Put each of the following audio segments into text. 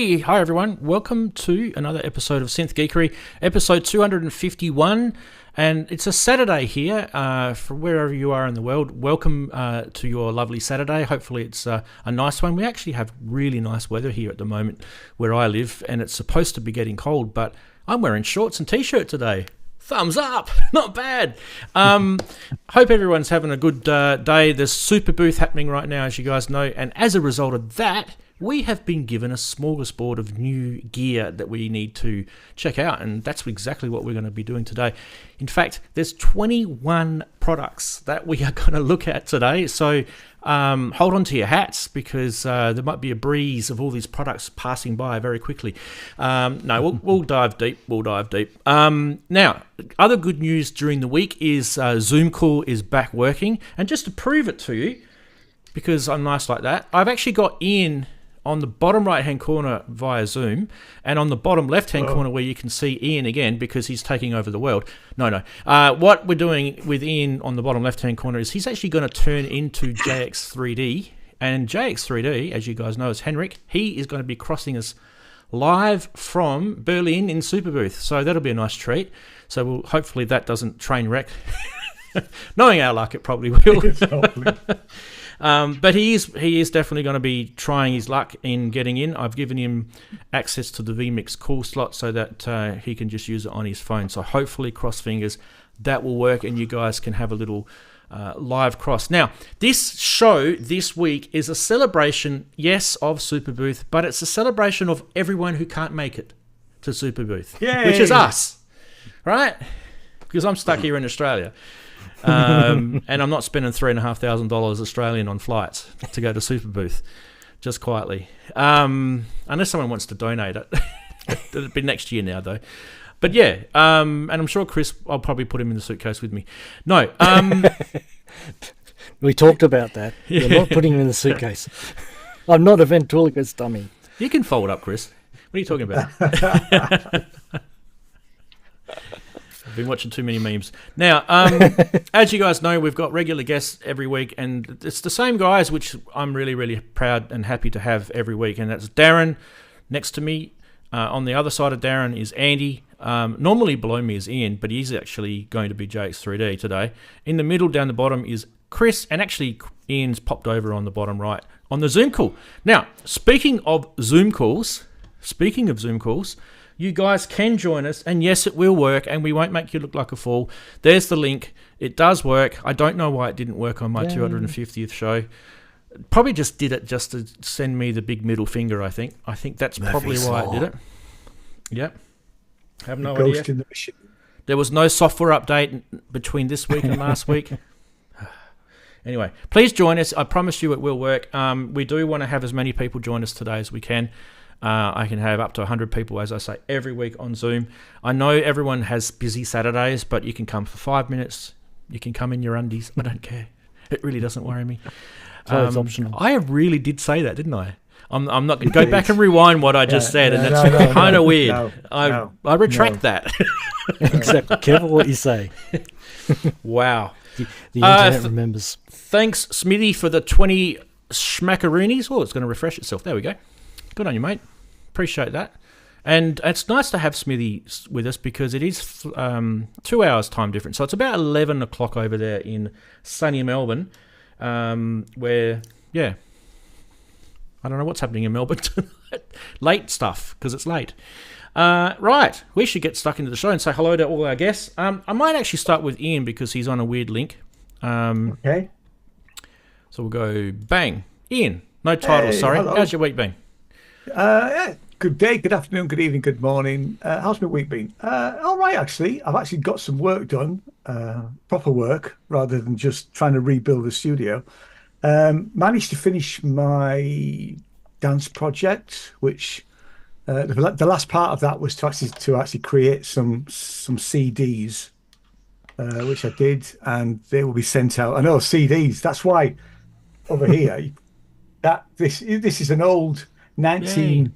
Hey, hi everyone. Welcome to another episode of Synth Geekery, episode 251. And it's a Saturday here for wherever you are in the world. Welcome to your lovely Saturday. Hopefully it's a nice one. We actually have really nice weather here at the moment where I live, and it's supposed to be getting cold, but I'm wearing shorts and t-shirt today. Thumbs up, not bad. Hope everyone's having a good day. There's Superbooth happening right now, as you guys know, and as a result of that, we have been given a smorgasbord of new gear that we need to check out, and that's exactly what we're going to be doing today. In fact, there's 21 products that we are going to look at today, so hold on to your hats, because there might be a breeze of all these products passing by very quickly. No, we'll dive deep. Now, other good news during the week is Zoom Call is back working, and just to prove it to you, because I'm nice like that, I've actually got Ian on the bottom right-hand corner via Zoom, and on the bottom left-hand corner where you can see Ian again because he's taking over the world. No. What we're doing with Ian on the bottom left-hand corner is he's actually going to turn into JX3D, and JX3D, as you guys know, is Henrik. He is going to be crossing us live from Berlin in Superbooth, so that'll be a nice treat. So hopefully that doesn't train wreck. Knowing our luck, it probably will. But he is definitely going to be trying his luck in getting in. I've given him access to the vMix call slot so that he can just use it on his phone. So hopefully, cross fingers, that will work and you guys can have a little live cross. Now, this show this week is a celebration, yes, of Superbooth, but it's a celebration of everyone who can't make it to Superbooth, which is us, right? Because I'm stuck here in Australia. And I'm not spending $3,500 Australian on flights to go to Superbooth, just quietly. Unless someone wants to donate it. It'll be next year now, though. But yeah, and I'm sure Chris, I'll probably put him in the suitcase with me. No. We talked about that. You're not putting him in the suitcase. I'm not a ventriloquist dummy. You can fold up, Chris. What are you talking about? I've been watching too many memes. Now, as you guys know, we've got regular guests every week, and it's the same guys, which I'm really, really proud and happy to have every week, and that's Daren next to me. On the other side of Daren is Andy. Normally below me is Ian, but he's actually going to be JX3D today. In the middle, down the bottom, is Chris, and actually Ian's popped over on the bottom right on the Zoom call. Now, speaking of Zoom calls, you guys can join us, and yes, it will work, and we won't make you look like a fool. There's the link. It does work. I don't know why it didn't work on my 250th show. Probably just did it just to send me the big middle finger, I think. I think that's probably why it did it. Yep. Have no idea. In the machine. There was no software update between this week and last week. Anyway, please join us. I promise you it will work. We do want to have as many people join us today as we can. I can have up to 100 people, as I say, every week on Zoom. I know everyone has busy Saturdays, but you can come for 5 minutes. You can come in your undies. I don't care. It really doesn't worry me. It's optional. I really did say that, didn't I? I'm not going to go back and rewind what I just said, and that's kind of weird. I retract that. Exactly. Careful what you say. Wow. The internet remembers. Thanks, Smithy, for the 20 schmackaroonies. Oh, it's going to refresh itself. There we go. Good on you, mate. Appreciate that. And it's nice to have Smithy with us because it is 2 hours time difference. So it's about 11 o'clock over there in sunny Melbourne, where, yeah, I don't know what's happening in Melbourne tonight. Late stuff, because it's late. Right, we should get stuck into the show and say hello to all our guests. I might actually start with Ian because he's on a weird link. Okay. So we'll go bang. Ian, no title, sorry. Hello. How's your week been? Yeah, good day, good afternoon, good evening, good morning. How's my week been? All right, actually. I've actually got some work done, proper work, rather than just trying to rebuild the studio. Managed to finish my dance project, which the last part of that was to actually create some CDs, which I did, and they will be sent out. I know CDs. That's why over here that this is an old 19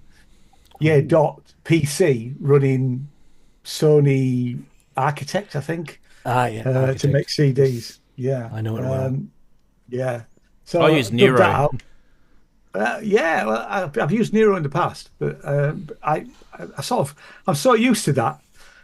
dot PC running Sony Architect, I think. Architect. To make CDs. Yeah, I know it well. Yeah. So I use Nero. Yeah, well, I've used Nero in the past, but I I'm so used to that.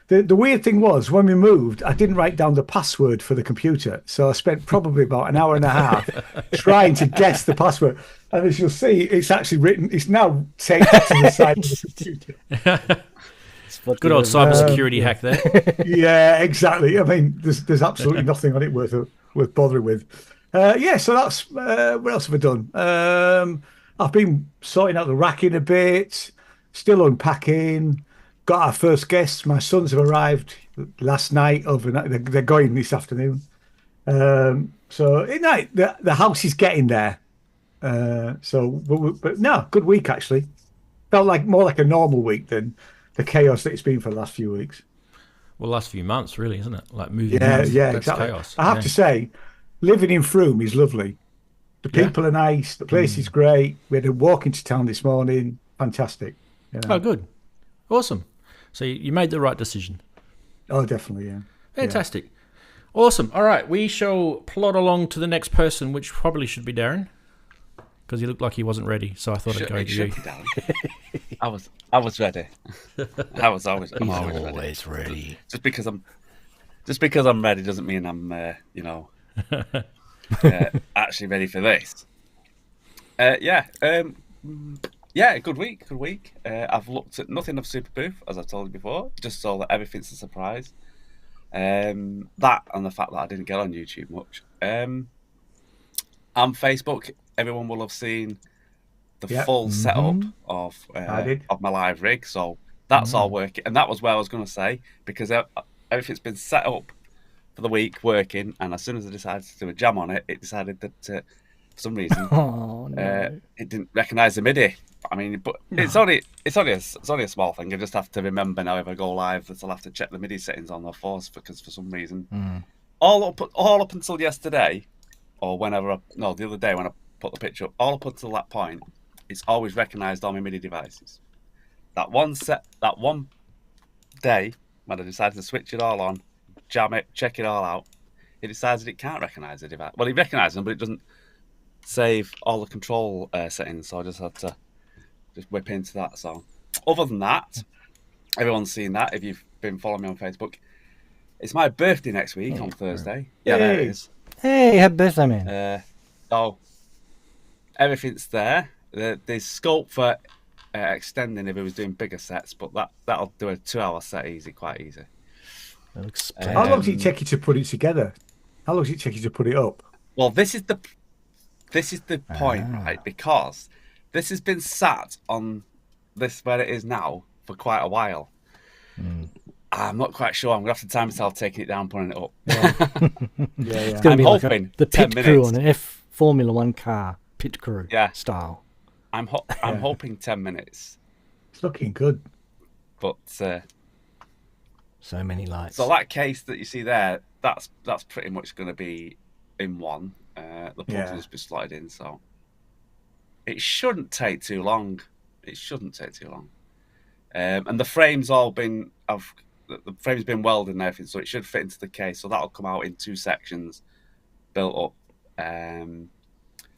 The weird thing was when we moved, I didn't write down the password for the computer, so I spent probably about an hour and a half trying to guess the password. And as you'll see, it's actually written. It's now taped to the side of the computer. Good old cybersecurity hack there. Yeah, exactly. I mean, there's absolutely nothing on it worth bothering with. Yeah, so that's what else have I done? I've been sorting out the racking a bit, still unpacking. Got our first guests. My sons have arrived last night. Overnight, they're going this afternoon. So the house is getting there. But no, good week actually. Felt like more like a normal week than the chaos that it's been for the last few weeks. Well, last few months, really, isn't it? Like moving. Yeah, that's exactly. Chaos. I have to say, living in Frome is lovely. The people are nice. The place is great. We had a walk into town this morning. Fantastic. You know? Oh, good. Awesome. So you made the right decision. Oh, definitely, yeah. Fantastic. Awesome. All right, we shall plod along to the next person, which probably should be Daren, because he looked like he wasn't ready. So I thought I'd go to you. I was ready. I'm always ready. Just because I'm ready doesn't mean I'm actually ready for this. Good week. I've looked at nothing of Superbooth, as I've told you before, just so that everything's a surprise. That and the fact that I didn't get on YouTube much. On Facebook, everyone will have seen the full setup of my live rig, so that's all working. And that was where I was going to say, because everything's been set up for the week working, and as soon as I decided to do a jam on it, it decided that for some reason it didn't recognise the MIDI. I mean, but it's only a small thing. I just have to remember now if I go live that I'll have to check the MIDI settings on the force, because for some reason, all up until yesterday, or the other day when I put the picture up, all up until that point, it's always recognised all my MIDI devices. That one day when I decided to switch it all on, jam it, check it all out, it decides that it can't recognise the device. Well, it recognises them, but it doesn't save all the control settings, so I just had to whip into that. So other than that, everyone's seen that if you've been following me on Facebook. It's my birthday next week on Thursday. Yeah, there it is. Hey, happy birthday, man. So everything's there. There's scope for extending if it was doing bigger sets, but that'll do a 2-hour set quite easy. That looks how long does it take you to put it together? How long does it take you to put it up? Well, this is the point, right? Because this has been sat on this where it is now for quite a while. I'm not quite sure. I'm gonna have to time myself taking it down, putting it up. It's gonna be like the pit crew on an Formula 1 car, pit crew style. I'm hoping 10 minutes. It's looking good, but so many lights. So that case that you see there, that's pretty much going to be in one. The plugs will just be slotted in, so it shouldn't take too long. And the frame's been welded and everything, so it should fit into the case. So that'll come out in 2 sections, built up.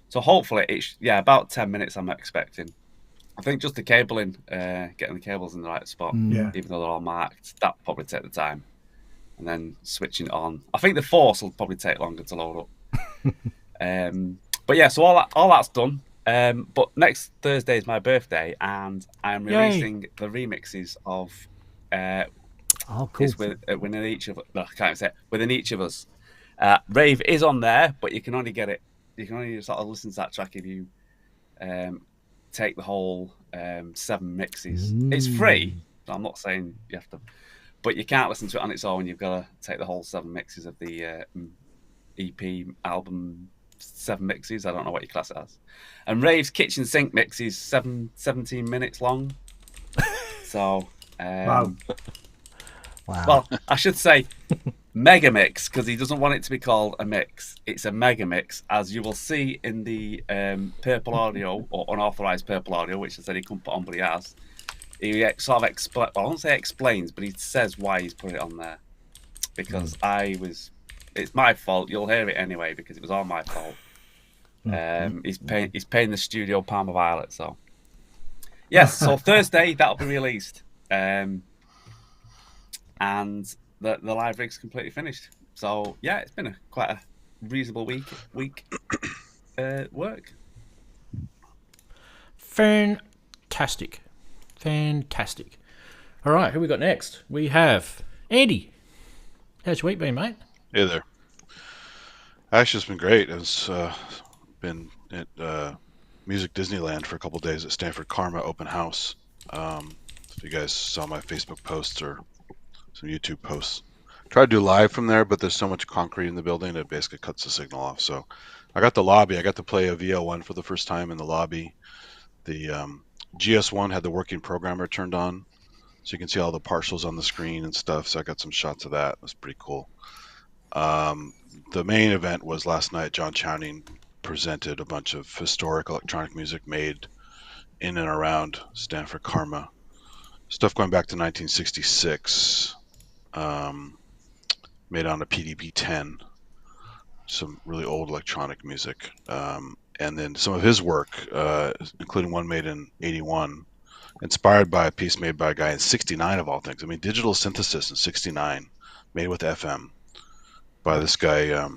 So hopefully about 10 minutes I'm expecting. I think just the cabling, getting the cables in the right spot, even though they're all marked, that'll probably take the time. And then switching it on. I think the force will probably take longer to load up. But yeah, so all that's done. But next Thursday is my birthday, and I'm releasing the remixes of cool. within each of within each of us. Rave is on there, but you can only get it. You can only sort of listen to that track if you take the whole 7 mixes. It's free. I'm not saying you have to, but you can't listen to it on its own. You've got to take the whole 7 mixes of the EP album. 7 mixes. I don't know what you class it as. And Rave's kitchen sink mix is 17 minutes long. So, wow. Well, I should say mega mix, because he doesn't want it to be called a mix. It's a mega mix, as you will see in the purple audio, or unauthorized purple audio, which I said he couldn't put on, but he has. He sort of I won't say explains, but he says why he's put it on there. Because it's my fault. You'll hear it anyway, because it was all my fault. He's paying the studio Palmer Violet. So yes, so Thursday that'll be released, and the live rig's completely finished. So yeah, it's been quite a reasonable week work. Fantastic. All right, who we got next? We have Andy. How's your week been, mate? Hey there. Actually, it's been great. It's been at Music Disneyland for a couple of days at Stanford Karma Open House. If you guys saw my Facebook posts or some YouTube posts. Tried to do live from there, but there's so much concrete in the building it basically cuts the signal off. So I got the lobby. I got to play a VL1 for the first time in the lobby. The GS1 had the working programmer turned on, so you can see all the partials on the screen and stuff. So I got some shots of that. It was pretty cool. The main event was last night. John Chowning presented a bunch of historic electronic music made in and around Stanford Karma. Stuff going back to 1966. Made on a PDP-10. Some really old electronic music. And then some of his work, including one made in 81, inspired by a piece made by a guy in 69 of all things. I mean, digital synthesis in 69, made with FM, by this guy,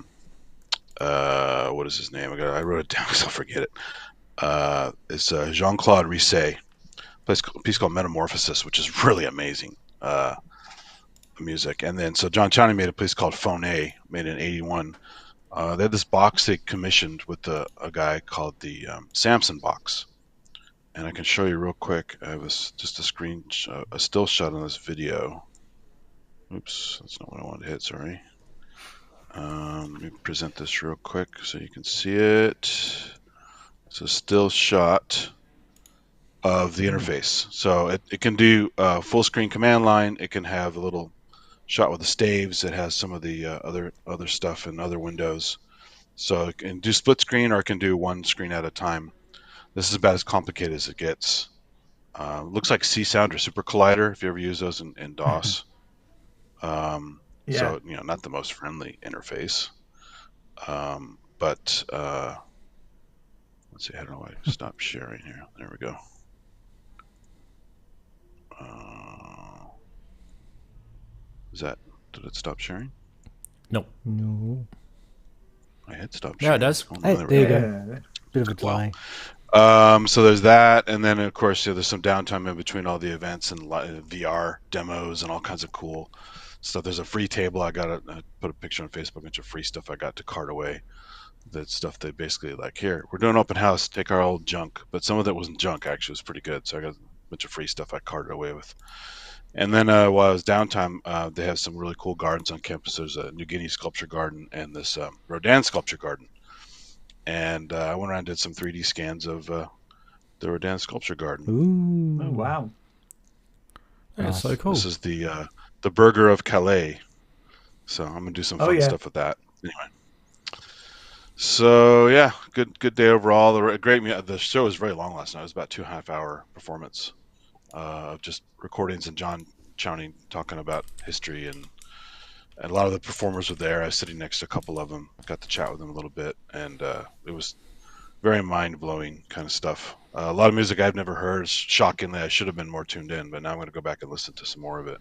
what is his name? I wrote it down because I'll forget it. It's Jean-Claude Risset, a piece called Metamorphosis, which is really amazing music. And then, so John Chowning made a piece called Phone A, made in 81. They had this box they commissioned with a guy called the Samson box, and I can show you real quick. I have just a still shot on this video. Oops, that's not what I wanted to hit. Sorry. Let me present this real quick so you can see it. It's a still shot of the interface. So it can do full screen command line. It can have a little shot with the staves. It has some of the other stuff in other windows. So it can do split screen or it can do one screen at a time. This is about as complicated as it gets. Looks like C-Sound or Super Collider if you ever use those in DOS. So, not the most friendly interface. But let's see, how do I stop sharing here? There we go. Did it stop sharing? No. I hit stop sharing. No, it does. Hey, there you go. Bit of a delay. So there's that, and then of course there's some downtime in between all the events and VR demos and all kinds of cool stuff. There's a free table. I put a picture on Facebook, a bunch of free stuff I got to cart away. That stuff that basically here, we're doing open house, take our old junk, but some of that wasn't junk, actually. It was pretty good. So I got a bunch of free stuff I carted away with. And then while I was downtime, they have some really cool gardens on campus. There's a New Guinea sculpture garden and this Rodin sculpture garden. And I went around and did some 3D scans of the Rodin sculpture garden. Ooh. Oh, wow. That's so cool. This is the Burger of Calais. So I'm going to do some fun stuff with that. Anyway. So, yeah, good day overall. The show was very long last night. It was about 2.5 hour performance of just recordings and John Chowning talking about history, and a lot of the performers were there. I was sitting next to a couple of them, got to chat with them a little bit, and it was very mind-blowing kind of stuff. A lot of music I've never heard. Shockingly, I should have been more tuned in, but now I'm going to go back and listen to some more of it.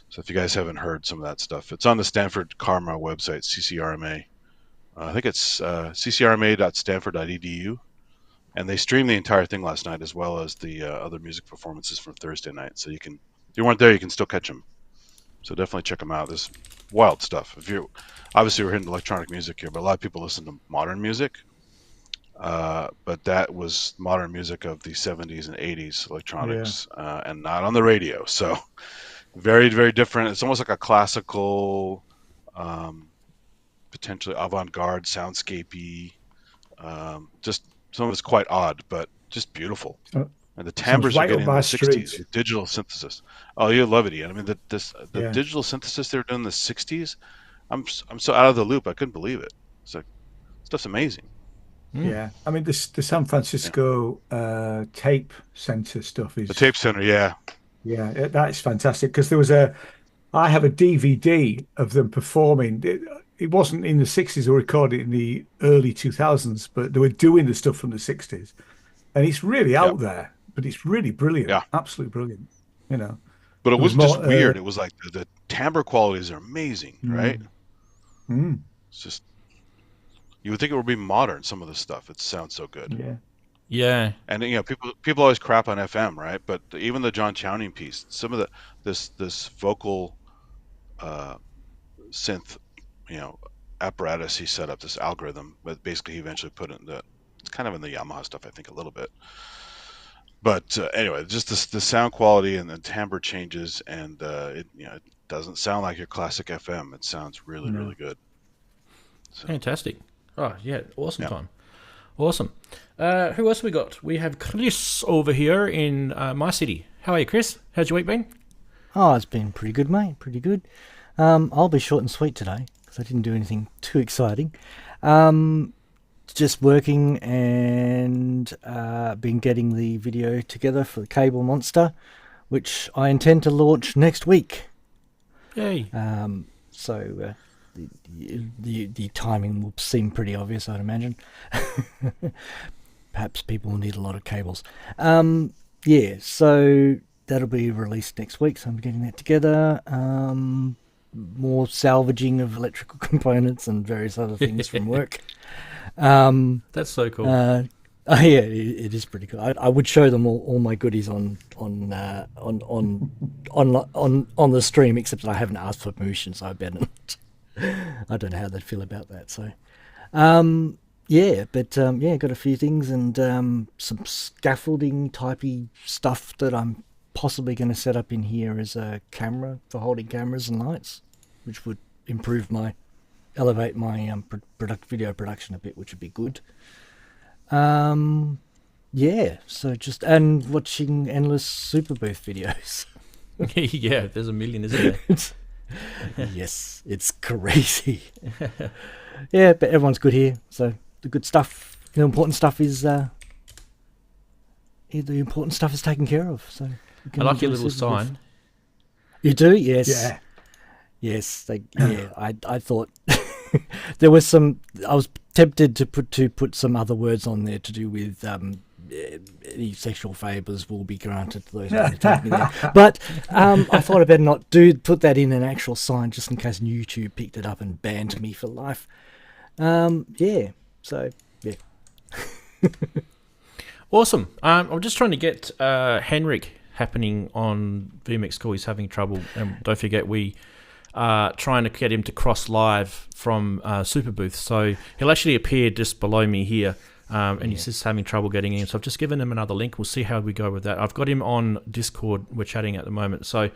So if you guys haven't heard some of that stuff, it's on the Stanford Karma website, CCRMA. I think it's ccrma.stanford.edu. And they streamed the entire thing last night, as well as the other music performances from Thursday night. So if you weren't there, you can still catch them. So definitely check them out. There's wild stuff. Obviously we're hitting electronic music here, but a lot of people listen to modern music. But that was modern music of the 70s and 80s electronics, and not on the radio. So very, very different. It's almost like a classical, potentially avant-garde, soundscapey. Just some of it's quite odd, but just beautiful. And the timbres are getting in the 60s with digital synthesis. Oh, you'll love it, Ian. I mean, the digital synthesis they were doing in the 60s, I'm so out of the loop. I couldn't believe it. It's like, stuff's amazing. Yeah, I mean, the San Francisco tape center stuff is... The tape center, yeah. Yeah, that is fantastic, because I have a DVD of them performing. it wasn't in the 60s or recorded in the early 2000s, but they were doing the stuff from the 60s. And it's really out there, but it's really brilliant. Yeah. Absolutely brilliant, you know. But it was just weird. It was like the timbre qualities are amazing, right? It's just, you would think it would be modern, some of the stuff. It sounds so good. Yeah. Yeah. And, you know, people always crap on FM, right? But even the John Chowning piece, some of this vocal synth, you know, apparatus he set up, this algorithm, but basically he eventually put it in it's kind of in the Yamaha stuff, I think, a little bit. But anyway, just the sound quality and the timbre changes, and it doesn't sound like your classic FM. It sounds really, really good. So. Fantastic. Oh, yeah, awesome time. Awesome. Who else we got? We have Chris over here in my city. How are you, Chris? How's your week been? Oh, it's been pretty good, mate. Pretty good. I'll be short and sweet today because I didn't do anything too exciting. Just working and been getting the video together for the Cable Monster, which I intend to launch next week. Yay. So the timing will seem pretty obvious, I'd imagine. Perhaps people will need a lot of cables. Yeah, so that'll be released next week, so I'm getting that together. More salvaging of electrical components and various other things from work. That's so cool. Yeah, it is pretty cool. I would show them all my goodies on the stream, except that I haven't asked for permission, so I better not. I don't know how they'd feel about that. So, got a few things and some scaffolding typey stuff that I'm possibly going to set up in here as a camera for holding cameras and lights, which would elevate my video production a bit, which would be good. So just and watching endless Superbooth videos. Yeah, there's a million, isn't there? Yes, it's crazy. Yeah, but everyone's good here, so the good stuff, the important stuff is taken care of. So I like your little sign. You do, yes. Yeah. Yes, I thought there was some. I was tempted to put some other words on there to do with any sexual favours will be granted to those who undertake me there. But I thought I better not put that in an actual sign just in case YouTube picked it up and banned me for life. So yeah. Awesome. I'm just trying to get Henrik happening on VMix Call. He's having trouble, and don't forget we trying to get him to cross live from Superbooth. So he'll actually appear just below me here, and he's just having trouble getting in. So I've just given him another link. We'll see how we go with that. I've got him on Discord. We're chatting at the moment. So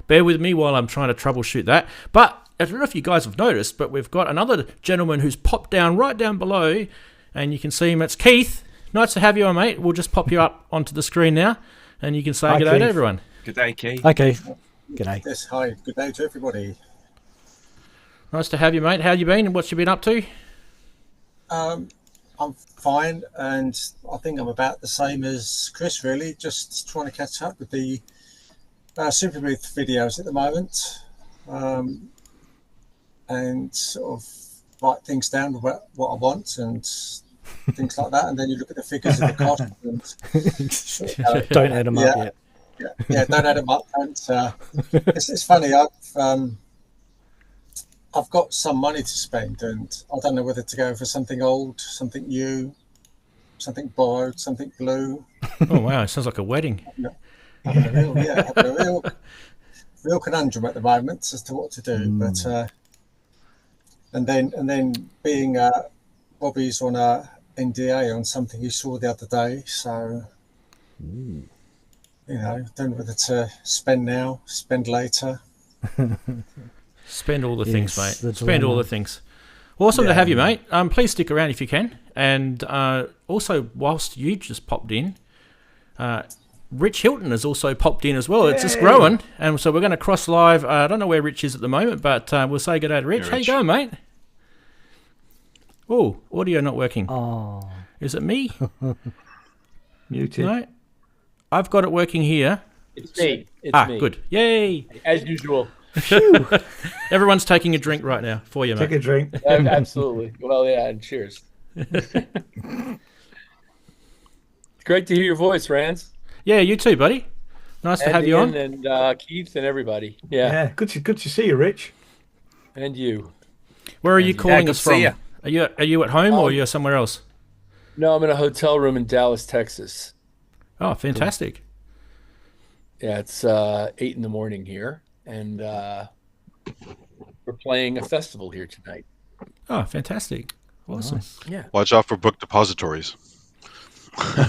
bear with me while I'm trying to troubleshoot that. But I don't know if you guys have noticed, but we've got another gentleman who's popped down right down below, and you can see him. It's Keith. Nice to have you on, mate. We'll just pop you up onto the screen now, and you can say good day to everyone. Good day, Keith. Hi, Keith. Good day. Yes, hi. Good day to everybody. Nice to have you, mate. How you been and what you been up to? I'm fine, and I think I'm about the same as Chris, really. Just trying to catch up with the Superbooth videos at the moment, and sort of write things down about what I want and things like that. And then you look at the figures of the cost. And, don't add them up yet. Yeah, don't add them up. And it's funny. I've got some money to spend, and I don't know whether to go for something old, something new, something borrowed, something blue. Oh wow, it sounds like a wedding. Having a real conundrum at the moment as to what to do. But and then being Robbie's on a NDA on something he saw the other day, so you know, don't know whether to spend now, spend later. Spend all the things, mate. Spend all the things. Awesome to have you, mate. Please stick around if you can. And also, whilst you just popped in, Rich Hilton has also popped in as well. Yay. It's just growing. And so we're going to cross live. I don't know where Rich is at the moment, but we'll say good day to Rich. How you going, mate? Oh, audio not working. Oh. Is it me? Muted. No. I've got it working here. It's me. It's me. Good. Yay. As usual. Phew. Everyone's taking a drink right now for you, Take mate. a drink. Absolutely. Well, yeah, and cheers. Great to hear your voice, Ranz. Yeah, you too, buddy. Nice to have you on. And Keith and everybody. Yeah. Yeah, good to see you, Rich. And you. Where are you calling good us to from? see ya. Are you at home or are you somewhere else? No, I'm in a hotel room in Dallas, Texas. Oh, fantastic. Yeah, it's 8 in the morning here, and we're playing a festival here tonight. Oh, fantastic. Awesome. Nice. Yeah. Watch out for book depositories. Have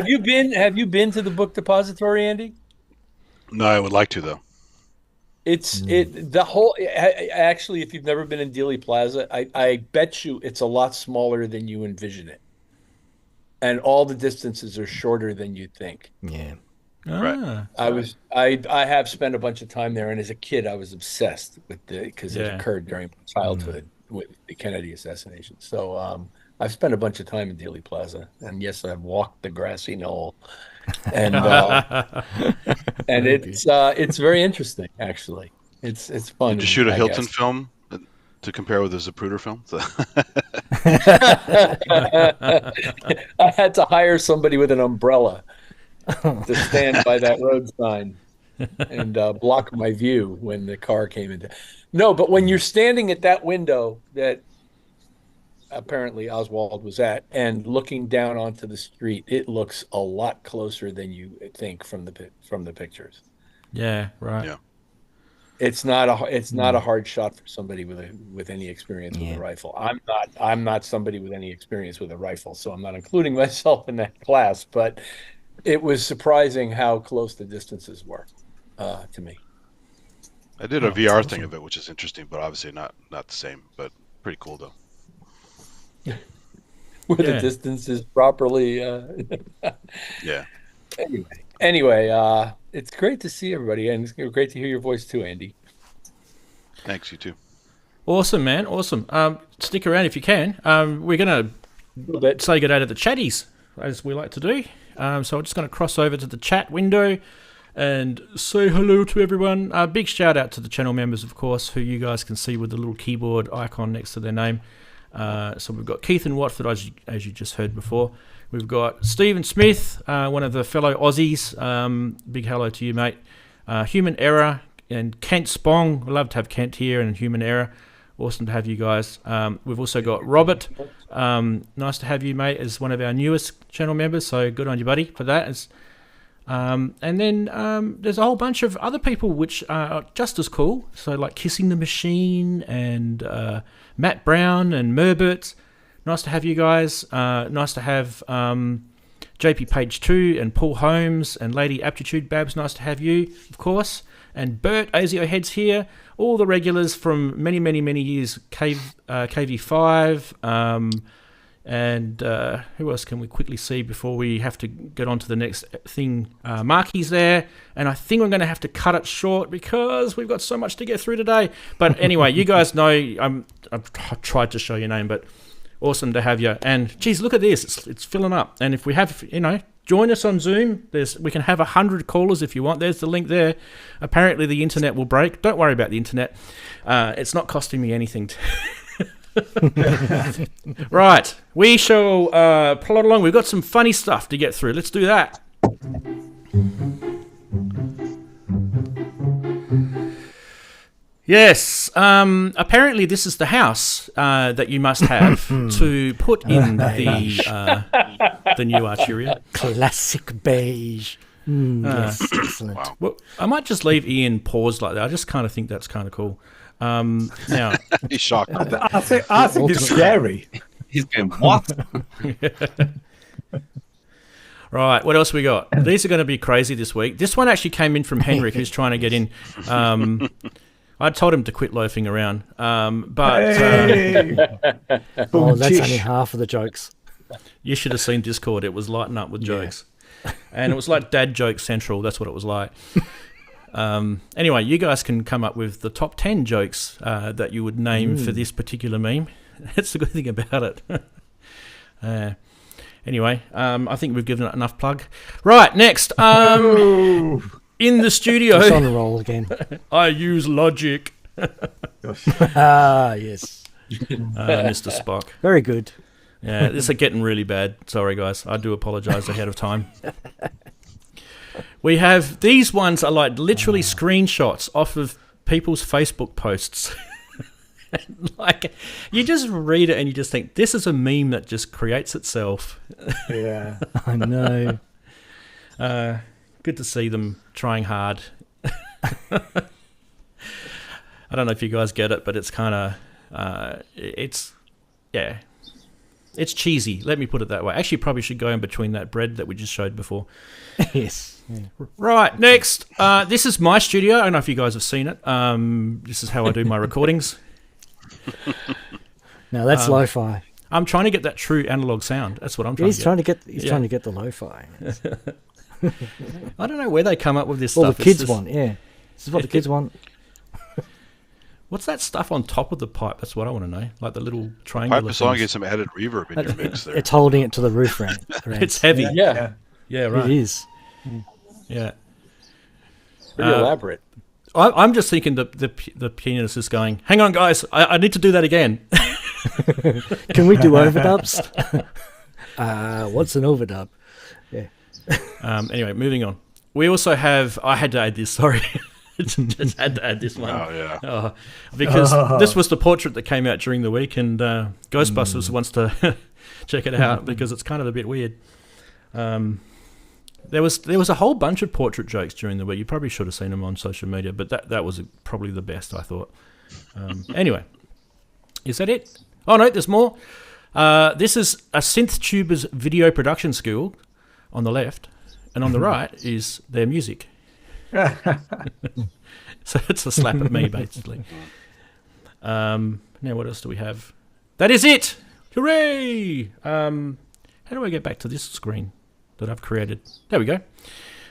you been to the book depository, Andy? No, I would like to though. Actually, if you've never been in Dealey Plaza, I bet you it's a lot smaller than you envision it. And all the distances are shorter than you think. Yeah. Ah, I have spent a bunch of time there, and as a kid I was obsessed with because it Yeah. occurred during my childhood with the Kennedy assassination. So I've spent a bunch of time in Dealey Plaza, and yes, I've walked the grassy knoll. And and it's very interesting, actually. It's fun. Did you shoot a I Hilton guess. film to compare with a Zapruder film? I had to hire somebody with an umbrella to stand by that road sign and block my view when the car came into. No, but when you're standing at that window that apparently Oswald was at and looking down onto the street, it looks a lot closer than you think from the pictures. yeah, right. Yeah. It's not a hard shot for somebody with any experience with a rifle. I'm not somebody with any experience with a rifle, so I'm not including myself in that class. But it was surprising how close the distances were to me. I did a VR thing of it, which is interesting, but obviously not the same. But pretty cool though. Where the distance is properly. Yeah. Anyway, it's great to see everybody, and it's great to hear your voice too, Andy. Thanks, you too. Awesome, man. Awesome. Stick around if you can. We're going to say good day to the chatties, as we like to do. So I'm just going to cross over to the chat window and say hello to everyone. Big shout out to the channel members, of course, who you guys can see with the little keyboard icon next to their name. So we've got Keith in Watford, as you just heard before. We've got Stephen Smith, one of the fellow Aussies. Big hello to you, mate. Human Error and Kent Spong. We love to have Kent here and Human Error. Awesome to have you guys. We've also got Robert. Nice to have you, mate, as one of our newest channel members. So good on you, buddy, for that. And then there's a whole bunch of other people which are just as cool. So like Kissing the Machine and Matt Brown and Merbert. Nice to have you guys. Nice to have JP Page 2 and Paul Holmes and Lady Aptitude Babs. Nice to have you, of course. And Bert, ASIO Heads here. All the regulars from many, many, many years. KV5. And who else can we quickly see before we have to get on to the next thing? Marky's there. And I think I'm going to have to cut it short because we've got so much to get through today. But anyway, you guys know I've tried to show your name, but awesome to have you. And geez, look at this. It's filling up. And if we have, join us on Zoom. We can have 100 callers if you want. There's the link there. Apparently the internet will break. Don't worry about the internet. It's not costing me anything. Right. We shall plod along. We've got some funny stuff to get through. Let's do that. Yes. Apparently, this is the house that you must have to put in the new Arturia. Classic beige. Yes, excellent. Wow. Well, I might just leave Ian paused like that. I just kind of think that's kind of cool. Now, He's shocked. I think it's scary. He's going, what? right, what else we got? These are going to be crazy this week. This one actually came in from Henrik, who's trying to get in. I told him to quit loafing around, but Hey! Oh, that's only half of the jokes. you should have seen Discord. It was lighting up with jokes. And it was like Dad Joke Central. That's what it was like. Anyway, you guys can come up with the top 10 jokes that you would name for this particular meme. That's the good thing about it. Anyway, I think we've given it enough plug. Right, next. in the studio. It's on a roll again. I use Logic. Ah, yes. Mr. Spock. Very good. Yeah, this is getting really bad. Sorry, guys. I do apologise ahead of time. We have these ones are like literally screenshots off of people's Facebook posts. Like, you just read it and you just think, this is a meme that just creates itself. Yeah. I know. Good to see them trying hard. I don't know if you guys get it, but it's kind of, it's cheesy. Let me put it that way. Actually, probably should go in between that bread that we just showed before. Yes. Yeah. Right, next. This is my studio. I don't know if you guys have seen it. This is how I do my recordings. No, that's lo-fi. I'm trying to get that true analog sound. That's what I'm trying He's to get. trying to get the lo-fi. I don't know where they come up with this All stuff. the kids want, yeah. This is what the kids want. What's that stuff on top of the pipe? That's what I want to know. Like the little triangular Pipe a song, things. get some added reverb in your mix there. It's holding it to the roof ramp. It's heavy. Yeah. Yeah, right. It is. Yeah. Pretty elaborate. I'm just thinking the pianist is going, hang on, guys, I need to do that again. Can we do overdubs? What's an overdub? Yeah. Anyway, moving on. We also have, I had to add this, sorry. Just had to add this one. Oh, yeah. Because this was the portrait that came out during the week, and Ghostbusters wants to check it out because it's kind of a bit weird. There was a whole bunch of portrait jokes during the week. You probably should have seen them on social media, but that was probably the best, I thought. Anyway, is that it? Oh, no, there's more. This is a synth tuber's video production school on the left, and on the right is their music. So it's a slap at me, basically. Now, what else do we have? That is it! Hooray! How do I get back to this screen that I've created? There we go.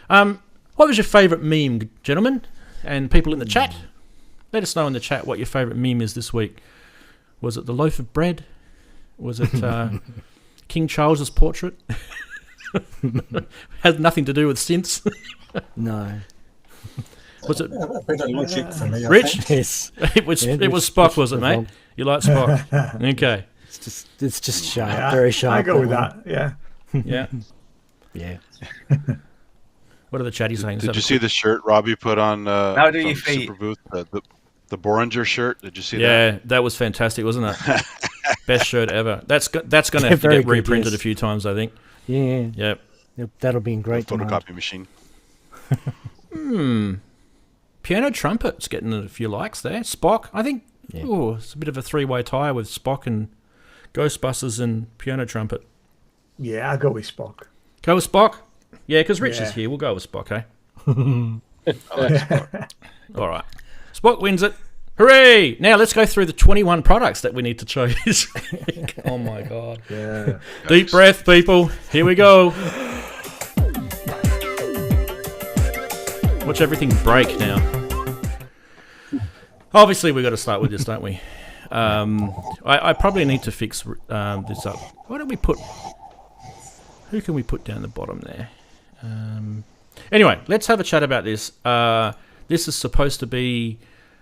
What was your favourite meme, gentlemen? And people in the chat? Let us know in the chat what your favourite meme is this week. Was it the loaf of bread? Was it King Charles's portrait? Has nothing to do with synths. No. Was it A bit of logic for me, I Rich? think. Yes. It was Spock, was it, mate? You like Spock? Okay. It's just sharp, very sharp. I go with that. Yeah. Yeah. Yeah. What are the chatties saying? Did you see the shirt Robbie put on How do you from feet? Superbooth? The Boringer shirt. Did you see that? Yeah, that was fantastic, wasn't it? Best shirt ever. That's going to have to Very get good, reprinted yes. a few times, I think. Yeah. Yep. Yep, that'll be in great demand. Photocopy machine. Piano trumpet's getting a few likes there. Spock, I think. Yeah. Oh, it's a bit of a three-way tie with Spock and Ghostbusters and piano trumpet. Yeah, I'll go with Spock. Go with Spock? Yeah, because Rich Yeah. is here. We'll go with Spock, eh? I like Spock. All right. Spock wins it. Hooray! Now let's go through the 21 products that we need to choose. Oh, my God. Yeah. Deep breath, people. Here we go. Watch everything break now. Obviously, we've got to start with this, don't we? I probably need to fix this up. Why don't we put... Who can we put down the bottom there? Anyway, let's have a chat about this. This is supposed to be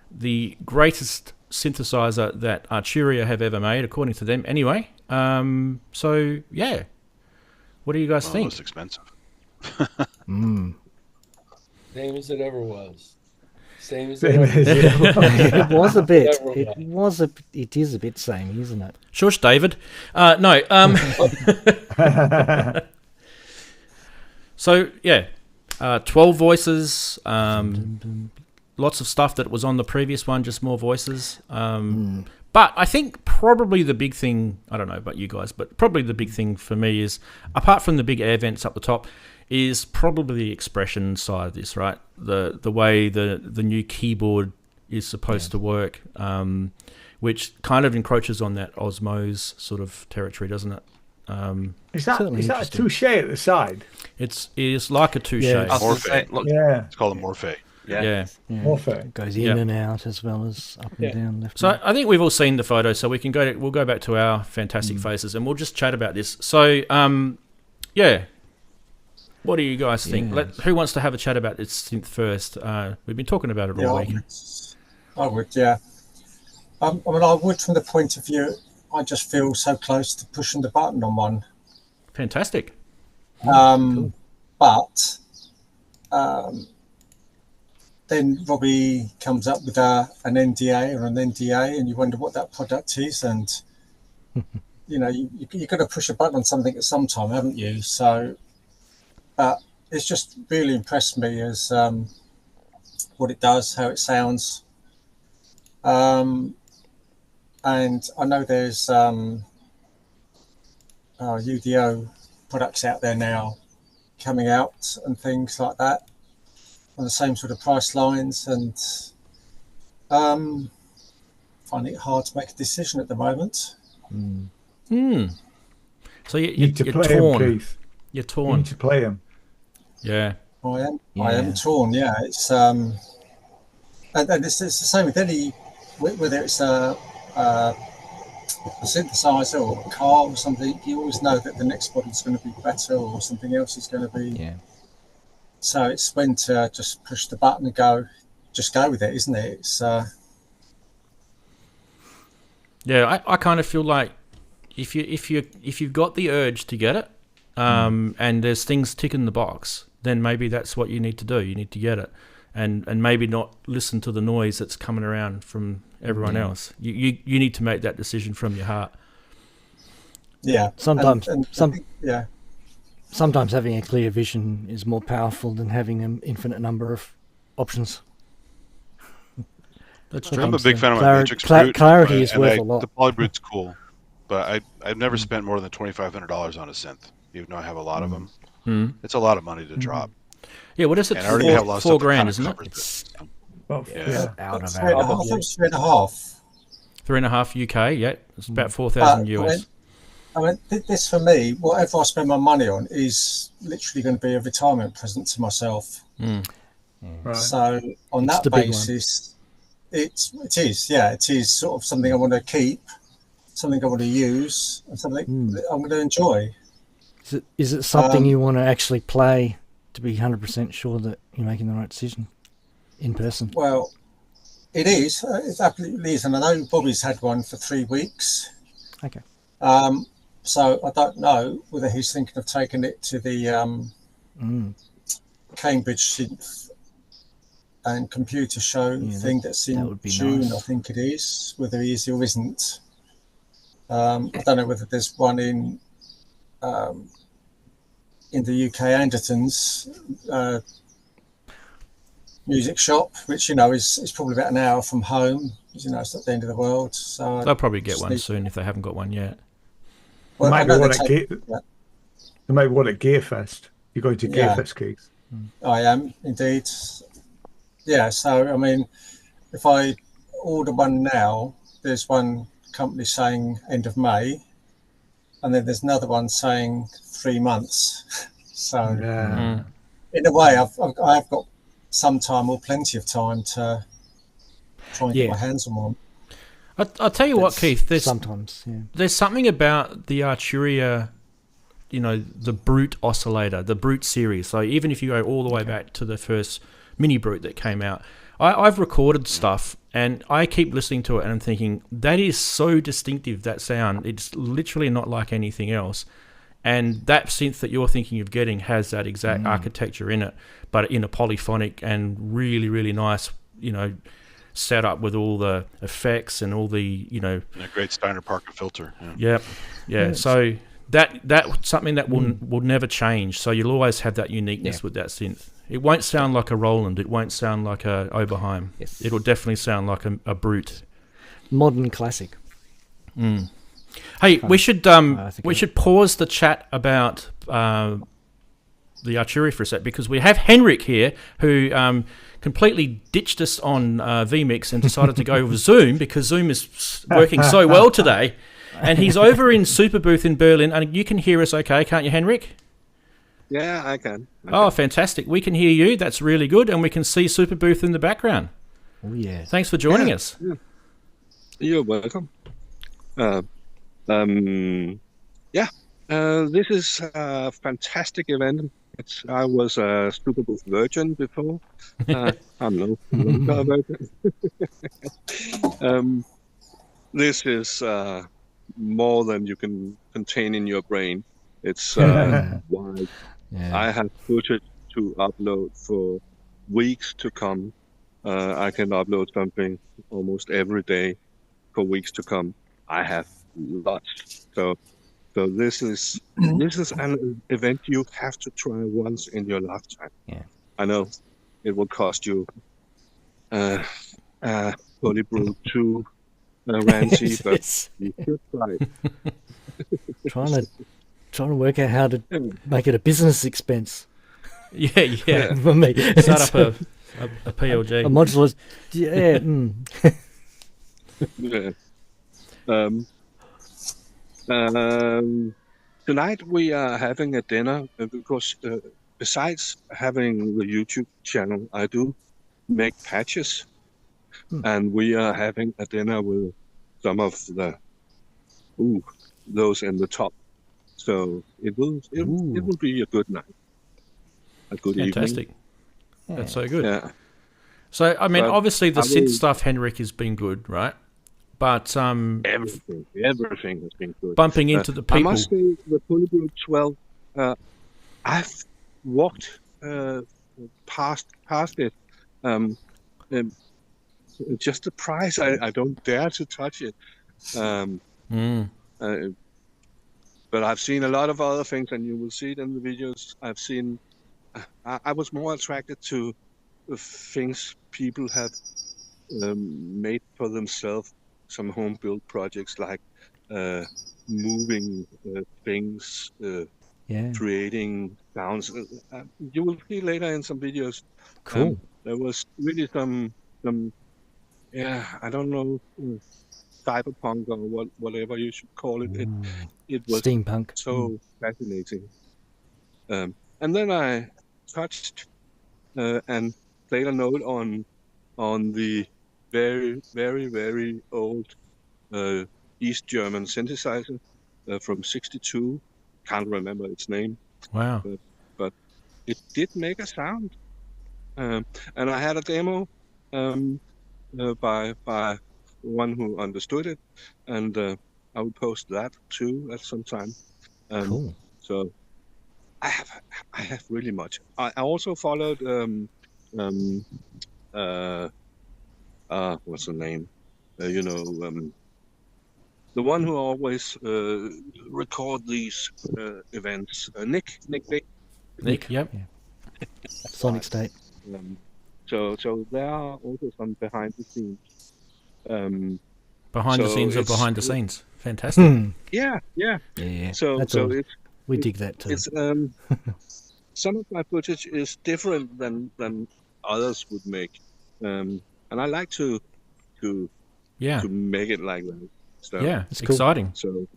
the greatest synthesizer that Arturia have ever made, according to them. Anyway, so, yeah. What do you guys think? Most expensive. Same as it ever was. Same as Same it ever as It was a bit. Never It is a bit samey, isn't it? Shush, David. No. So, yeah. 12 voices. Lots of stuff that was on the previous one, just more voices. But I think probably the big thing, I don't know about you guys, but probably the big thing for me is, apart from the big air vents up the top, is probably the expression side of this, right? The way the new keyboard is supposed to work, which kind of encroaches on that Osmose sort of territory, doesn't it? Is that Certainly a interesting. touche at the side? It is like a touche. Yeah. I was gonna say, look, Yeah. It's called a Morphe. Yeah. Morphe. It goes in Yeah. and out as well as up Yeah. and down. Left So and I think we've all seen the photo, so we'll go back to our fantastic faces and we'll just chat about this. So yeah, What do you guys think? Yes. Who wants to have a chat about this synth first? We've been talking about it all week. I would, yeah. I mean, I would from the point of view, I just feel so close to pushing the button on one. Fantastic. Cool. But then Robbie comes up with an NDA or an NDA, and you wonder what that product is, and you know, you've got to push a button on something at some time, haven't you? So, but it's just really impressed me as what it does, how it sounds. And I know there's UDO products out there now coming out and things like that on the same sort of price lines, and finding it hard to make a decision at the moment. So You need to you're play torn. him, Keith. You're You torn. need to play him. Yeah. I am torn. Yeah, it's and it's the same with any, whether it's a synthesizer or a car or something. You always know that the next model's going to be better, or something else is going to be. Yeah. So it's when to just push the button and just go with it, isn't it? It's Yeah, I kind of feel like if you've got the urge to get it, and there's things ticking the box, then maybe that's what you need to do. You need to get it, and maybe not listen to the noise that's coming around from everyone else. You need to make that decision from your heart. yeah. Sometimes, And yeah. sometimes having a clear vision is more powerful than having an infinite number of options. That's I'm true. a big fan of my Clar- Matrix cla- Brute. clarity is and worth a lot. The Polybrute's cool, but I've never spent more than $2,500 on a synth, even though I have a lot of them. It's a lot of money to drop. Yeah, what is it? And I already have a lot of stuff that $4,000, kinda isn't it? covers it. Well, Yeah. Out of Three and a half, I think it's 3.5. 3.5 UK. Yeah, it's about 4,000 US. I mean, this for me, whatever I spend my money on is literally going to be a retirement present to myself. Right. So on It's that the big basis, it is sort of something I want to keep, something I want to use, and something that I'm going to enjoy. Is it something you want to actually play to be 100% sure that you're making the right decision in person? Well, it is. It absolutely is. And I know Bobby's had one for 3 weeks. Okay. So I don't know whether he's thinking of taking it to the Cambridge Synth and Computer Show thing that's in would be June, nice. I think it is, whether he is or isn't. I don't know whether there's one in the UK, Anderton's music shop, which, you know, is probably about an hour from home. You know, it's not the end of the world. So They'll probably get just one need- soon if they haven't got one yet. Well, There I might know be one they at take- There might be one at Gearfest. You're going to Yeah. Gearfest, Keith. I am indeed. Yeah, so I mean, if I order one now, there's one company saying end of May, and then there's another one saying 3 months. So Yeah. in a way, I've got some time or plenty of time to try and get Yeah. my hands on one. I'll tell you what, Keith. Sometimes, yeah. There's something about the Arturia, you know, the Brute oscillator, the Brute series. So even if you go all the way back to the first mini Brute that came out, I've recorded stuff and I keep listening to it and I'm thinking, that is so distinctive, that sound. It's literally not like anything else. And that synth that you're thinking of getting has that exact architecture in it, but in a polyphonic and really, really nice, you know, set up with all the effects and all the, you know. And a great Steiner Parker filter. Yeah. Yeah. Yes. So that's something that will never change. So you'll always have that uniqueness with that synth. It won't sound like a Roland. It won't sound like a Oberheim. Yes. It'll definitely sound like a Brute. Modern classic. Hey, we should think should pause the chat about the Arturia for a sec, because we have Henrik here who completely ditched us on vMix and decided to go with Zoom because Zoom is working so well today. And he's over in Superbooth in Berlin, and you can hear us okay, can't you, Henrik? Yeah, I can. Oh, fantastic. We can hear you. That's really good. And we can see Superbooth in the background. Oh, yeah. Thanks for joining us. Yeah. You're welcome. This is a fantastic event I was a Superbooth virgin before. I'm no longer a virgin. This is more than you can contain in your brain. It's wide. Yeah. I have footage to upload for weeks to come. I can upload something almost every day for weeks to come. I have lots. So this is an event you have to try once in your lifetime. Yeah. I know it will cost you Polybrute 2 Ranzee, but you should try it. trying to work out how to make it a business expense. Yeah. For me. Start up a PLG. A modular. Yeah. Tonight we are having a dinner because besides having the YouTube channel, I do make patches, and we are having a dinner with some of those in the top. So it will be a good night, a good Fantastic. evening. That's so good. Yeah. So I mean, But obviously the I synth will- stuff, Henrik, has been good, right? But Everything has been good. bumping into the I people. must say the Polybrute 12. I've walked past it. Just the price, I don't dare to touch it. But I've seen a lot of other things, and you will see it in the videos. I've seen. I was more attracted to the things people have made for themselves. Some home-built projects like moving things, creating sounds. You will see later in some videos. Cool. There was really some, I don't know, cyberpunk or whatever you should call it. It was Steampunk. so fascinating. And then I touched and played a note on the very, very, very old East German synthesizer from '62. Can't remember its name. Wow. But it did make a sound. And I had a demo by one who understood it, and I will post that too at some time. Cool. So I have really much. I also followed what's the name? The one who always record these events. Nick. Nick, yep. Sonic State. So there are also some behind the scenes. Behind the so scenes or it's- behind the scenes. Fantastic. Yeah. Yeah. So That's so all. it's We dig that too. it's some of my footage is different than others would make, and I like to Yeah. make it like that. So, Yeah. It's It's cool. exciting. So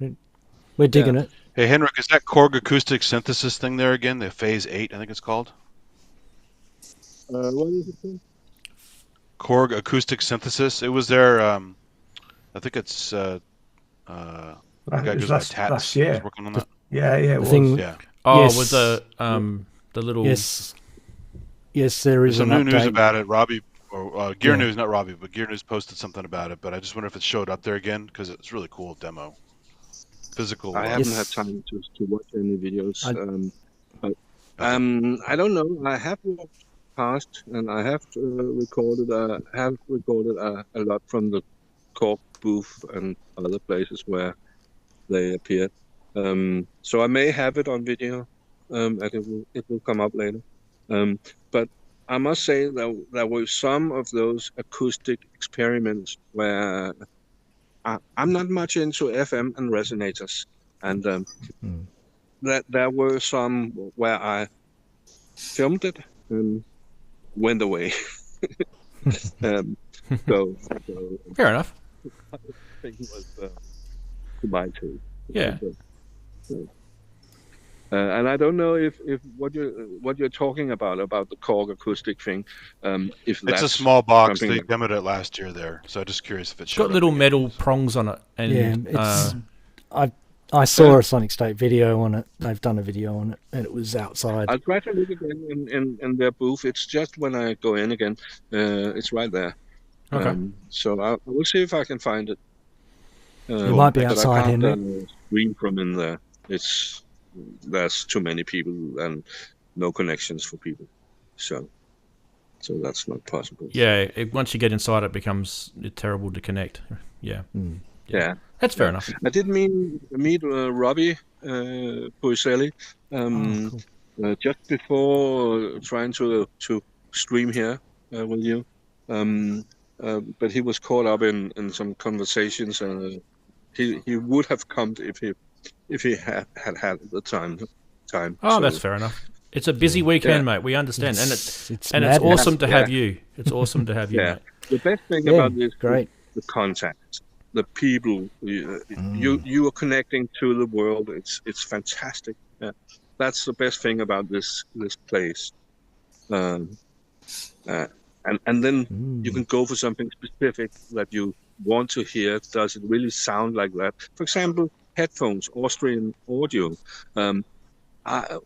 We're digging it. Hey, Henrik, is that Korg acoustic synthesis thing there again? The Phase 8, I think it's called. what is it called? Korg acoustic synthesis. It was there. I think it's the guy It goes was by last Tats. year. Was working on that. Yeah, it The was. thing- Yeah. Oh, Yes. with the little. Yes. Yes, there There's is some an new news update. about it. Robbie, or Gear Yeah. News, not Robbie, but Gear News posted something about it. But I just wonder if it showed up there again because it's really cool demo. Physical. I haven't had Yes. time to watch any videos. I- I don't know. I have walked past and I have recorded. A lot from the Cork booth and other places where they appeared. So I may have it on video, and it will come up later. But I must say that there were some of those acoustic experiments where I'm not much into FM and resonators, and that there were some where I filmed it and went away. So Fair enough. I think it was goodbye to. Yeah. And I don't know if what you're talking about the Korg acoustic thing. If It's that's a small box. something They that- demoed it last year there, so I'm just curious if it It's showed got up little again. metal prongs on it, and Yeah, it's. I've I saw a Sonic State video on it. They've done a video on it, and it was outside. I'll try to look again in their booth. It's just when I go in again. It's right there. Okay. So I will see if I can find it. It might be but outside, I can't Henry. stream from in there. There's too many people and no connections for people. So that's not possible. Yeah, once you get inside, it becomes terrible to connect. Yeah. Yeah. That's fair enough. I did meet Robbie Puricelli just before trying to stream here with you. But he was caught up in some conversations, and he would have come if he had the time. Oh, So, that's fair enough. It's a busy weekend, mate. We understand, and it's madness. awesome to have you. It's awesome to have you, Yeah. mate. The best thing Yeah, about this great. is the contact, the people. You are connecting to the world. It's fantastic. Yeah. That's the best thing about this place. And then you can go for something specific that you want to hear. Does it really sound like that? For example, headphones, Austrian audio.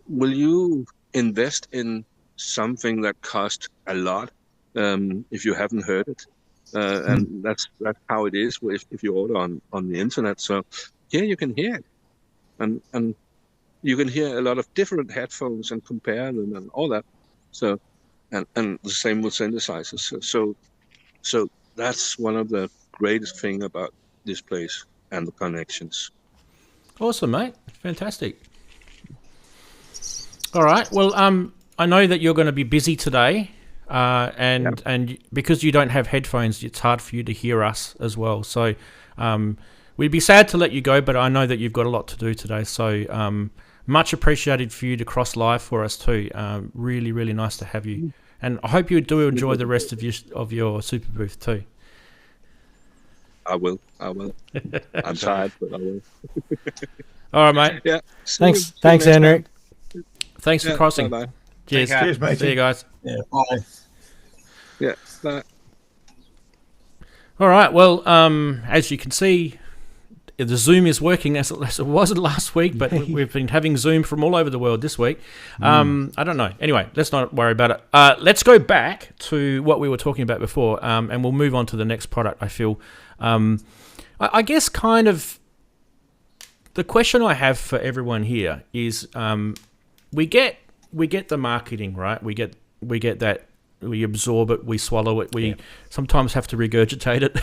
Will you invest in something that costs a lot if you haven't heard it? And that's how it is if you order on the internet. So here you can hear it, and you can hear a lot of different headphones and compare them and all that. So and the same with synthesizers. So that's one of the greatest thing about this place and the connections. Awesome, mate. Fantastic. All right. Well, I know that you're going to be busy today, and because you don't have headphones, it's hard for you to hear us as well. So we'd be sad to let you go, but I know that you've got a lot to do today. So much appreciated for you to cross live for us too. Really, really nice to have you, and I hope you do enjoy the rest of your super booth too. I will. I'm tired, but I will. All right, mate. Yeah. Thanks, next Henrik. Thanks for crossing. Bye. Cheers. Cheers, mate. See you guys. Yeah, bye. Yeah. Bye. All right. Well, as you can see, the Zoom is working as it wasn't last week, but we've been having Zoom from all over the world this week. I don't know. Anyway, let's not worry about it. Let's go back to what we were talking about before, and we'll move on to the next product, I feel. I guess kind of the question I have for everyone here is we get the marketing, right? We get that. We absorb it, we swallow it, we sometimes have to regurgitate it.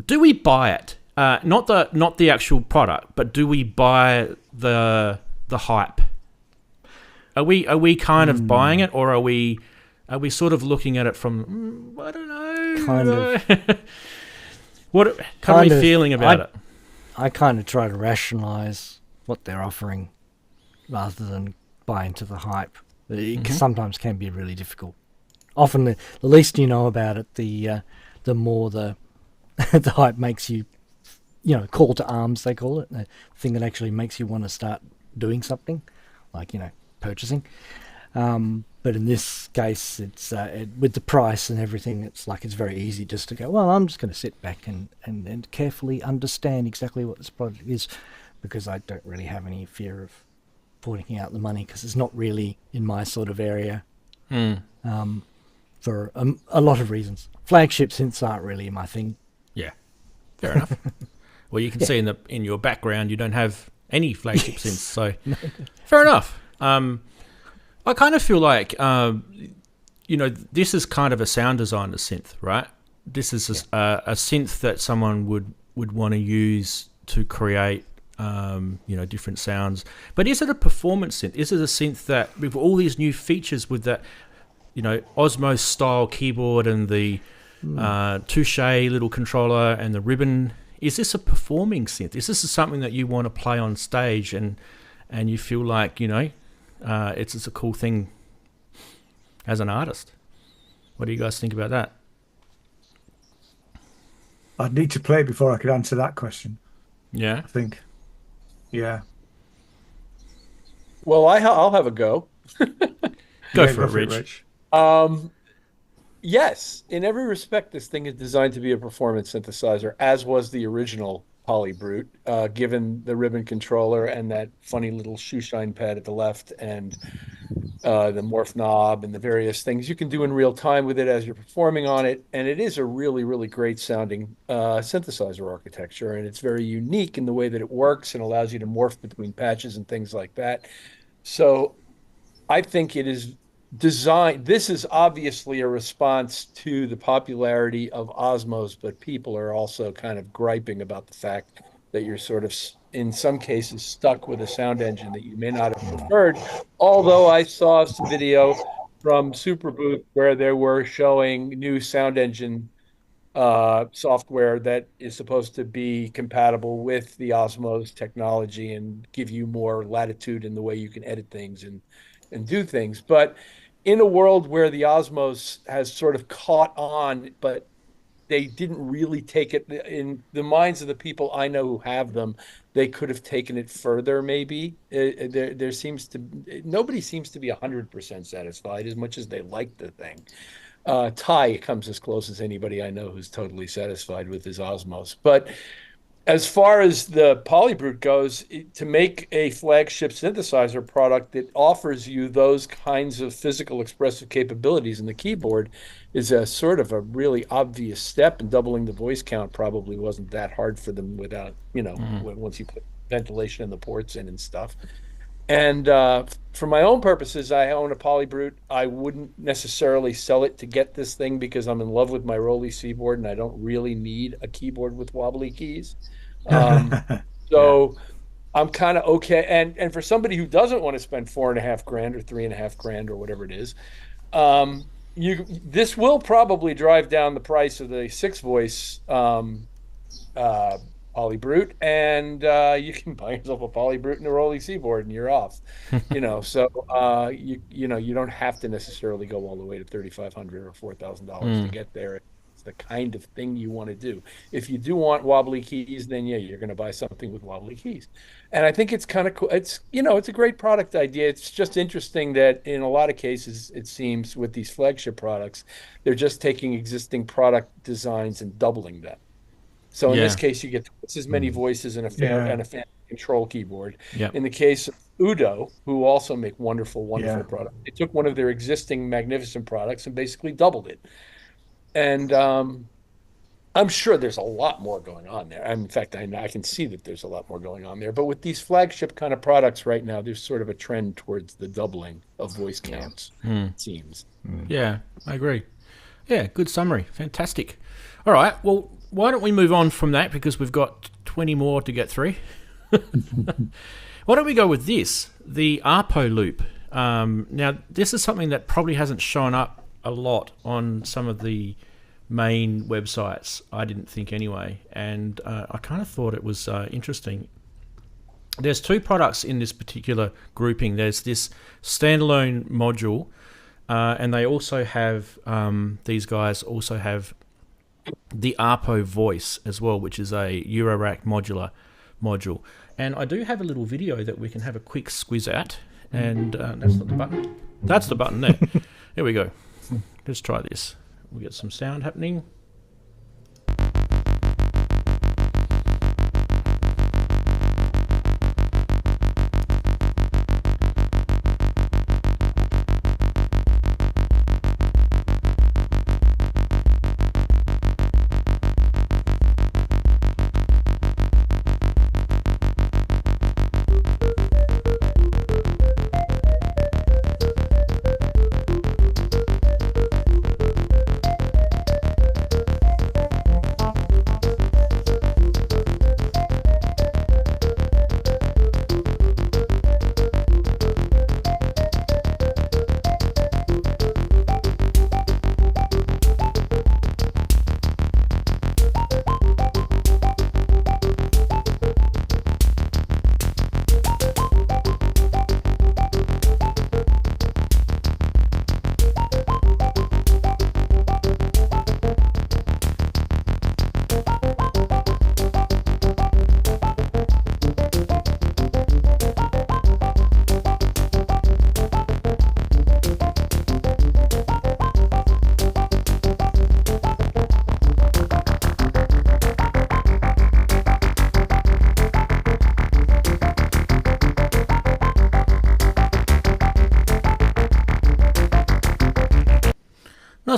Do we buy it? Not the actual product, but do we buy the hype? Are we kind of buying it, or are we sort of looking at it from I don't know? Kind of. How are we feeling about it? I kind of try to rationalize what they're offering rather than buy into the hype. It sometimes can be really difficult. Often the least you know about it, the more the hype makes you, call to arms, they call it, the thing that actually makes you want to start doing something, like, purchasing. But in this case, it's with the price and everything, it's very easy just to go, well, I'm just going to sit back and carefully understand exactly what this product is, because I don't really have any fear of forking out the money, because it's not really in my sort of area for a lot of reasons. Flagship synths aren't really my thing. Yeah, fair enough. Well, you can see in your background you don't have any flagship synths, so fair enough. I kind of feel like this is kind of a sound designer synth, right? This is a synth that someone would want to use to create different sounds. But is it a performance synth? Is it a synth that with all these new features, with that Osmo style keyboard and the touche little controller and the ribbon, is this a performing synth? Is this something that you want to play on stage and you feel like it's just a cool thing as an artist? What do you guys think about that? I'd need to play it before I could answer that question. Yeah, I think. Yeah. Well, I'll have a go. Go for it, Rich. Yes, in every respect, this thing is designed to be a performance synthesizer, as was the original Polybrute, given the ribbon controller and that funny little shoe shine pad at the left, and the morph knob and the various things you can do in real time with it as you're performing on it. And it is a really, really great sounding synthesizer architecture. And it's very unique in the way that it works and allows you to morph between patches and things like that. So I think it is designed. This is obviously a response to the popularity of Osmos, but people are also kind of griping about the fact that you're sort of, in some cases, stuck with a sound engine that you may not have preferred. Although I saw some video from Superbooth where they were showing new sound engine software that is supposed to be compatible with the Osmos technology and give you more latitude in the way you can edit things and do things. But in a world where the Osmos has sort of caught on, but they didn't really take it in the minds of the people I know who have them, they could have taken it further. Maybe there seems to, nobody seems to be 100% satisfied as much as they like the thing. Ty comes as close as anybody I know who's totally satisfied with his Osmos. But as far as the Polybrute goes, to make a flagship synthesizer product that offers you those kinds of physical expressive capabilities in the keyboard is a sort of a really obvious step, and doubling the voice count probably wasn't that hard for them without, once you put ventilation in the ports in and stuff. And for my own purposes, I own a Polybrute. I wouldn't necessarily sell it to get this thing because I'm in love with my Rolly keyboard and I don't really need a keyboard with wobbly keys. So I'm kind of okay. And for somebody who doesn't want to spend $4,500 or $3,500 or whatever it is, this will probably drive down the price of the 6-voice Polybrute, and you can buy yourself a Polybrute and a Rolly keyboard, and you're off. So you don't have to necessarily go all the way to $3,500 or $4,000 to get there. It's the kind of thing you want to do. If you do want wobbly keys, then you're going to buy something with wobbly keys. And I think it's kind of cool. It's it's a great product idea. It's just interesting that in a lot of cases, it seems with these flagship products, they're just taking existing product designs and doubling them. So in this case, you get twice as many voices and a fan control keyboard. Yep. In the case of UDO, who also make wonderful products, they took one of their existing magnificent products and basically doubled it. And I'm sure there's a lot more going on there. In fact, I can see that there's a lot more going on there. But with these flagship kind of products right now, there's sort of a trend towards the doubling of voice counts, it seems. Yeah, I agree. Yeah, good summary. Fantastic. All right, well, why don't we move on from that, because we've got 20 more to get through. Why don't we go with this, the ArpoLoop. Now, this is something that probably hasn't shown up a lot on some of the main websites, I didn't think anyway, and I kind of thought it was interesting. There's two products in this particular grouping. There's this standalone module, and they also have, these guys also have the Arpo Voice as well, which is a Eurorack modular module. And I do have a little video that we can have a quick squiz at, and that's not the button. That's the button there. Here we go. Let's try this. We'll get some sound happening.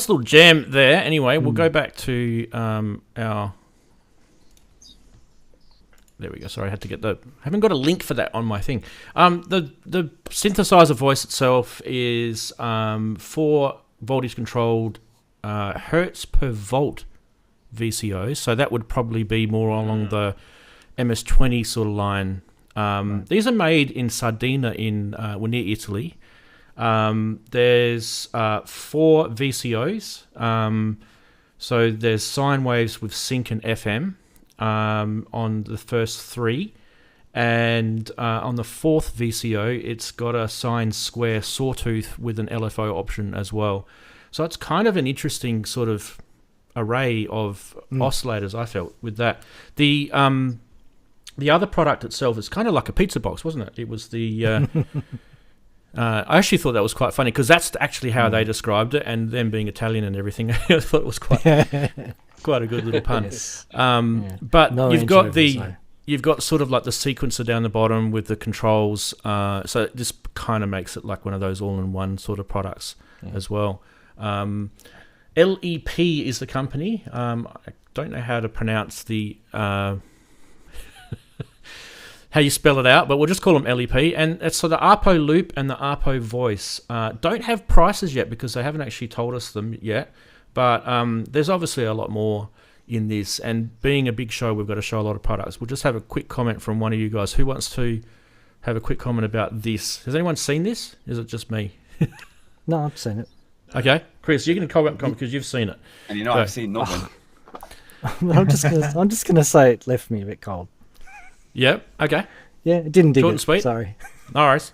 nice little jam there. Anyway, we'll go back to our... There we go. Sorry, I had to get the... I haven't got a link for that on my thing. The synthesizer voice itself is 4 voltage-controlled hertz per volt VCOs. So that would probably be more along the MS-20 sort of line. These are made in Sardinia near Italy. There's 4 VCOs. So there's sine waves with sync and FM. On the first 3, and on the 4th VCO it's got a sine square sawtooth with an LFO option as well. So it's kind of an interesting sort of array of oscillators, I felt, with that. The other product itself is kind of like a pizza box, wasn't it? It was the I actually thought that was quite funny, because that's actually how they described it, and them being Italian and everything, I thought it was quite a good little pun. Yes. But no, you've got sort of like the sequencer down the bottom with the controls. So this kind of makes it like one of those all-in-one sort of products as well. LEP is the company. I don't know how to pronounce the how you spell it out, but we'll just call them LEP. And it's so the ArpoLoop and the Arpo Voice don't have prices yet, because they haven't actually told us them yet. But there's obviously a lot more in this, and being a big show, we've got to show a lot of products. We'll just have a quick comment from one of you guys. Who wants to have a quick comment about this? Has anyone seen this? Is it just me? No, I've seen it. Okay, Chris, you can comment because you've seen it. And you know, I've seen nothing. I'm just gonna say it left me a bit cold. Yep. Okay. Yeah, it didn't dig Short it. and sweet. Sorry. All right.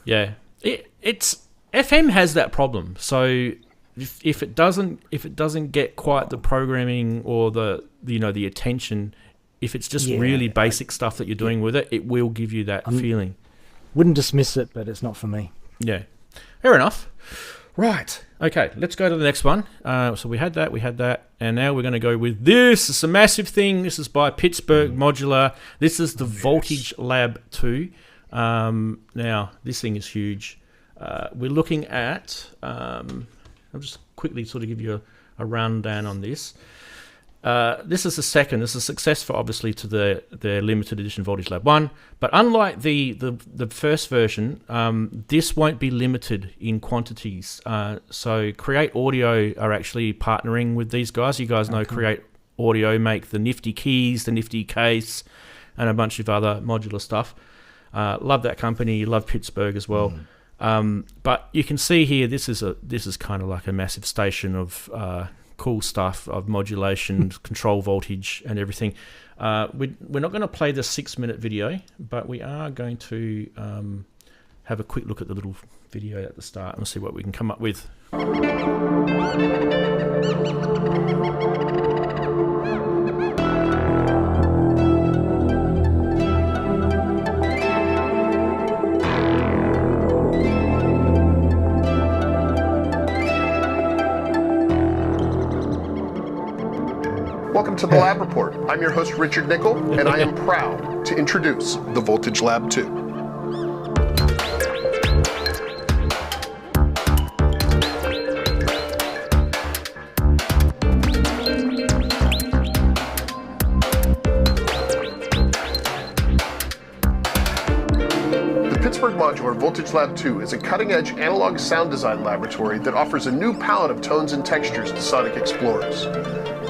Yeah, it's FM has that problem. So if it doesn't get quite the programming or the attention, if it's just really basic stuff that you're doing with it, it will give you that feeling. Wouldn't dismiss it, but it's not for me. Yeah, fair enough. Right. Okay, let's go to the next one. So we had that, and now we're going to go with this. It's a massive thing. This is by Pittsburgh Modular. This is the Voltage Lab 2. Now, this thing is huge. We're looking at... I'll just quickly sort of give you a rundown on this. This is the second. This is a successor, obviously, to the limited edition Voltage Lab 1. But unlike the first version, this won't be limited in quantities. So Create Audio are actually partnering with these guys. You guys know Create Audio make the nifty keys, the nifty case, and a bunch of other modular stuff. Love that company. Love Pittsburgh as well. But you can see here, this is kind of like a massive station of cool stuff, of modulation, control voltage, and everything. We're not going to play the 6-minute video, but we are going to have a quick look at the little video at the start and see what we can come up with. Welcome to the Lab Report. I'm your host, Richard Nickel, and I am proud to introduce the Voltage Lab 2. The Pittsburgh Modular Voltage Lab 2 is a cutting-edge analog sound design laboratory that offers a new palette of tones and textures to sonic explorers.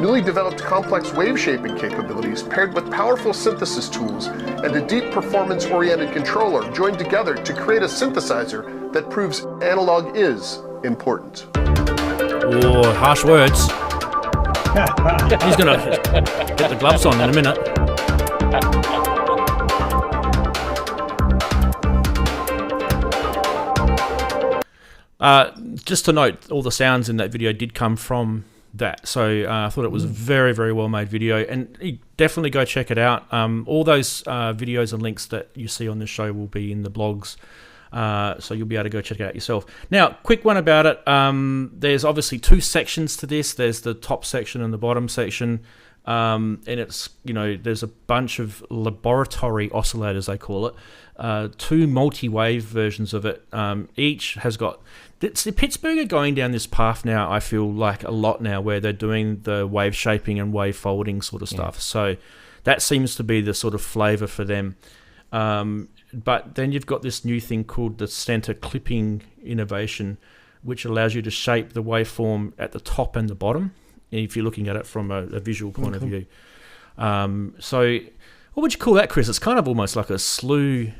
Newly developed complex wave shaping capabilities paired with powerful synthesis tools and a deep performance-oriented controller joined together to create a synthesizer that proves analog is important. Oh, harsh words. He's going to get the gloves on in a minute. Just to note, all the sounds in that video did come from that, so I thought it was a very, very well made video, and you definitely go check it out. All those videos and links that you see on this show will be in the blogs, so you'll be able to go check it out yourself. Now, quick one about it. There's obviously 2 sections to this. There's the top section and the bottom section. and it's, there's a bunch of laboratory oscillators, they call it, 2 multi-wave versions of it. Each has got... The Pittsburgh are going down this path now, I feel like a lot now, where they're doing the wave shaping and wave folding sort of stuff. So that seems to be the sort of flavour for them. But then you've got this new thing called the center clipping innovation, which allows you to shape the waveform at the top and the bottom, if you're looking at it from a visual point of view. So what would you call that, Chris? It's kind of almost like a slew,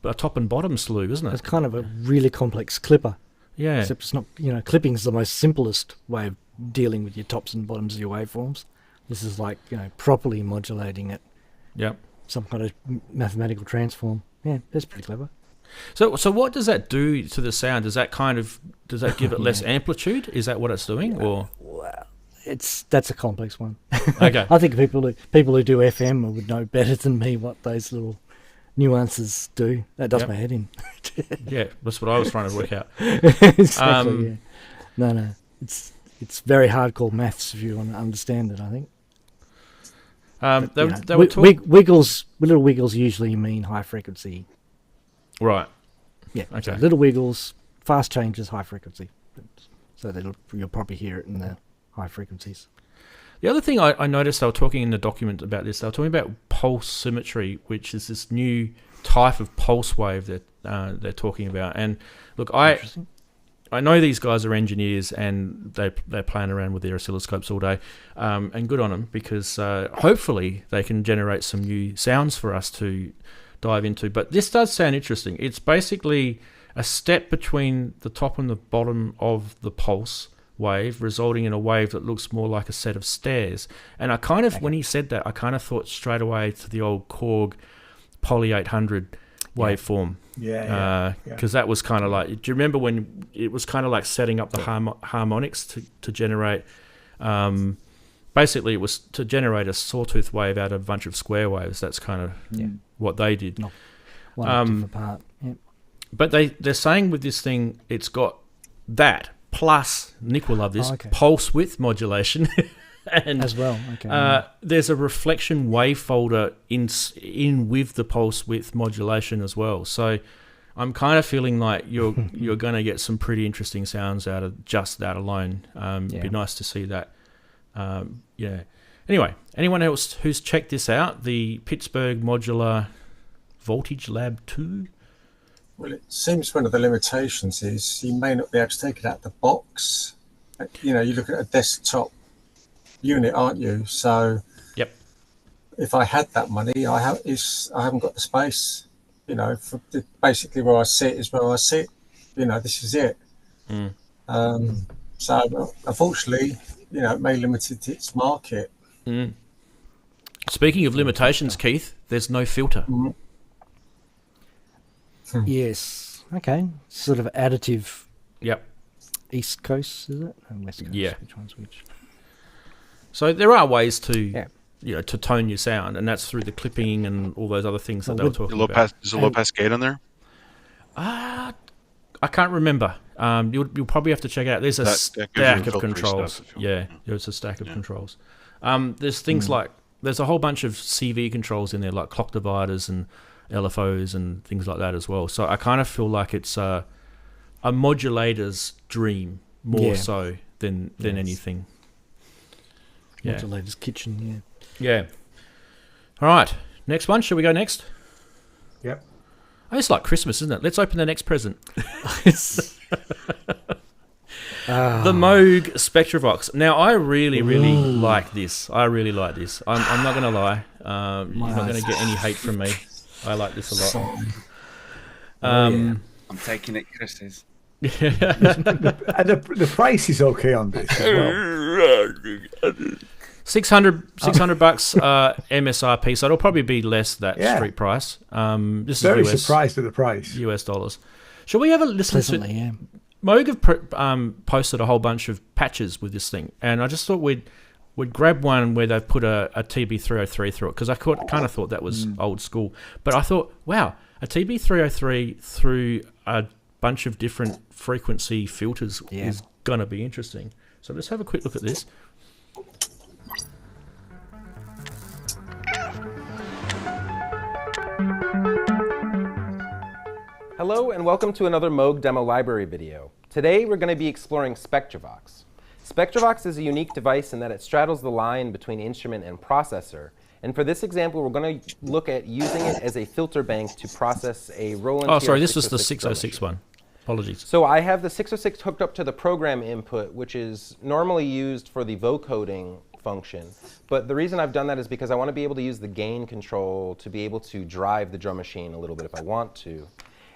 a top and bottom slew, isn't it? It's kind of a really complex clipper. Yeah. Except it's not, clipping's the most simplest way of dealing with your tops and bottoms of your waveforms. This is like, properly modulating it. Yep. Some kind of mathematical transform. Yeah, that's pretty clever. So what does that do to the sound? Does that give it less amplitude? Is that what it's doing, or? Well, that's a complex one. Okay. I think people who do FM would know better than me what those little nuances do. That does my head in. Yeah, that's what I was trying to work out. Exactly. Yeah. No, it's very hardcore maths if you want to understand it, I think. They were talking... little wiggles usually mean high frequency. Right. Yeah. Okay. So little wiggles, fast changes, high frequency. So you'll probably hear it in the high frequencies. The other thing I noticed, they were talking in the document about this, they were talking about pulse symmetry, which is this new type of pulse wave that they're talking about. And look, I know these guys are engineers and they're playing around with their oscilloscopes all day, and good on them, because hopefully they can generate some new sounds for us to dive into. But this does sound interesting. It's basically a step between the top and the bottom of the pulse wave, resulting in a wave that looks more like a set of stairs. And I kind of, when he said that, I kind of thought straight away to the old Korg Poly 800 waveform. Because that was kind of like, do you remember when it was kind of like setting up the harmonics to generate, basically it was to generate a sawtooth wave out of a bunch of square waves. That's kind of what they did. One different part. Yep. But they're saying with this thing, it's got that, plus, Nick will love this, okay. pulse width modulation. And as well. Okay. There's a reflection wave folder in with the pulse width modulation as well. So I'm kind of feeling like you're going to get some pretty interesting sounds out of just that alone. It'd be nice to see that. Anyway, anyone else who's checked this out, the Pittsburgh Modular Voltage Lab 2? Well, it seems one of the limitations is you may not be able to take it out of the box. You look at a desktop unit, aren't you? So if I had that money, I haven't got the space. Basically where I sit is where I sit. This is it. So unfortunately, it may limit its market. Speaking of limitations, Keith, there's no filter. Yes. Okay. Sort of additive. Yep. East Coast, is it? And West Coast. Yeah. Which one's which? So there are ways to, to tone your sound, and that's through the clipping and all those other things that they were talking about. Is a low pass gate on there? I can't remember. You'll probably have to check it out. There's a stack of controls. There's a stack of controls. There's things like, there's a whole bunch of CV controls in there, like clock dividers and LFOs and things like that as well. So I kind of feel like it's a modulator's dream more so than anything. Modulator's kitchen, Yeah. All right. Next one. Shall we go next? Yep. Oh, it's like Christmas, isn't it? Let's open the next present. The Moog Spectravox. Now, I really like this. I'm not going to lie. You're not going to get any hate from me. I like this a lot. I'm taking it, Chris's. And the price is okay on this as well. $600 MSRP, so it'll probably be less that street price. This is very surprised at the price. US dollars. Shall we have a listen to? Moog have posted a whole bunch of patches with this thing, and I just thought we'd grab one where they've put a TB303 through it, because I kind of thought that was old school. But I thought, wow, a TB303 through a bunch of different frequency filters is going to be interesting. So let's have a quick look at this. Hello and welcome to another Moog demo library video. Today we're going to be exploring Spectravox. Spectravox is a unique device in that it straddles the line between instrument and processor. And for this example, we're going to look at using it as a filter bank to process a Roland Oh, sorry, this TR-606 was the 606 one. Apologies. So I have the 606 hooked up to the program input, which is normally used for the vocoding function. But the reason I've done that is because I want to be able to use the gain control to be able to drive the drum machine a little bit if I want to.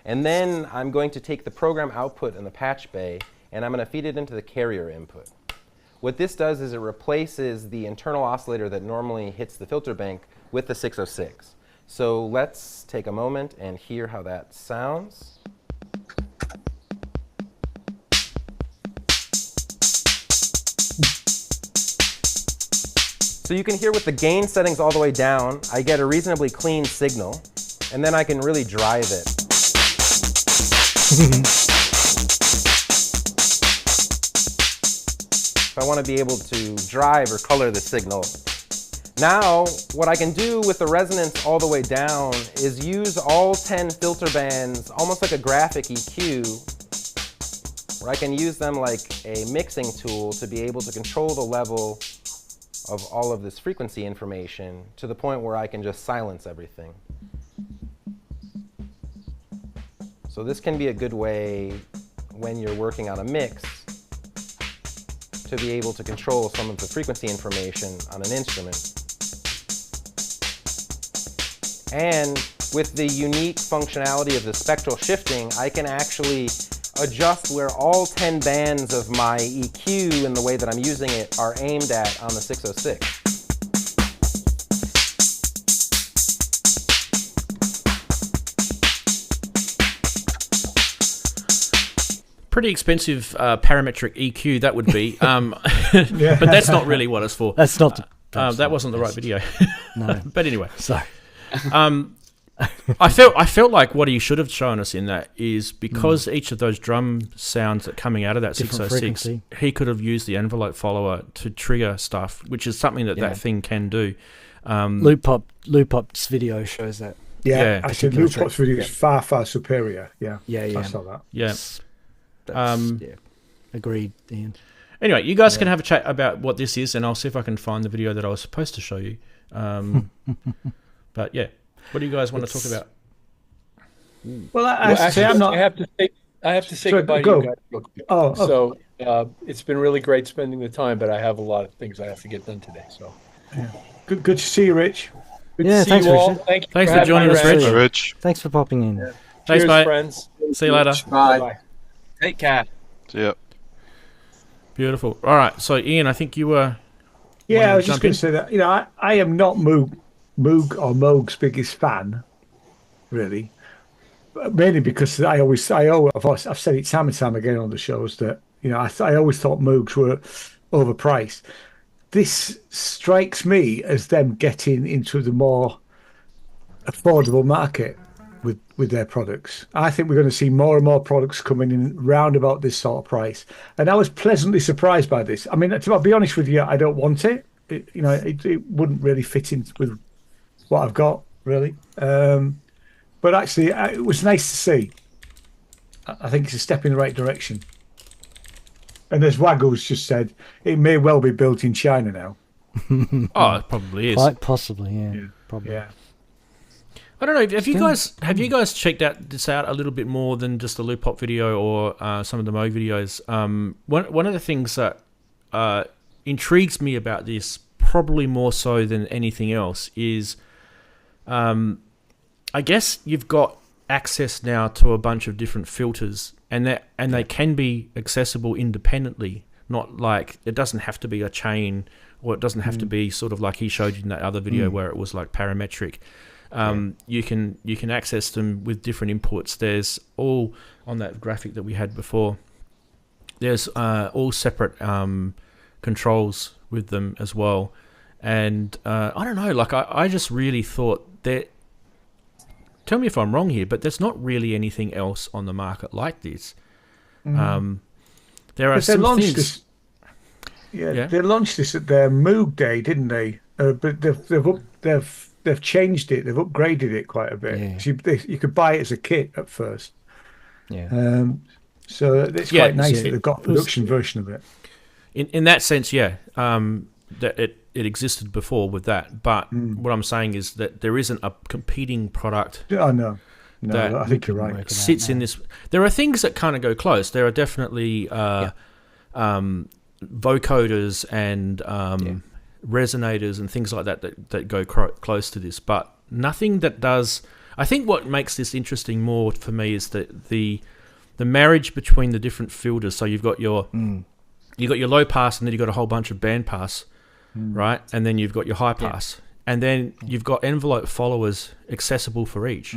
And then I'm going to take the program output in the patch bay, and I'm going to feed it into the carrier input. What this does is it replaces the internal oscillator that normally hits the filter bank with the 606. So let's take a moment and hear how that sounds. So you can hear with the gain settings all the way down, I get a reasonably clean signal, and then I can really drive it. If I want to be able to drive or color the signal. Now, what I can do with the resonance all the way down is use all 10 filter bands, almost like a graphic EQ, where I can use them like a mixing tool to be able to control the level of all of this frequency information to the point where I can just silence everything. So this can be a good way when you're working on a mix to be able to control some of the frequency information on an instrument. And with the unique functionality of the spectral shifting, I can actually adjust where all 10 bands of my EQ and the way that I'm using it are aimed at on the 606. Pretty expensive parametric EQ that would be, but that's not really what it's for. That's not. That wasn't the right video. No. But anyway, Sorry. I felt like what he should have shown us in that is because each of those drum sounds that are coming out of that Different 606, frequency. he could have used the envelope follower to trigger stuff, which is something that that thing can do. Loopop's video shows that. Yeah, actually, particular Loopop's video is far, far superior. Yeah, Yeah. I saw that. Yeah. Yeah. Agreed, Ian. Anyway, you guys can have a chat about what this is, and I'll see if I can find the video that I was supposed to show you. But yeah, what do you guys want to talk about? Well, actually, I'm not. I have to say Sorry, goodbye go. to you guys real quick. Oh. So it's been really great spending the time, but I have a lot of things I have to get done today. So Good to see you, Rich. good Yeah, to see thanks, you all. Richard. Thank you Thanks for having joining me, us, Ranzee. Rich. Rich. Thanks for popping in. Thanks, Cheers, mate. friends. See you later. Bye. Bye. Take care. Yep. Beautiful. All right, so Ian, I think you were. Yeah, I was jump just going in? to say that. You know, I am not Moog's biggest fan, really. But mainly because I've said it time and time again on the shows that I always thought Moogs were overpriced. This strikes me as them getting into the more affordable market with their products. I think we're going to see more and more products coming in round about this sort of price. And I was pleasantly surprised by this. I mean, to be honest with you, I don't want it. It wouldn't really fit in with what I've got, really. But actually, it was nice to see. I think it's a step in the right direction. And as Waggles just said, it may well be built in China now. Oh, it probably is. Quite possibly, yeah. Probably. Yeah. I don't know. Have you guys checked this out a little bit more than just the Loopop video or some of the Moog videos? One of the things that intrigues me about this, probably more so than anything else, is I guess you've got access now to a bunch of different filters, and they can be accessible independently. Not like it doesn't have to be a chain, or it doesn't have to be sort of like he showed you in that other video where it was like parametric. You can access them with different inputs. There's all on that graphic that we had before. There's all separate controls with them as well, and I don't know. Like I just really thought that. Tell me if I'm wrong here, but there's not really anything else on the market like this. There are some things. They launched this at their Moog Day, didn't they? But they've changed it. They've upgraded it quite a bit. Yeah. You could buy it as a kit at first, Yeah. So it's Yeah, quite nice yeah. that they've got a production version of it. In that sense, yeah, that it existed before with that. But what I'm saying is that there isn't a competing product. Oh, no. That I think you're right. Sits in this. There are things that kind of go close. There are definitely vocoders and resonators and things like that go close to this, but nothing that does. I think what makes this interesting more for me is that the marriage between the different filters. So you've got your low pass, and then you've got a whole bunch of band pass, right? And then you've got your high pass, and then you've got envelope followers accessible for each.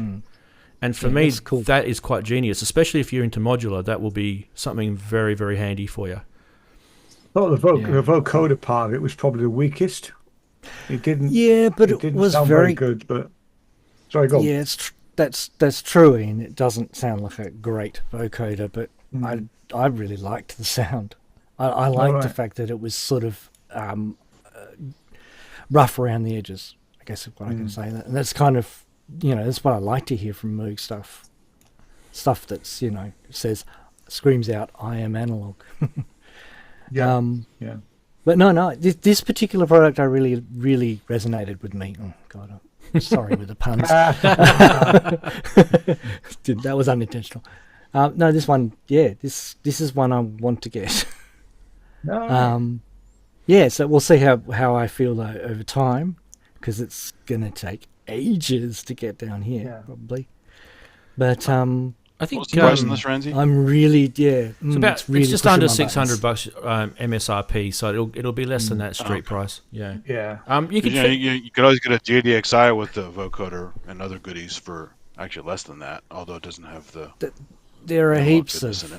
And for me, cool. That is quite genius, especially if you're into modular. That will be something very, very handy for you. Well, the vocoder part of it was probably the weakest. It didn't. Yeah, but it was sound very good. But sorry, go on. Yeah, that's true, Ian. It doesn't sound like a great vocoder, but I really liked the sound. I liked the fact that it was sort of rough around the edges. I guess if I can say that, and that's kind of that's what I like to hear from Moog stuff. Stuff that's screams out, "I am analog." Yeah. But no. This particular product, I really, really resonated with me. Oh God, I'm sorry with the puns. That was unintentional. No, this one, this is one I want to get. So we'll see how I feel over time, because it's gonna take ages to get down here, probably. But I think what's the price on this, Ranzee? I'm really it's just under $600 MSRP, so it'll be less than that street price. Yeah. You could always get a JDXI with the vocoder and other goodies for actually less than that, although it doesn't have the. There are heaps of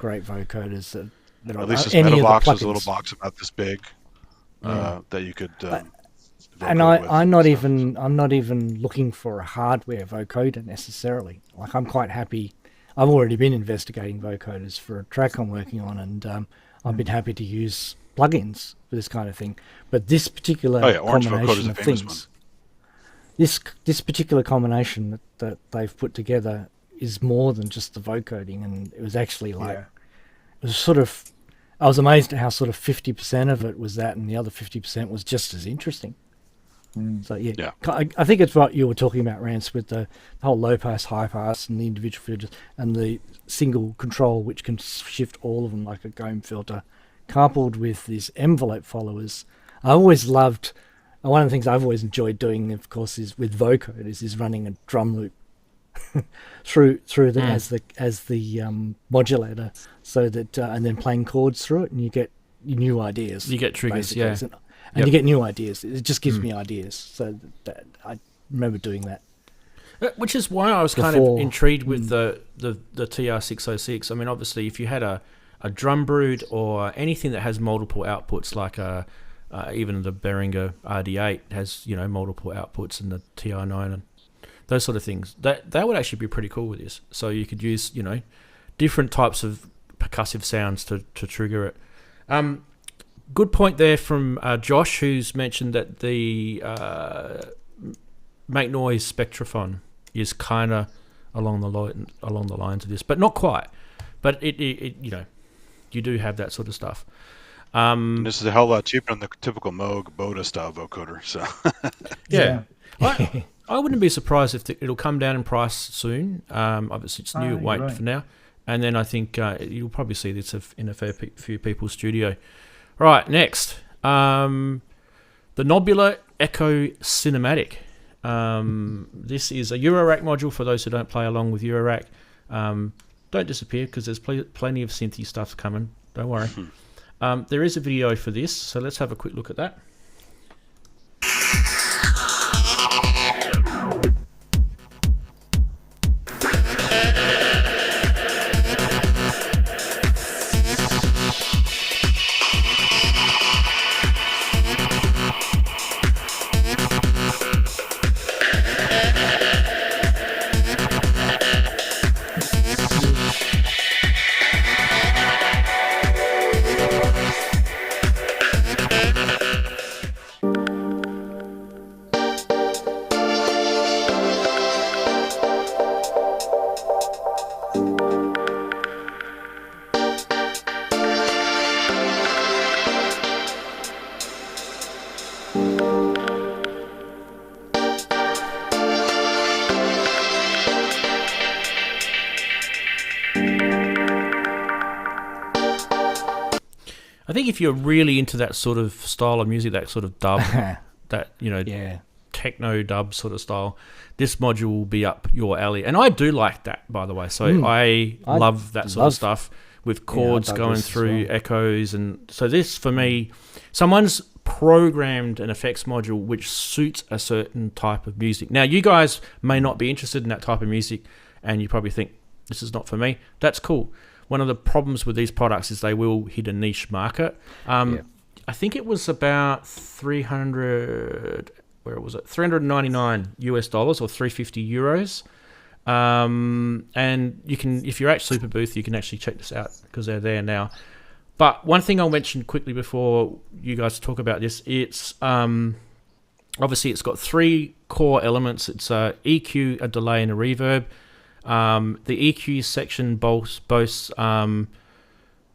great vocoders that at least this Metropolix is a little box about this big that you could. And I'm not even looking for a hardware vocoder necessarily. Like, I'm quite happy. I've already been investigating vocoders for a track I'm working on, and I've been happy to use plugins for this kind of thing. But this particular combination of things, this particular combination that they've put together is more than just the vocoding, and it was actually like it was sort of. I was amazed at how sort of 50% of it was that, and the other 50% was just as interesting. So I think it's what you were talking about, Rance, with the whole low pass, high pass, and the individual filters, and the single control which can shift all of them like a comb filter, coupled with these envelope followers. I always loved. One of the things I've always enjoyed doing, of course, is with vocoders, is running a drum loop through the as the modulator, so that and then playing chords through it, and you get new ideas. You get triggers, basically. And you get new ideas. It just gives me ideas. So that I remember doing that. Which is why I was kind of intrigued with the TR606. I mean, obviously, if you had a drum brood or anything that has multiple outputs, like even the Behringer RD8 has multiple outputs, and the TR9 and those sort of things, that would actually be pretty cool with this. So you could use different types of percussive sounds to trigger it. Good point there from Josh, who's mentioned that the Make Noise Spectraphone is kind of along the lines of this, but not quite. But it you do have that sort of stuff. This is a hell of a lot cheaper than the typical Moog Boda style vocoder. So I wouldn't be surprised if it'll come down in price soon. Obviously, it's new weight for now, and then I think you'll probably see this in a fair few people's studio. Right, next, the Knobula Echo Cinamatic. This is a Eurorack module for those who don't play along with Eurorack. Don't disappear, because there's plenty of synthy stuff coming. Don't worry. There is a video for this, so let's have a quick look at that. think if you're really into that sort of style of music, that sort of dub, that, Yeah. techno dub sort of style, this module will be up your alley. And I do like that, by the way. So I love that sort of stuff with chords going through echoes. And so this, for me, someone's programmed an effects module which suits a certain type of music. Now, you guys may not be interested in that type of music, and you probably think, this is not for me. That's cool. One of the problems with these products is they will hit a niche market. I think it was about 300... Where was it? $399 or 350 euros. And you can, if you're at Superbooth, you can actually check this out because they're there now. But one thing I'll mention quickly before you guys talk about this, it's obviously it's got 3 core elements. It's a EQ, a delay, and a reverb. The EQ section boasts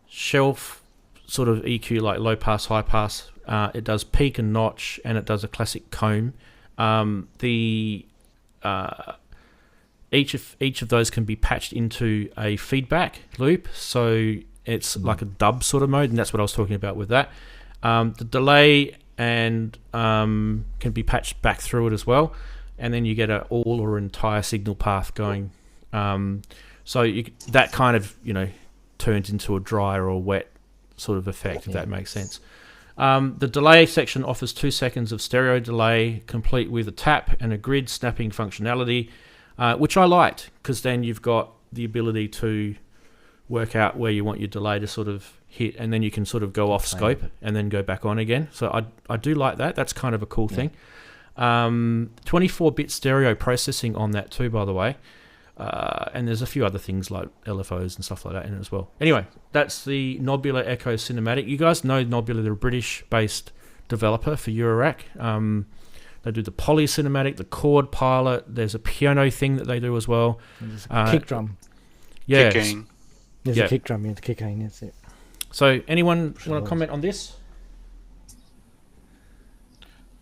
shelf sort of EQ, like low pass, high pass. It does peak and notch, and it does a classic comb. Each of those can be patched into a feedback loop, so it's like a dub sort of mode, and that's what I was talking about with that. The delay and can be patched back through it as well, and then you get an all or entire signal path going. So that kind of turns into a dry or a wet sort of effect, if that makes sense. The delay section offers 2 seconds of stereo delay, complete with a tap and a grid snapping functionality, which I liked, because then you've got the ability to work out where you want your delay to sort of hit, and then you can sort of go off scope and then go back on again. So I do like that. That's kind of a cool thing. 24-bit stereo processing on that too, by the way. And there's a few other things like LFOs and stuff like that in it as well. Anyway, that's the Knobula Echo Cinamatic. You guys know Knobula, they're a British-based developer for Eurorack. They do the Poly Cinematic, the Chord Pilot. There's a piano thing that they do as well. There's a kick drum. Yeah. Kicking. There's a kick drum, the kicking, that's it. So anyone want to comment on this?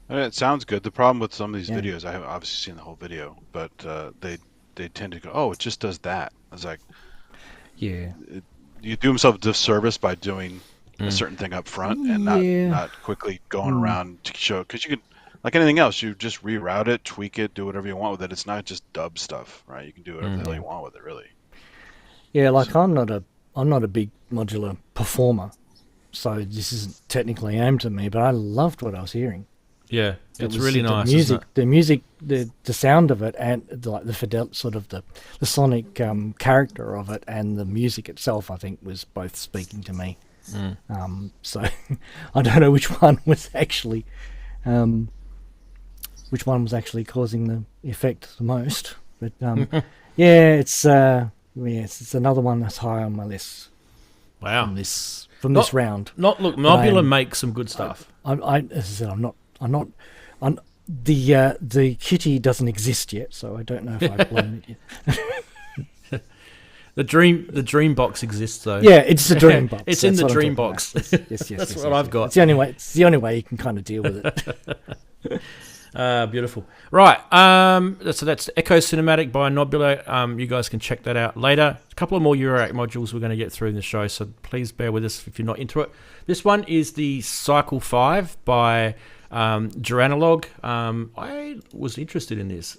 It sounds good. The problem with some of these videos, I haven't obviously seen the whole video, but they tend to go, oh, it just does that. I was like, yeah, you do yourself a disservice by doing a certain thing up front and not quickly going around to show, because you can, like anything else, you just reroute it, tweak it, do whatever you want with it. It's not just dub stuff, right? You can do whatever the hell you want with it, really. Yeah, like I'm not a big modular performer, so this isn't technically aimed at me, but I loved what I was hearing. Yeah, it's really nice. The music, the sound of it, and like the sort of the sonic character of it, and the music itself, I think, was both speaking to me. So I don't know which one was actually causing the effect the most, but it's another one that's high on my list. Wow, from this round. Knobula makes some good stuff. As I said, the kitty doesn't exist yet, so I don't know if I've blown it yet. The dream box exists though. Yeah, it's the dream box. It's in the dream box. Yes, that's what I've got. It's the only way you can kind of deal with it. Beautiful. Right. So that's Echo Cinematic by Knobula. You guys can check that out later. A couple of more Eurorack modules we're going to get through in the show, so please bear with us if you're not into it. This one is the Cycle 5 by Joranalogue. I was interested in this.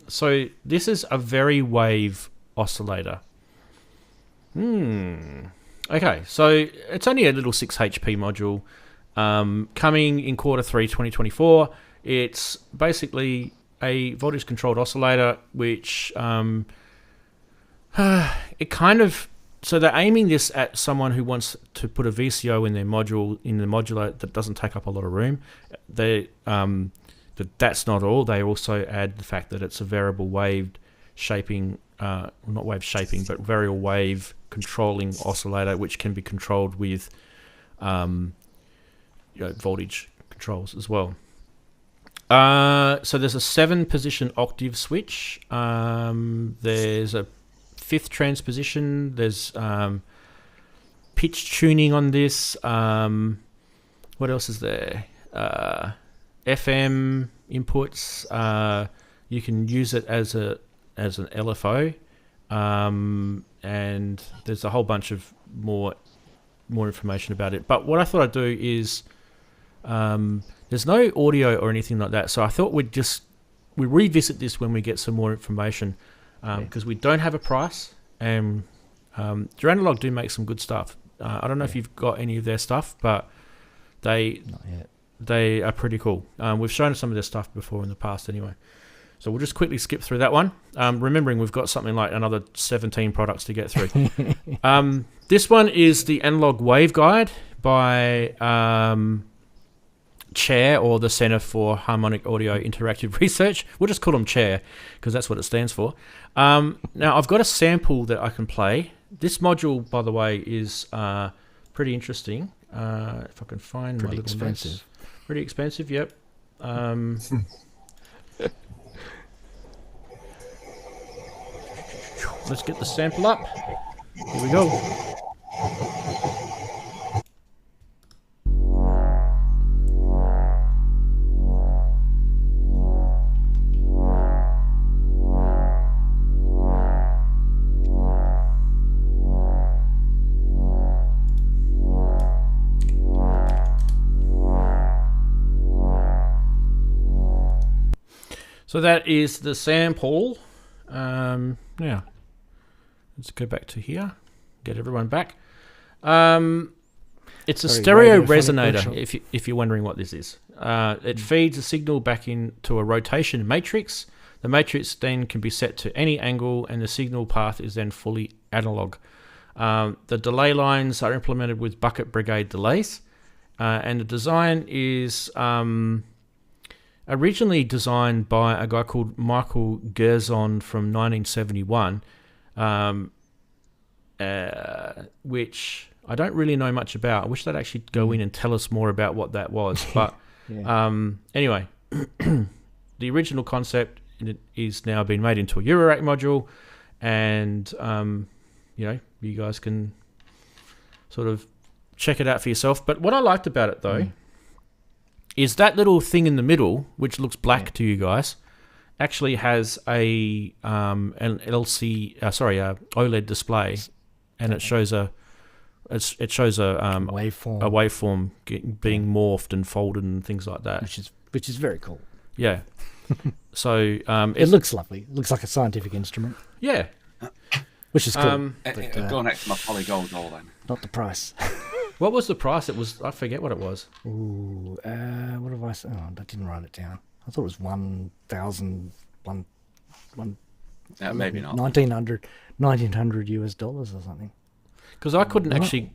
So this is a very wave oscillator. Okay, so it's only a little 6 HP module, coming in Q3 2024. It's basically a voltage controlled oscillator, which it kind of, so they're aiming this at someone who wants to put a VCO in their modular that doesn't take up a lot of room. That's not all. They also add the fact that it's a variable wave shaping, not wave shaping, but variable wave controlling oscillator, which can be controlled with voltage controls as well. So there's a 7-position octave switch. There's a 5th transposition. There's pitch tuning on this. What else is there? FM inputs. You can use it as an LFO, and there's a whole bunch of more more information about it. But what I thought I'd do is, there's no audio or anything like that, so I thought we'd revisit this when we get some more information, because we don't have a price, and Joranalogue do make some good stuff. I don't know if you've got any of their stuff, but they are pretty cool. We've shown some of their stuff before in the past anyway. So we'll just quickly skip through that one. Remembering we've got something like another 17 products to get through. This one is the Analog Waveguide by CHAIR, or the Center for Harmonic Audio Interactive Research. We'll just call them CHAIR because that's what it stands for. Now, I've got a sample that I can play. This module, by the way, is pretty interesting. If I can find Pretty my little expensive. notes. Pretty expensive, yep. Let's get the sample up. Here we go. So that is the sample. Now, let's go back to here. Get everyone back. It's a stereo resonator, if you're wondering what this is. It feeds a signal back into a rotation matrix. The matrix then can be set to any angle, and the signal path is then fully analog. The delay lines are implemented with bucket brigade delays, and the design is originally designed by a guy called Michael Gerzon from 1971, which I don't really know much about. I wish they'd actually go in and tell us more about what that was. But anyway, the original concept is now being made into a Eurorack module, and you guys can sort of check it out for yourself. But what I liked about it, though, is that little thing in the middle, which looks black to you guys, actually has an OLED display, and it shows a waveform being morphed and folded and things like that, which is very cool. Yeah. So it looks lovely. It looks like a scientific instrument. Yeah. Which is cool. It'll go next to my Polygold doll then. Not the price. What was the price? It was, I forget what it was. Ooh, what have I said? Oh, I didn't write it down. I thought it was 1,000, maybe not. 1900 US dollars or something. Because I couldn't actually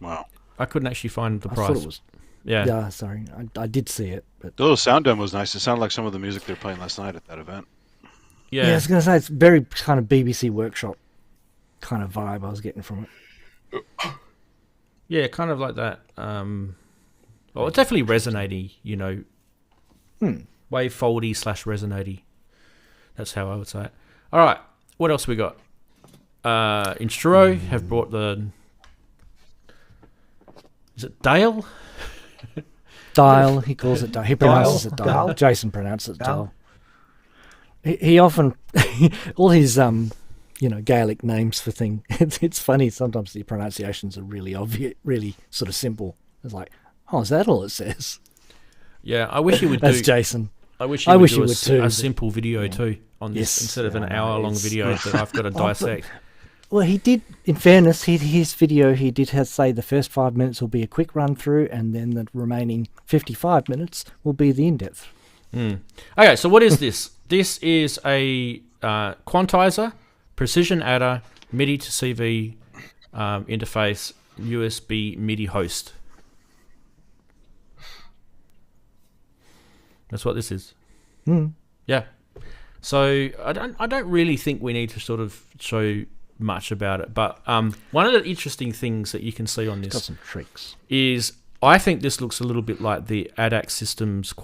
find the price. I thought it was. Yeah. Yeah, sorry. I did see it, but The little sound demo was nice. It sounded like some of the music they were playing last night at that event. Yeah. I was going to say it's very kind of BBC Workshop kind of vibe I was getting from it. Yeah, kind of like that. Well, it's definitely resonating, wave foldy / resonating. That's how I would say it. All right, what else we got? Instruo have brought the. Is it Dail? Dail, he calls it Dail. He pronounces it Dail. Jason pronounces it Dail. He often all his Gaelic names for things. It's funny sometimes the pronunciations are really obvious, really sort of simple. It's like, oh, is that all it says? Yeah, I wish he would. That's Jason. I wish he would do too. A simple video too on this instead of an hour-long video that I've got to dissect. Well, he did. In fairness, his video he did say the first 5 minutes will be a quick run through, and then the remaining 55 minutes will be the in-depth. Okay, so what is this? This is a quantizer, precision adder, MIDI to CV interface, USB MIDI host. That's what this is. Yeah. So I don't really think we need to sort of show much about it, but one of the interesting things that you can see on this got some tricks is I think this looks a little bit like the ADAC Systems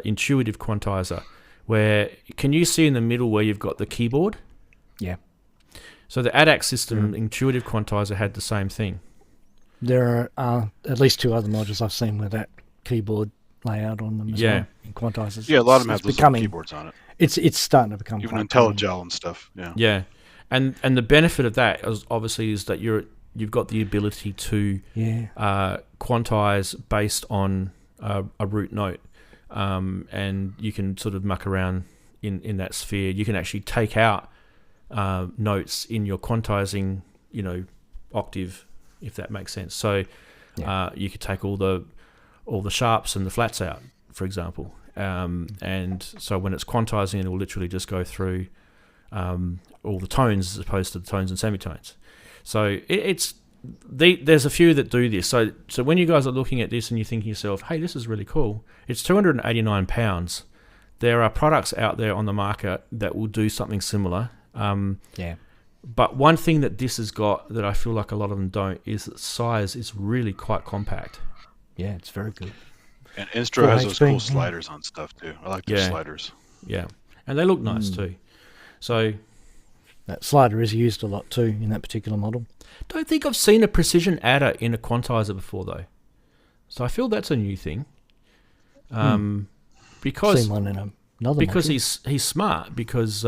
intuitive quantizer, where can you see in the middle where you've got the keyboard? Yeah. So the ADAC System intuitive quantizer had the same thing. There are at least 2 other modules I've seen with that keyboard layout on them as well, in quantizers. Yeah, a lot of them have those little keyboards on it. It's starting to become even Intellijel and stuff. Yeah. Yeah. And the benefit of that is obviously is that you've got the ability to quantize based on a root note, and you can sort of muck around in that sphere. You can actually take out notes in your quantizing, octave, if that makes sense. So you could take all the sharps and the flats out, for example, and so when it's quantizing, it will literally just go through all the tones as opposed to the tones and semitones. So there's a few that do this. So when you guys are looking at this and you think to yourself, hey, this is really cool, it's £289. There are products out there on the market that will do something similar. But one thing that this has got that I feel like a lot of them don't is that size is really quite compact. Yeah, it's very good. And Instruo has those cool sliders on stuff too. I like their sliders. Yeah, and they look nice too. So that slider is used a lot too in that particular model. Don't think I've seen a precision adder in a quantizer before though. So I feel that's a new thing. Because seen one in another because model. he's smart, because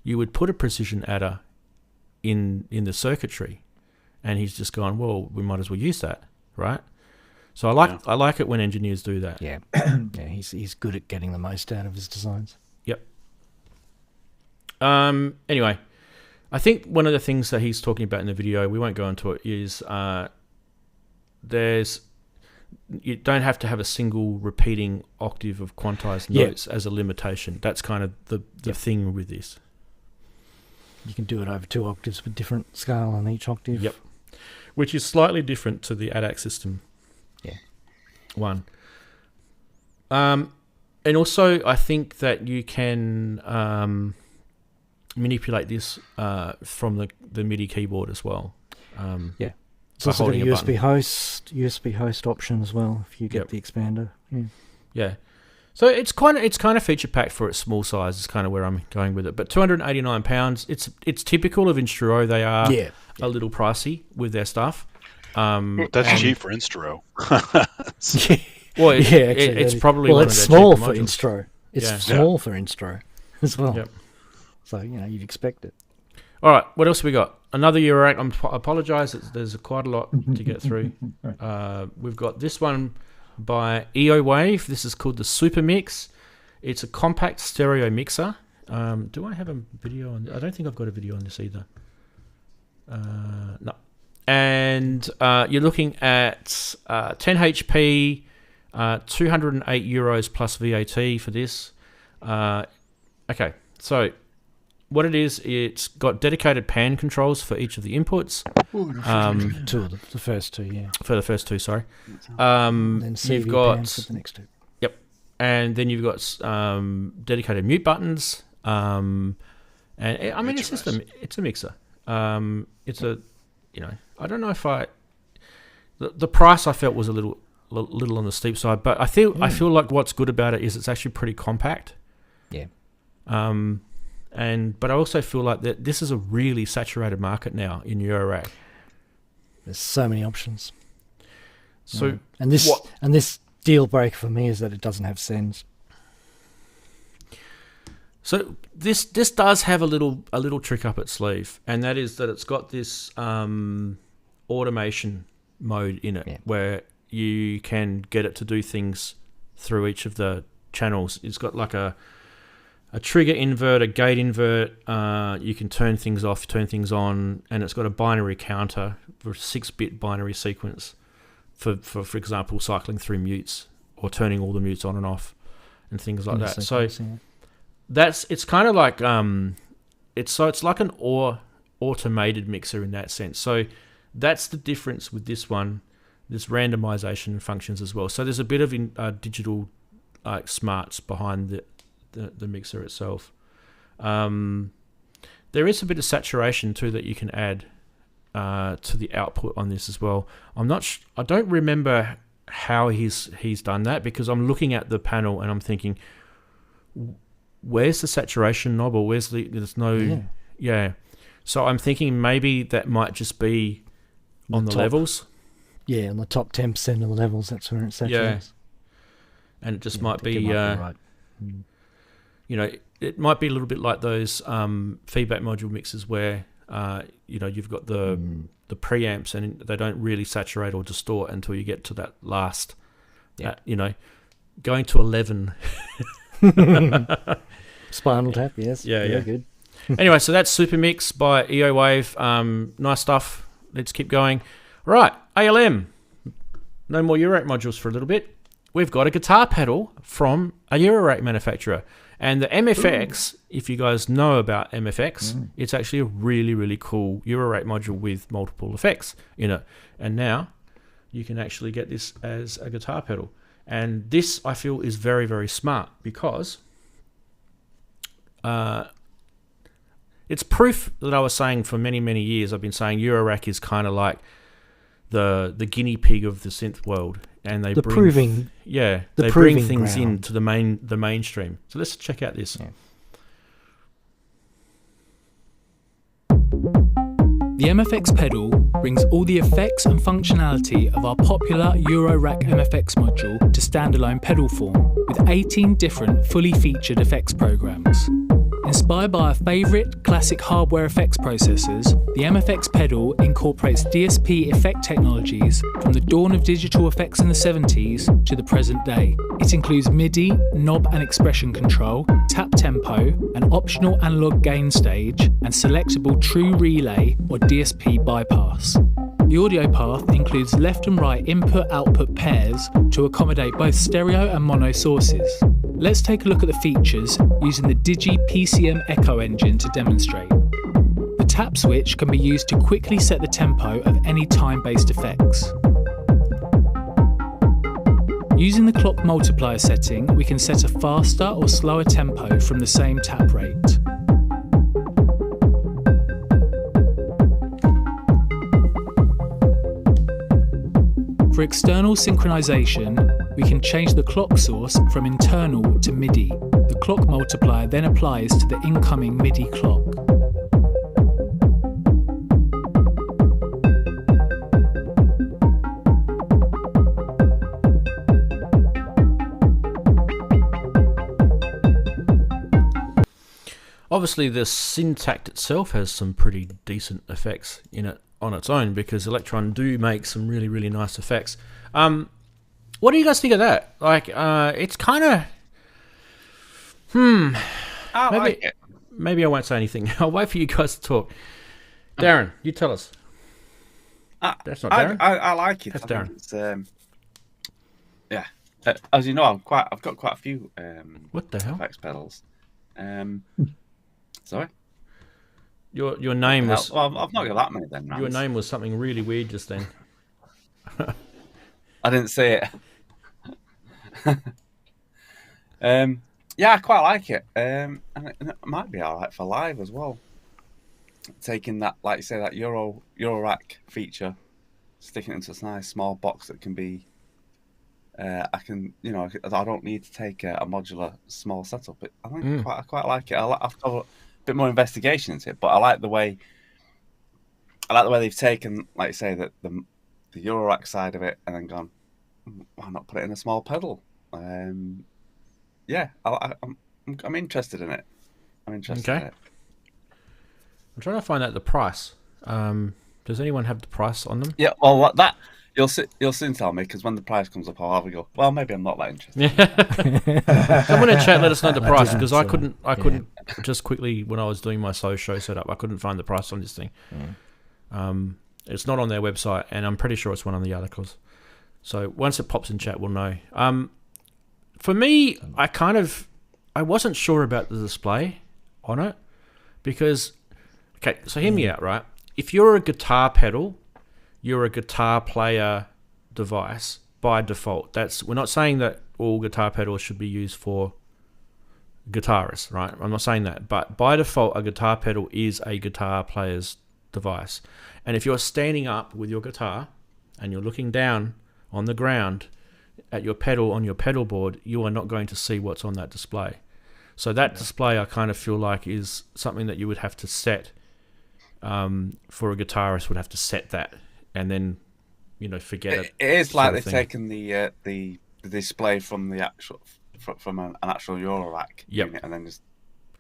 you would put a precision adder in the circuitry, and he's just gone, well, we might as well use that, right? So I like it when engineers do that. Yeah, he's good at getting the most out of his designs. Yep. Anyway, I think one of the things that he's talking about in the video, we won't go into it, is you don't have to have a single repeating octave of quantized notes as a limitation. That's kind of the thing with this. You can do it over 2 octaves with different scale on each octave. Yep. Which is slightly different to the ADAC system. Yeah. One. And also, I think that you can manipulate this from the MIDI keyboard as well. It's also got a USB host option as well if you get the expander. Yeah. So it's kind of feature packed for its small size. Is kind of where I'm going with it. But £289. It's typical of Instruo. They are a little pricey with their stuff. That's cheap for Instruo. Well, it's probably one of their small cheaper for modules. Instruo. It's small for Instruo as well. Yep. So you'd expect it. All right, what else have we got? Another Euro. I apologise. There's quite a lot to get through. We've got this one by Eowave. This is called the SupaMix. It's a compact stereo mixer. Do I have a video on? I don't think I've got a video on this either. No. And you're looking at 10 HP, €208 plus VAT for this. Okay, so what it is, it's got dedicated pan controls for each of the inputs. The first two, yeah. For the first two, sorry. And then CV you've got pans for the next two. Yep, and then you've got dedicated mute buttons. And I mean, it's a mixer. It's a, I don't know if the price I felt was a little on the steep side, but I feel like what's good about it is it's actually pretty compact. Yeah. But I also feel like that this is a really saturated market now in Eurorack. There's so many options. So and this deal breaker for me is that it doesn't have sends. So this does have a little trick up its sleeve, and that is that it's got this automation mode in it where you can get it to do things through each of the channels. It's got like a trigger invert, a gate invert. You can turn things off, turn things on, and it's got a binary counter for a 6-bit binary sequence for example, cycling through mutes or turning all the mutes on and off and things like that. So it's kind of like it's like an automated mixer in that sense. So that's the difference with this one. There's randomization functions as well. So there's a bit of digital smarts behind the mixer itself. There is a bit of saturation too that you can add to the output on this as well. I don't remember how he's done that, because I'm looking at the panel and I'm thinking, where's the saturation knob, or there's no So I'm thinking maybe that might just be on the levels. Yeah, on the top 10% of the levels, that's where it saturates. Yeah. And it just might be right. It might be a little bit like those feedback module mixes where You've got the preamps, and they don't really saturate or distort until you get to that last. Going to 11. Spinal Tap, yes. Yeah. Good. Anyway, so that's SupaMix by Eowave. Nice stuff. Let's keep going. Right, ALM. No more Eurorack modules for a little bit. We've got a guitar pedal from a Eurorack manufacturer. And the MFX, if you guys know about MFX, it's actually a really, really cool Eurorack module with multiple effects in it. And now you can actually get this as a guitar pedal. And this, I feel, is very, very smart because it's proof that I was saying for many, many years. I've been saying Eurorack is kind of like the guinea pig of the synth world, and they bring things ground. into the mainstream. So let's check out this. Yeah. The MFX pedal brings all the effects and functionality of our popular Eurorack MFX module to standalone pedal form with 18 different fully featured effects programs. Inspired by our favourite classic hardware effects processors, the MFX pedal incorporates DSP effect technologies from the dawn of digital effects in the 70s to the present day. It includes MIDI, knob and expression control, tap tempo, an optional analog gain stage, and selectable true relay or DSP bypass. The audio path includes left and right input-output pairs to accommodate both stereo and mono sources. Let's take a look at the features using the Digi PCM Echo engine to demonstrate. The tap switch can be used to quickly set the tempo of any time-based effects. Using the clock multiplier setting, we can set a faster or slower tempo from the same tap rate. For external synchronization, we can change the clock source from internal to MIDI. The clock multiplier then applies to the incoming MIDI clock. Obviously, the Syntact itself has some pretty decent effects in it on its own, because Electron do make some really, really nice effects. What do you guys think of that? Like, it's kind of... like it. Maybe I won't say anything. I'll wait for you guys to talk. Daren, you tell us. That's not Daren. I like it. That's I think it's, as you know, I've got quite a few what the hell? effects pedals. Sorry? Your name was... Well, I've not got that many then, Your name was something really weird just then. I didn't say it. Yeah, I quite like it. And it might be alright for live as well. Taking that, like you say, that Eurorack feature, sticking it into a nice small box that can be... I don't need to take a modular small setup. I think I quite like it. I've got a bit more investigation into it, but I like the way they've taken, like you say, that the Eurorack side of it, and then gone, why not put it in a small pedal? Yeah, I'm interested in it. I'm interested in it. I'm trying to find out the price. Does anyone have the price on them? Yeah, well, that you'll soon tell me, because when the price comes up, I'll have a go. Well, maybe I'm not that interested. Someone in chat let us know the price, because I couldn't just quickly, when I was doing my show setup, I couldn't find the price on this thing. It's not on their website, and I'm pretty sure it's one of the articles. So once it pops in chat, we'll know. For me, I wasn't sure about the display on it, because, okay, so hear me out, right? If you're a guitar pedal, you're a guitar player device by default. We're not saying that all guitar pedals should be used for guitarists, right? I'm not saying that, but by default, a guitar pedal is a guitar player's device. And if you're standing up with your guitar and you're looking down on the ground at your pedal on your pedal board, you are not going to see what's on that display. So that display, I kind of feel like, is something that you would have to set. For a guitarist, would have to set that, and then, forget it. It is like they've taken the display from the actual from an actual Eurorack unit, and then just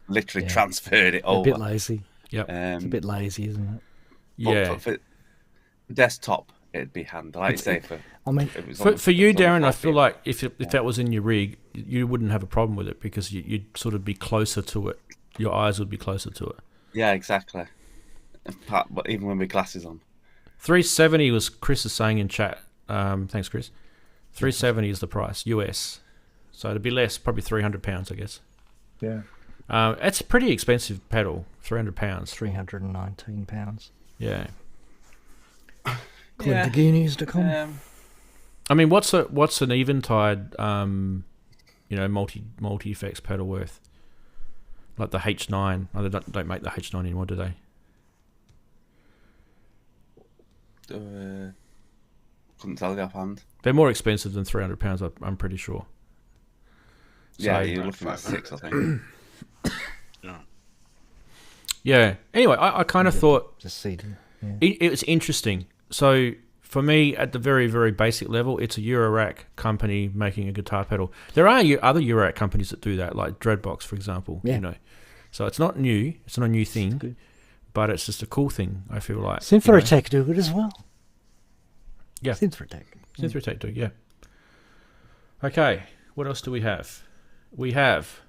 literally transferred it over. A bit lazy. Yep. It's a bit lazy, isn't it? Yeah. For desktop, it'd be handy. Like you say, for you, Daren, I feel like if that was in your rig, you wouldn't have a problem with it because you'd sort of be closer to it. Your eyes would be closer to it. Yeah, exactly. But even when with glasses on. 370 was Chris is saying in chat. Thanks, Chris. 370 is the price US, so it'd be less, probably £300, I guess. Yeah. It's a pretty expensive pedal, £300. £319. Yeah. Click the Goonies to come. I mean, what's an Eventide, multi effects pedal worth? Like the H9. Oh, they don't make the H9 anymore, do they? Couldn't tell you offhand. They're more expensive than £300, I'm pretty sure. Yeah, you're looking at 6, I think. Yeah. Anyway, I kind of thought just seating. Yeah. It was interesting. So for me, at the very, very basic level, it's a Eurorack company making a guitar pedal. There are other Eurorack companies that do that, like Dreadbox, for example. Yeah. So it's not new. It's not a new thing, but it's just a cool thing. I feel like Synthotech do it as well. Yeah. Synthotech do. Yeah. Okay. What else do we have? We have,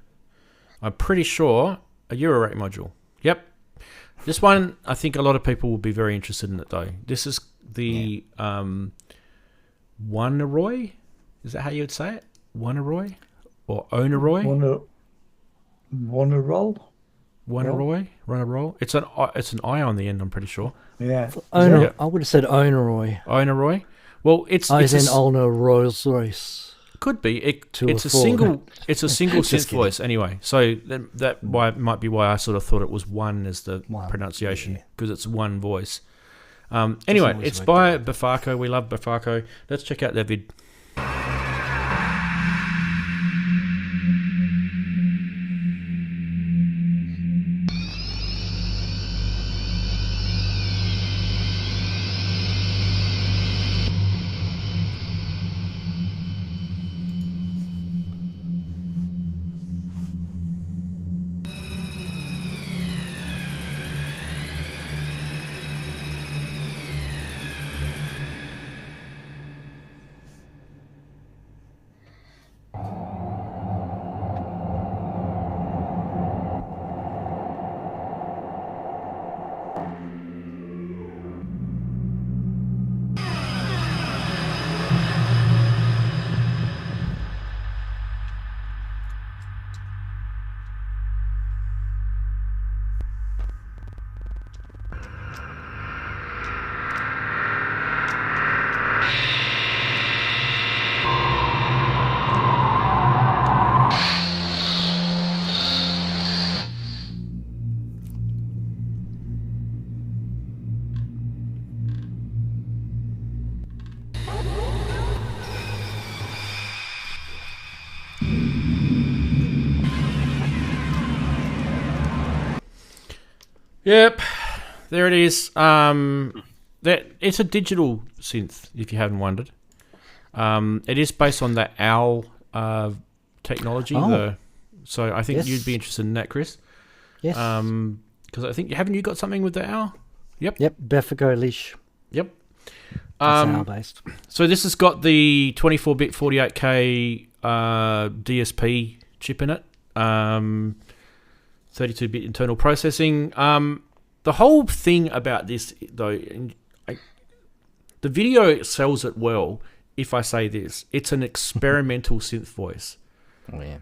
I'm pretty sure, a Eurorack module. Yep. This one, I think a lot of people will be very interested in it, though. This is the Oneiroi. Is that how you would say it? Oneiroi? Or Oneiroi? Oneiroi? It's an I on the end, I'm pretty sure. Yeah. I would have said Oneiroi. Oneiroi? Well, it's in Olner Rolls Royce. Could be. It's a single synth voice anyway. So that might be why I sort of thought it was one as the pronunciation, because it's one voice. Anyway, it's by Befaco. We love Befaco. Let's check out their vid. Yep, there it is. It's a digital synth, if you haven't wondered. It is based on the ALM technology. So I think you'd be interested in that, Chris. Yes. Because I think haven't you got something with the ALM? Yep. Yep. Befaco leash. Yep. That's ALM based. So this has got the 24-bit 48K DSP chip in it. 32-bit internal processing. The whole thing about this, though, the video sells it well. If I say this, it's an experimental synth voice. Oh yeah.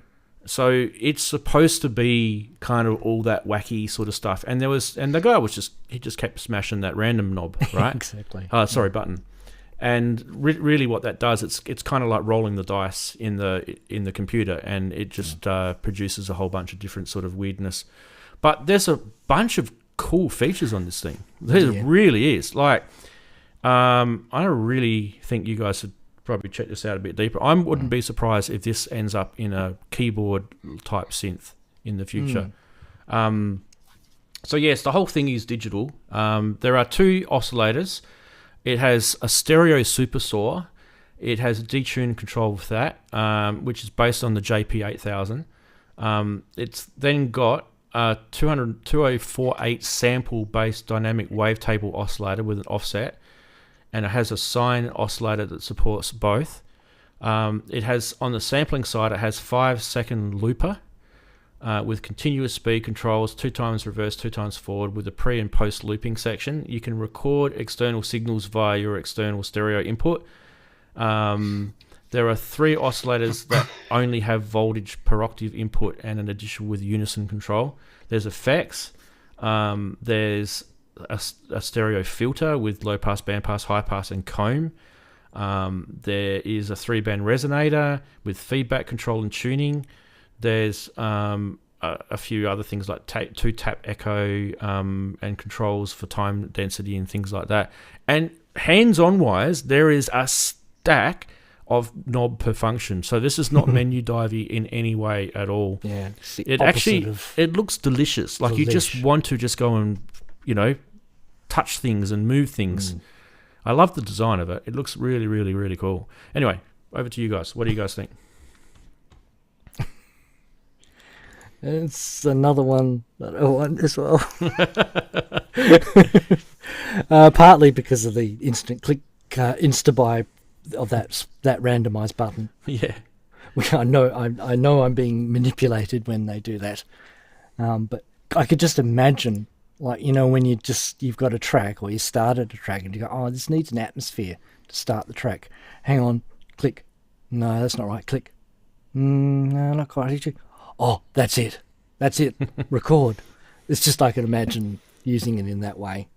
So it's supposed to be kind of all that wacky sort of stuff. And the guy just kept smashing that random knob, right? Exactly. Button. And really, what that does, it's kind of like rolling the dice in the computer, and it just produces a whole bunch of different sort of weirdness. But there's a bunch of cool features on this thing. There really is. Like, I really think you guys should probably check this out a bit deeper. I wouldn't be surprised if this ends up in a keyboard type synth in the future. So yes, the whole thing is digital. There are 2 oscillators. It has a stereo super saw. It has a detune control with that, which is based on the JP8000. It's then got a 2048 sample-based dynamic wavetable oscillator with an offset, and it has a sine oscillator that supports both. It has, on the sampling side, it has 5-second looper with continuous speed controls, 2 times reverse, 2 times forward, with a pre and post looping section. You can record external signals via your external stereo input. There are 3 oscillators that only have voltage per octave input and an additional with unison control. There's effects. There's a stereo filter with low pass, band pass, high pass, and comb. There is a 3-band resonator with feedback control and tuning. There's a few other things like 2-tap echo and controls for time density and things like that. And hands-on wise, there is a stack of knob per function. So this is not menu divey in any way at all. Yeah, it actually it looks delicious. Like you just want to just go and, you know, touch things and move things. I love the design of it. It looks really, really, really cool. Anyway, over to you guys. What do you guys think? It's another one that I want as well. Partly because of the instant click, insta-buy of that randomized button. Yeah, which I know I'm being manipulated when they do that. But I could just imagine, like, you know, when you've got a track or you started a track and you go, oh, this needs an atmosphere to start the track. Hang on, click. No, that's not right. Click. No, not quite. Oh, that's it. Record. It's just I can imagine using it in that way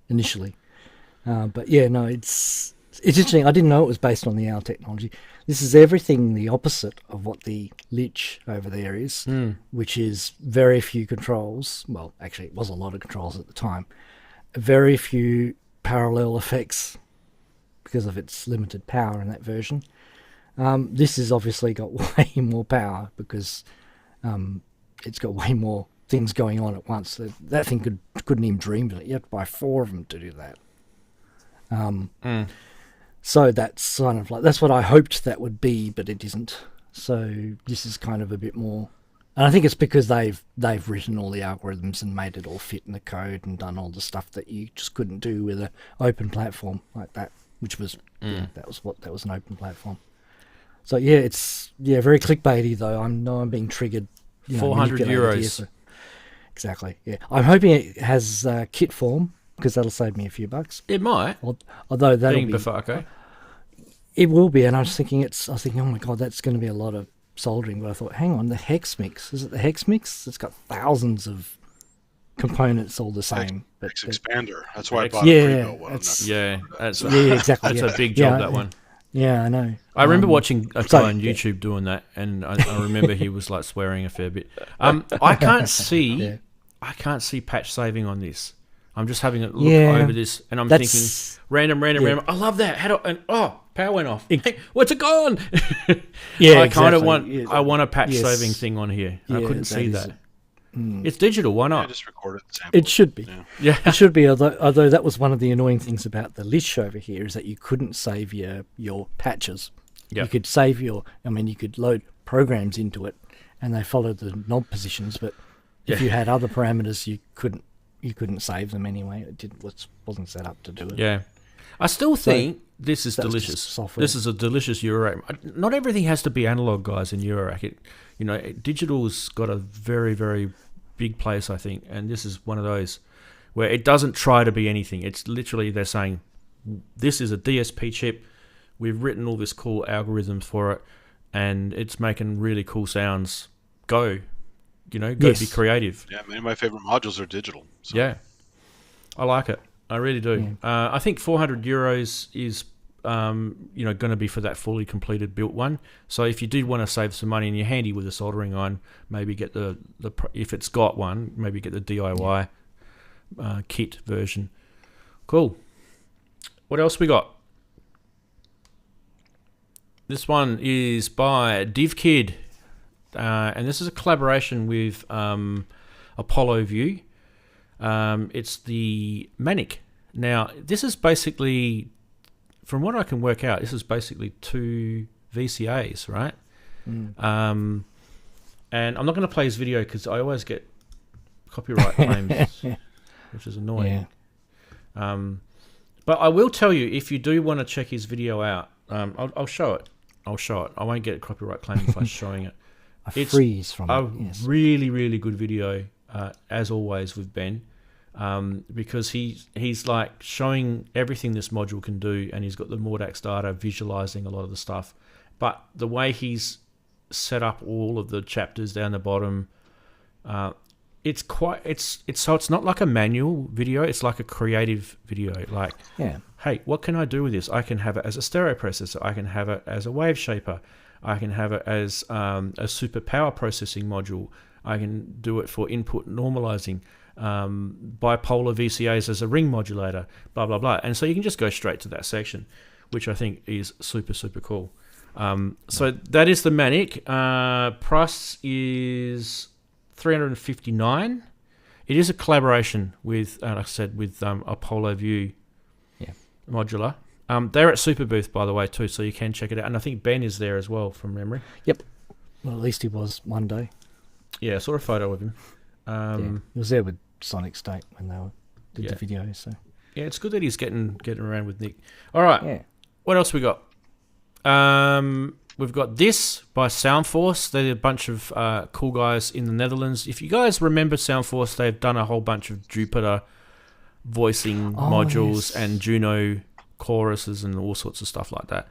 initially. But yeah, no, it's interesting. I didn't know it was based on the AL technology. This is everything the opposite of what the Lich over there is, which is very few controls. Well, actually, it was a lot of controls at the time. Very few parallel effects because of its limited power in that version. This has obviously got way more power because it's got way more things going on at once. That thing couldn't even dream of it. You have to buy 4 of them to do that. So that's kind of like, that's what I hoped that would be, but it isn't. So this is kind of a bit more, and I think it's because they've written all the algorithms and made it all fit in the code and done all the stuff that you just couldn't do with an open platform like that, which was that was an open platform. So yeah, it's very clickbaity though. I'm being triggered. 400 euros. Here, so. Exactly. Yeah, I'm hoping it has kit form because that'll save me a few bucks. It might. Although that'll being be Befaco. It will be, and I was thinking, oh my god, that's going to be a lot of soldering. But I thought, hang on, the hex mix, is it the hex mix? It's got thousands of components all the same. Hex expander. That's why I bought a pre-built one. Exactly. That's a big job, that one. Yeah, I know. I remember watching a guy on YouTube doing that, and I remember he was like swearing a fair bit. I can't see patch saving on this. I'm just having a look over this, and I'm thinking random. I love that. Power went off. What's it gone? I kind of want. I want a patch saving thing on here. I couldn't see that. It's digital. Why not? Just record it. It should be. Yeah. It should be. Although that was one of the annoying things about the Lich over here is that you couldn't save your patches. Yep. You could save you could load programs into it, and they followed the knob positions. But if you had other parameters, you couldn't save them anyway. It wasn't set up to do it. Yeah, I still think this is delicious. This is a delicious Eurorack. Not everything has to be analog, guys. In Eurorack, digital's got a very, very big place, I think, and this is one of those where it doesn't try to be anything. It's literally they're saying this is a DSP chip. We've written all this cool algorithms for it, and it's making really cool sounds. Go be creative. Yeah, many of my favorite modules are digital. So. Yeah, I like it. I really do. I think 400 euros is, going to be for that fully completed built one. So if you did want to save some money and you're handy with a soldering iron, maybe get the if it's got one, maybe get the DIY kit version. Cool. What else we got? This one is by DivKid. And this is a collaboration with Apollo View. It's the Manic. Now, this is basically, from what I can work out, this is basically 2 VCAs, right? And I'm not going to play his video because I always get copyright claims, which is annoying. But I will tell you, if you do want to check his video out, I'll show it. I won't get a copyright claim if I'm showing it. It's freeze from it. Really, really good video, as always with Ben, because he's like showing everything this module can do, and he's got the Mordax data visualizing a lot of the stuff. But the way he's set up all of the chapters down the bottom, it's not like a manual video, it's like a creative video. Like, hey, what can I do with this? I can have it as a stereo processor, I can have it as a wave shaper, I can have it as a super power processing module, I can do it for input normalizing, bipolar VCAs as a ring modulator, blah blah blah. And so you can just go straight to that section, which I think is super, super cool. So that is the Manic. Price is $359. It is a collaboration with, like I said, with Apollo View modular. They're at Superbooth, by the way, too, so you can check it out. And I think Ben is there as well, from memory. Yep. Well, at least he was one day. Yeah, I saw a photo of him. He was there with Sonic State when they did the video. So yeah, it's good that he's getting around with Nick. All right. Yeah. What else we got? We've got this by SoundForce. They're a bunch of cool guys in the Netherlands. If you guys remember SoundForce, they've done a whole bunch of Jupiter voicing modules and Juno choruses and all sorts of stuff like that.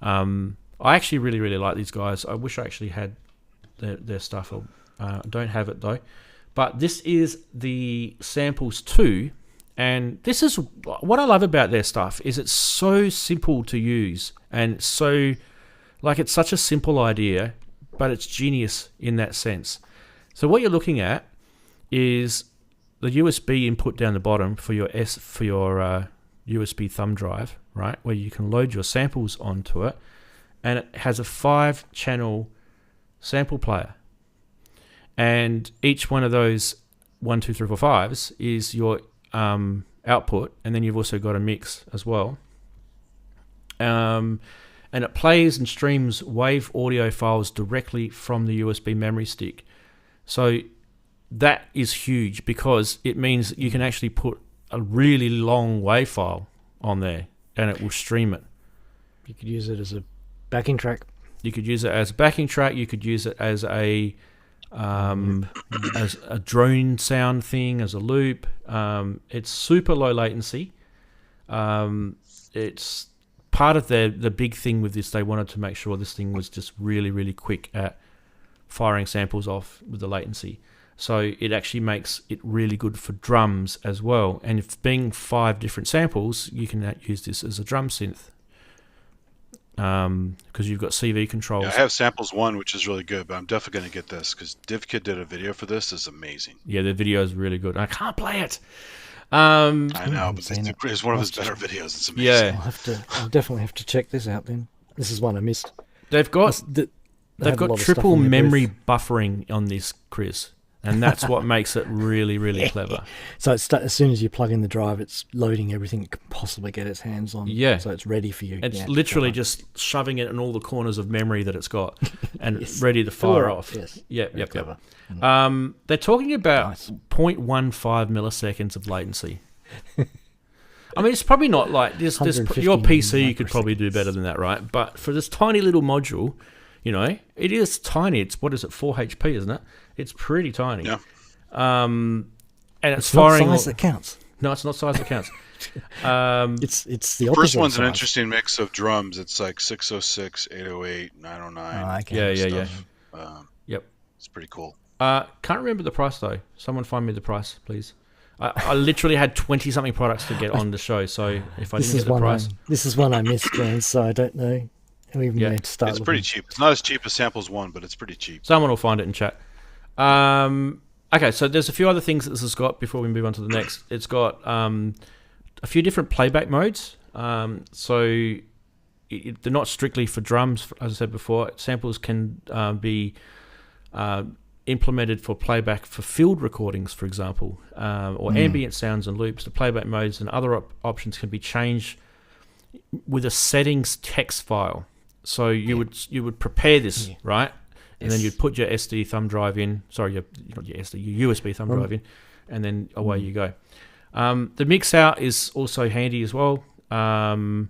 I actually really, really like these guys. I wish I actually had their stuff. I don't have it though. But this is the Samples 2. And this is what I love about their stuff, is it's so simple to use, and so it's such a simple idea, but it's genius in that sense. So what you're looking at is the USB input down the bottom for your USB thumb drive, right, where you can load your samples onto it, and it has a 5-channel sample player, and each one of those 1, 2, 3, 4, 5s is your output, and then you've also got a mix as well, and it plays and streams wave audio files directly from the USB memory stick. So that is huge, because it means that you can actually put a really long wave file on there and it will stream it. You could use it as a backing track. You could use it as a backing track. You could use it as a drone sound thing, as a loop. It's super low latency. It's part of the big thing with this. They wanted to make sure this thing was just really, really quick at firing samples off with the latency. So it actually makes it really good for drums as well. And if being 5 different samples, you can use this as a drum synth. Because you've got CV controls. Yeah, I have Samples 1, which is really good, but I'm definitely going to get this because DivKid did a video for this. It's amazing. Yeah, the video is really good. I can't play it. I know, but it's one of his better videos. It's amazing. Yeah, I'll definitely have to check this out then. This is one I missed. They've got triple memory buffering on this, Chris. And that's what makes it really, really clever. So as soon as you plug in the drive, it's loading everything it can possibly get its hands on. Yeah. So it's ready for you. It's literally just shoving it in all the corners of memory that it's got and ready to fire off. Yes. Yep. They're talking about 0.15 milliseconds of latency. I mean, it's probably not like this. Your PC could probably do better than that, right? But for this tiny little module, it is tiny. It's, what is it, 4 HP, isn't it? It's pretty tiny. Yeah. And it's firing. Not size that counts. No, it's not size that counts. It's the opposite. First one's an size. interesting mix of drums. It's like 606, 808, 909. Yeah. Yep. It's pretty cool. Can't remember the price though. Someone find me the price, please. I literally had 20-something products to get on the show, so if I didn't get the price, this is one I missed, man. So I don't know. It's pretty cheap. It's not as cheap as Samples 1, but it's pretty cheap. Someone will find it in chat. Okay, so there's a few other things that this has got before we move on to the next. It's got a few different playback modes. So they're not strictly for drums, as I said before. Samples can be implemented for playback for field recordings, for example, or ambient sounds and loops. The playback modes and other options can be changed with a settings text file. So you would prepare this, right? and then you'd put your SD thumb drive in. Sorry, not your SD, your USB thumb drive in, and then away you go. The mix out is also handy as well. And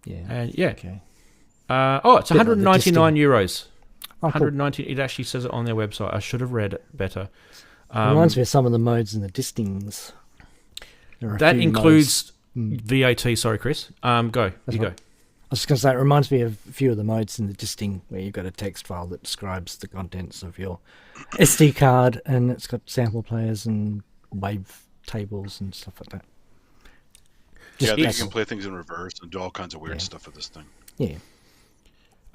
Okay. It's 199 euros. 190. It actually says it on their website. I should have read it better. Reminds me of some of the modes and the distings. That includes VAT. Sorry, Chris. Go. You go. I was just going to say, it reminds me of a few of the modes in the disting where you've got a text file that describes the contents of your SD card, and it's got sample players and wave tables and stuff like that. Yeah, you can play things in reverse and do all kinds of weird stuff with this thing. Yeah.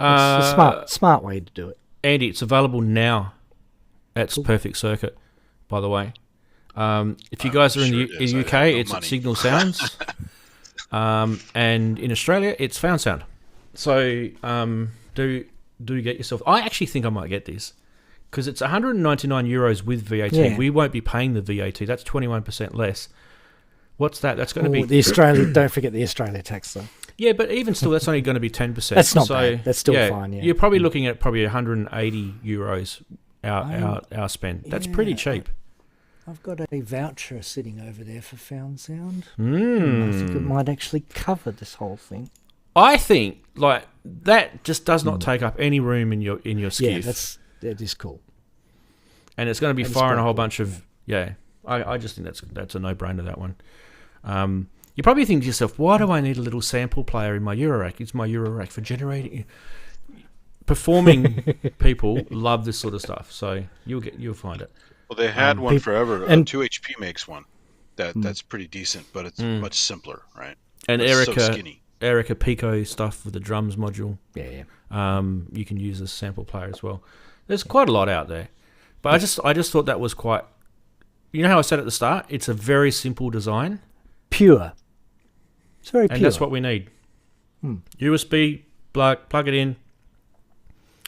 It's a smart way to do it. Andy, it's available now at Perfect Circuit, by the way. If you guys are in the UK, it's at Signal Sounds. And in Australia, it's Found Sound. So do get yourself... I actually think I might get this because it's 199 euros with VAT. Yeah. We won't be paying the VAT. That's 21% less. What's that? That's going to be... The Australia... Don't forget the Australia tax, though. Yeah, but even still, that's only going to be 10%. That's not bad. That's still fine, yeah. You're probably looking at probably 180 euros our spend. That's pretty cheap. I've got a voucher sitting over there for Found Sound. I Mm. think it might actually cover this whole thing. I think like that just does not take up any room in your skiff. Yeah, that is cool. And it's going to be That's firing a quite whole cool. bunch of I just think that's a no-brainer, that one. You probably think to yourself, why do I need a little sample player in my Eurorack? It's my Eurorack for generating. Performing people love this sort of stuff, so you'll find it. Well, they had one forever. and 2HP makes one that's pretty decent, but it's much simpler, right? And it's so skinny. Erica Pico stuff with the drums module. Yeah. You can use as a sample player as well. There's quite a lot out there, but I just thought that was quite. You know how I said at the start, it's a very simple design. Pure. It's very pure. And that's what we need. USB plug it in.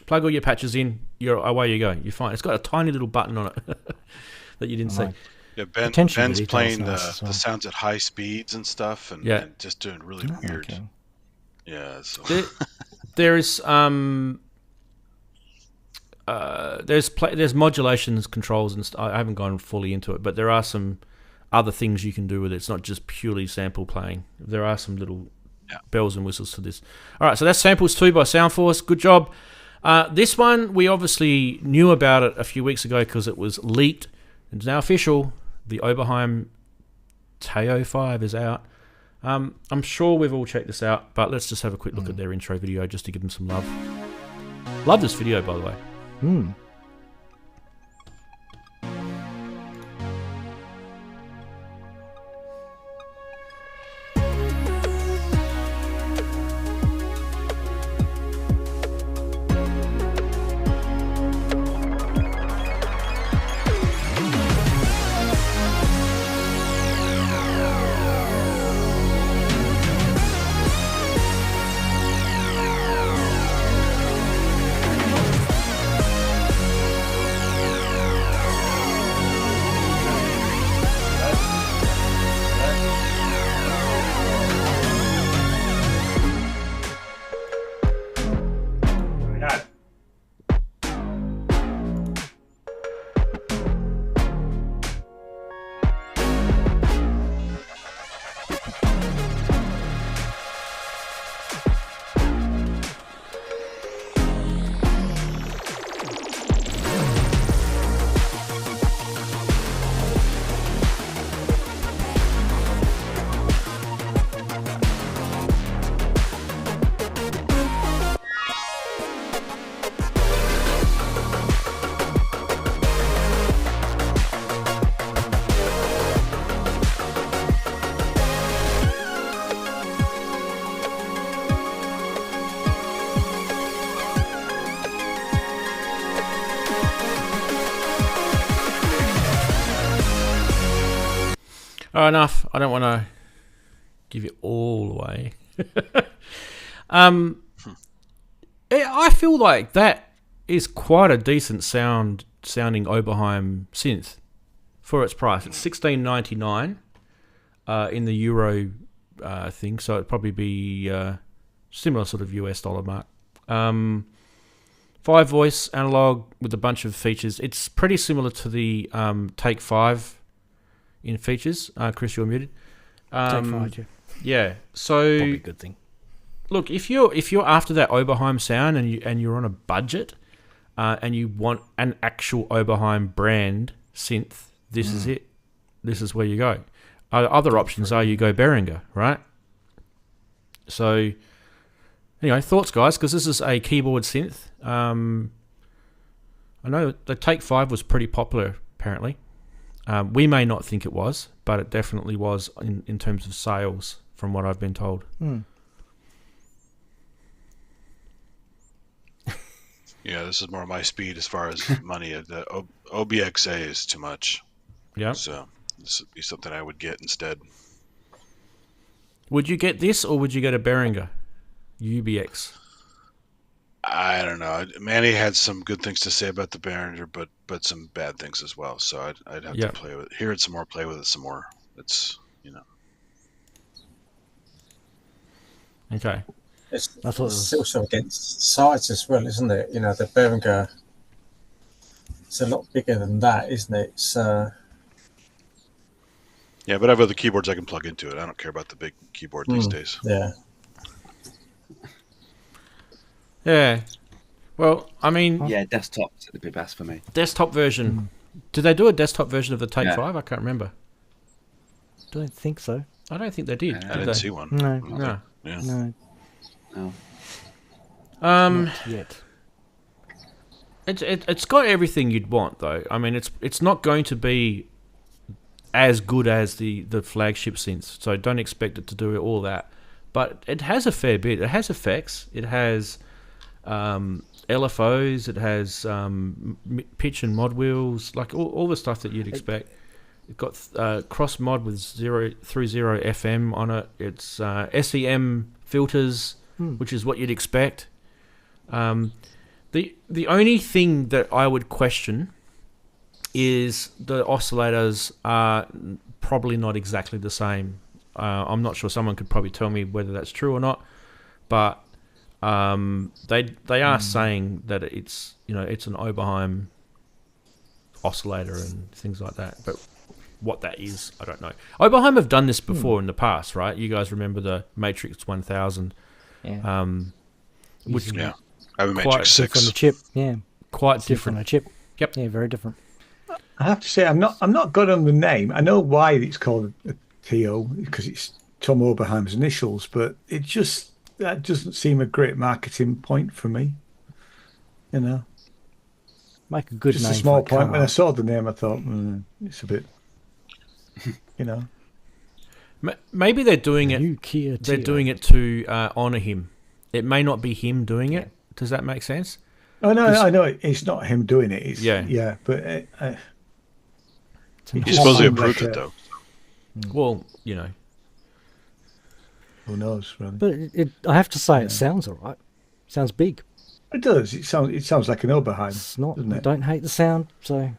Plug all your patches in. Away you go. You're fine. It's got a tiny little button on it that you didn't see. Yeah, Ben's playing the sounds at high speeds and stuff, and just doing really weird. Okay. Yeah. So. There's modulations, controls, and I haven't gone fully into it, but there are some other things you can do with it. It's not just purely sample playing. There are some little bells and whistles to this. All right, so that's Samples 2 by SoundForce. Good job. This one, we obviously knew about it a few weeks ago because it was leaked. It's now official. The Oberheim TEO-5 is out. I'm sure we've all checked this out, but let's just have a quick look at their intro video just to give them some love. Love this video, by the way. Oh, enough. I don't want to give it all away. I feel like that is quite a decent sounding Oberheim synth for its price. It's $16.99 in the Euro thing, so it'd probably be similar sort of US dollar mark. 5-voice analog with a bunch of features. It's pretty similar to the Take 5 in features. Chris, you're muted. Take 5, yeah. Yeah. So Probably a good thing. look, if you're after that Oberheim sound and you're on a budget and you want an actual Oberheim brand synth, this is it. This is where you go. Other options are you go Behringer, right? So anyway, thoughts, guys, because this is a keyboard synth. I know the Take 5 was pretty popular, apparently. We may not think it was, but it definitely was in terms of sales, from what I've been told. Yeah, this is more my speed as far as money. The OBXA is too much. Yeah. So this would be something I would get instead. Would you get this, or would you get a Behringer UBX? I don't know. Manny had some good things to say about the Behringer, but some bad things as well. So I'd have to play with it, hear it some more, play with it some more. It's Okay. It's also against size as well, isn't it? You know, the Behringer, it's a lot bigger than that, isn't it? It's, yeah, but I have other keyboards I can plug into it. I don't care about the big keyboard these days. Yeah. Yeah. Well, I mean... Yeah, desktop would be best for me. Desktop version. Did they do a desktop version of the Take 5? I can't remember. Don't think so. I don't think they did. I didn't see one. No. No. Yeah. No. Not yet. It's got everything you'd want, though. I mean, it's not going to be as good as the flagship synths, so don't expect it to do all that. But it has a fair bit. It has effects. It has LFOs. It has pitch and mod wheels, like all the stuff that you'd expect. It's got cross mod with 030 FM on it. It's SEM filters, which is what you'd expect. The only thing that I would question is the oscillators are probably not exactly the same. I'm not sure. Someone could probably tell me whether that's true or not, but they are saying that it's an Oberheim oscillator and things like that. But what that is, I don't know. Oberheim have done this before in the past, right? You guys remember the Matrix 1000? Yeah. Which I have a Matrix 6 on the chip. Yeah. Quite different different. on a chip. Yep. Yeah, very different. I have to say, I'm not good on the name. I know why it's called a TO, because it's Tom Oberheim's initials, but that doesn't seem a great marketing point for me. You know, Make a good just name. a small for a point. car. When I saw the name, I thought it's a bit, Maybe they're doing it. New Kia They're Tio. doing it to honour him. It may not be him doing it. Does that make sense? Oh no, I know it's not him doing it. It's, Yeah. but He supposedly approved it though. Well, who knows? Really? But I have to say, it sounds all right. Sounds big. It does. It sounds like an Oberheim. It's not. doesn't I it? don't hate the sound. So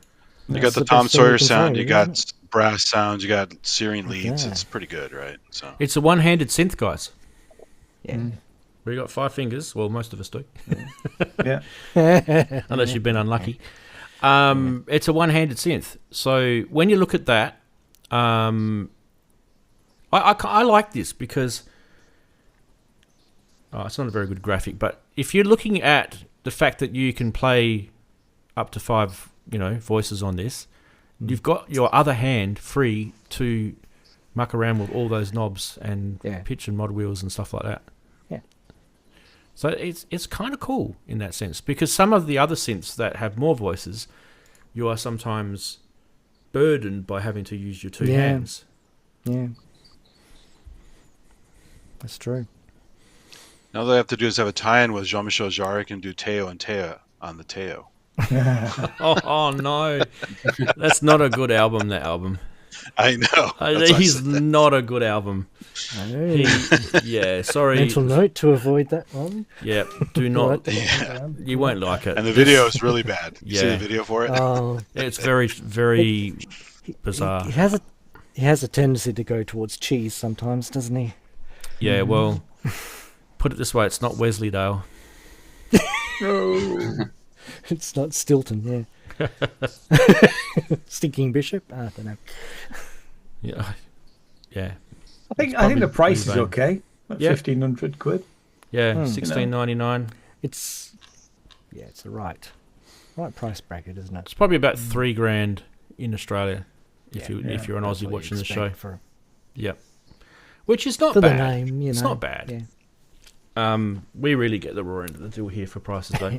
You got that's the the Tom best thing we Sawyer can sound. say, You isn't got brass sounds. You got Syrian leads. Yeah. It's pretty good, right? So it's a one-handed synth, guys. Yeah. We got 5 fingers. Well, most of us do. Yeah. Unless you've been unlucky. It's a one-handed synth. So when you look at that, I like this because it's not a very good graphic, but if you're looking at the fact that you can play up to 5, voices on this, you've got your other hand free to muck around with all those knobs and pitch and mod wheels and stuff like that. Yeah. So it's kind of cool in that sense, because some of the other synths that have more voices, you are sometimes burdened by having to use your 2 hands. Yeah. That's true. now all they have to do is have a tie-in with Jean-Michel Jarre and do Teo and Teo on the Teo. Oh no, that's not a good album. That album. I know. That's what I He's said. not a good album. Sorry. Mental note to avoid that one. Yeah, do not. Yeah. You won't like it. And the video is really bad. You see Yeah. the video for it? Oh, It's very, very bizarre. he has a tendency to go towards cheese sometimes, doesn't he? Yeah, well, put it this way, it's not Wesley Dale. No. It's not Stilton, yeah. Stinking Bishop? I don't know. Yeah. Yeah. I think the price is Eowave. okay. Like Yeah. £1,500. Yeah, Hmm. $16.99. It's the right price bracket, isn't it? It's probably about $3,000 in Australia if you're an That's Aussie what you watching the show. expect for Yep. Which is not the bad. name, It's know. not bad. Yeah. We really get the raw end of the deal here for prices, though.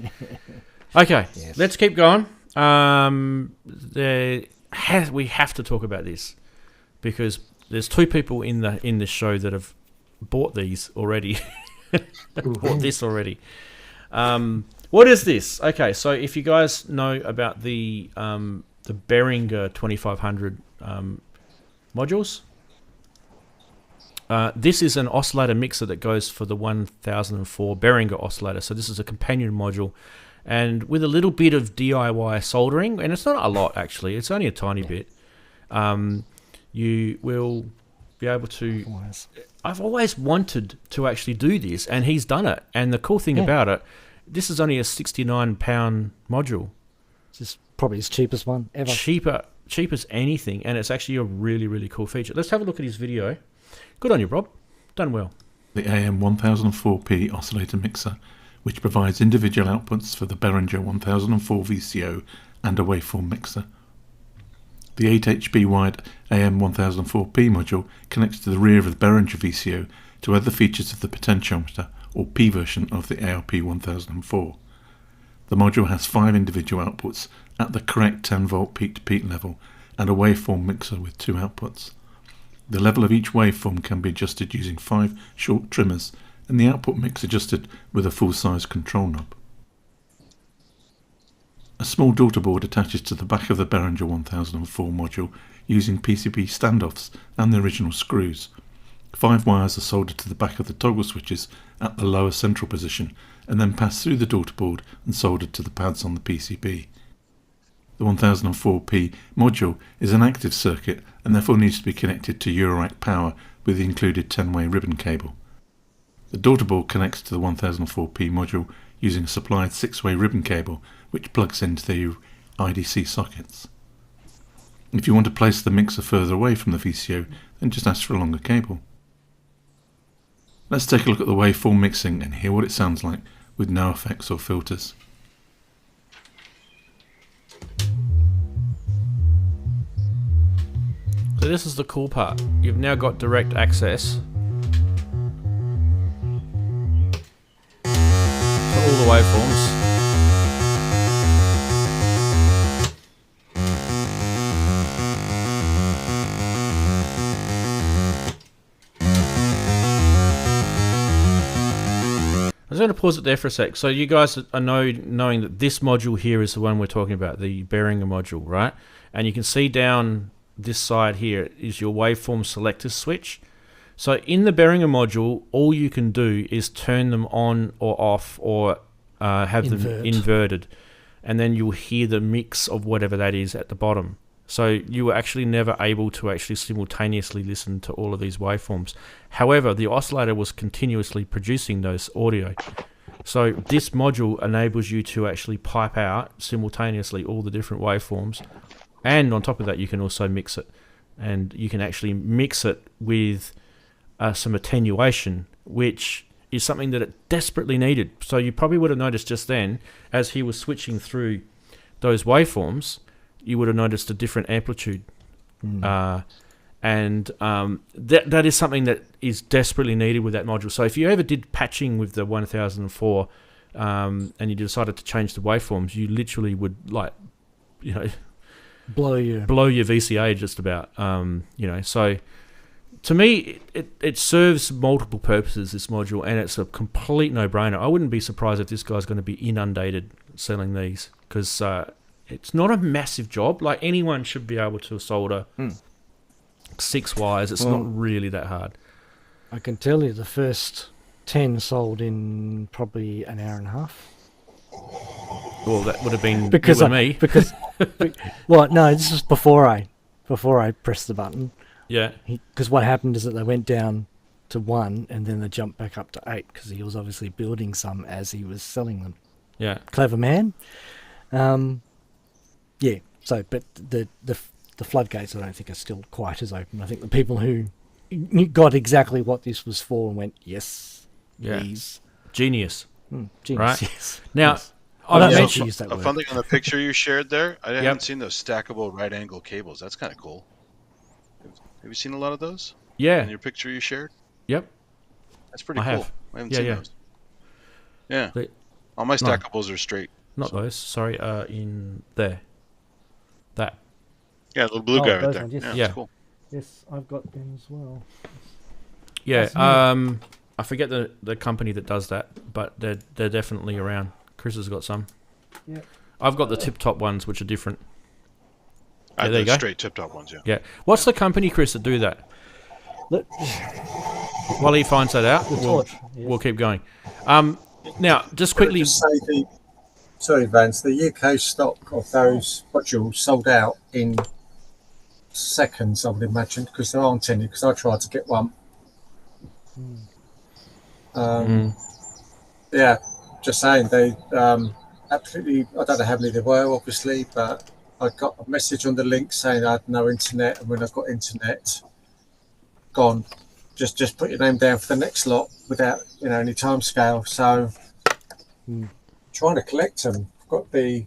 Okay, Yes. let's keep going. We have to talk about this because there's two people in this show that have bought these already. Bought this already. What is this? Okay, so if you guys know about the Behringer 2500 modules, this is an oscillator mixer that goes for the 1004 Behringer oscillator. So this is a companion module, and with a little bit of DIY soldering, and it's not a lot actually, it's only a tiny bit, you will be able to... I've always wanted to actually do this, and he's done it. And the cool thing about it, this is only a £69 module. It's just probably his cheapest one ever. Cheap as anything, and it's actually a really, really cool feature. Let's have a look at his video. Good on you, Rob. Done well. The AM1004P oscillator mixer, which provides individual outputs for the Behringer 1004 VCO and a waveform mixer. The 8 HP wide AM1004P module connects to the rear of the Behringer VCO to other features of the potentiometer or P version of the ARP1004. The module has 5 individual outputs at the correct 10 volt peak to peak level and a waveform mixer with 2 outputs. The level of each waveform can be adjusted using 5 short trimmers and the output mix adjusted with a full size control knob. A small daughter board attaches to the back of the Behringer 1004 module using PCB standoffs and the original screws. 5 wires are soldered to the back of the toggle switches at the lower central position and then passed through the daughter board and soldered to the pads on the PCB. The 1004P module is an active circuit and therefore needs to be connected to Eurorack power with the included 10-way ribbon cable. The daughter board connects to the 1004P module using a supplied 6-way ribbon cable which plugs into the IDC sockets. If you want to place the mixer further away from the VCO, then just ask for a longer cable. Let's take a look at the waveform mixing and hear what it sounds like with no effects or filters. So this is the cool part. You've now got direct access to all the waveforms. I'm going to pause it there for a sec. So you guys are knowing that this module here is the one we're talking about, the Behringer module, right? And you can see down this side here is your waveform selector switch. So in the Behringer module, all you can do is turn them on or off or have them inverted. And then you'll hear the mix of whatever that is at the bottom. So you were actually never able to actually simultaneously listen to all of these waveforms. However, the oscillator was continuously producing those audio. So this module enables you to actually pipe out simultaneously all the different waveforms. And on top of that, you can also mix it. And you can actually mix it with some attenuation, which is something that it desperately needed. So you probably would have noticed just then, as he was switching through those waveforms, you would have noticed a different amplitude. That is something that is desperately needed with that module. So if you ever did patching with the 1004 and you decided to change the waveforms, you literally would blow your VCA just about. So to me, it serves multiple purposes, this module, and it's a complete no-brainer. I wouldn't be surprised if this guy's going to be inundated selling these because it's not a massive job. Like anyone should be able to solder 6 wires. It's not really that hard. I can tell you the first 10 sold in probably an hour and a half. Well, that would have been because you and me. Well, no, this was before I pressed the button. Yeah. Because what happened is that they went down to 1 and then they jumped back up to 8 because he was obviously building some as he was selling them. Yeah. Clever man. Yeah. So, but the floodgates, I don't think, are still quite as open. I think the people who got exactly what this was for and went, yes, please. Genius. Genius, right? Yes. Now, yes. I don't mentioned use that A word. fun thing on the picture you shared there, I haven't seen those stackable right-angle cables. That's kind of cool. Have you seen a lot of those? Yeah. In your picture you shared? Yep. That's pretty I cool. have. I haven't seen those. Yeah. All my stackables are straight. Not those. Sorry, in there. That. Yeah, the blue guy right those there. ones, yes. Yeah, that's cool. Yes, I've got them as well. Yeah. I forget the company that does that, but they're definitely around. Chris has got some. Yeah. I've got the tip-top ones, which are different. Yeah, there you the go. straight tip-top ones, yeah. Yeah. What's the company, Chris, that do that? While he finds that out, we'll keep going. Now, just quickly... Sorry, Vance, the UK stock of those modules sold out in seconds, I would imagine, because there aren't any, because I tried to get one. Yeah, just saying, they absolutely, I don't know how many there were, obviously, but I got a message on the link saying I had no internet, and when I got internet, gone. Just put your name down for the next lot without, any time scale. So trying to collect them. I've got the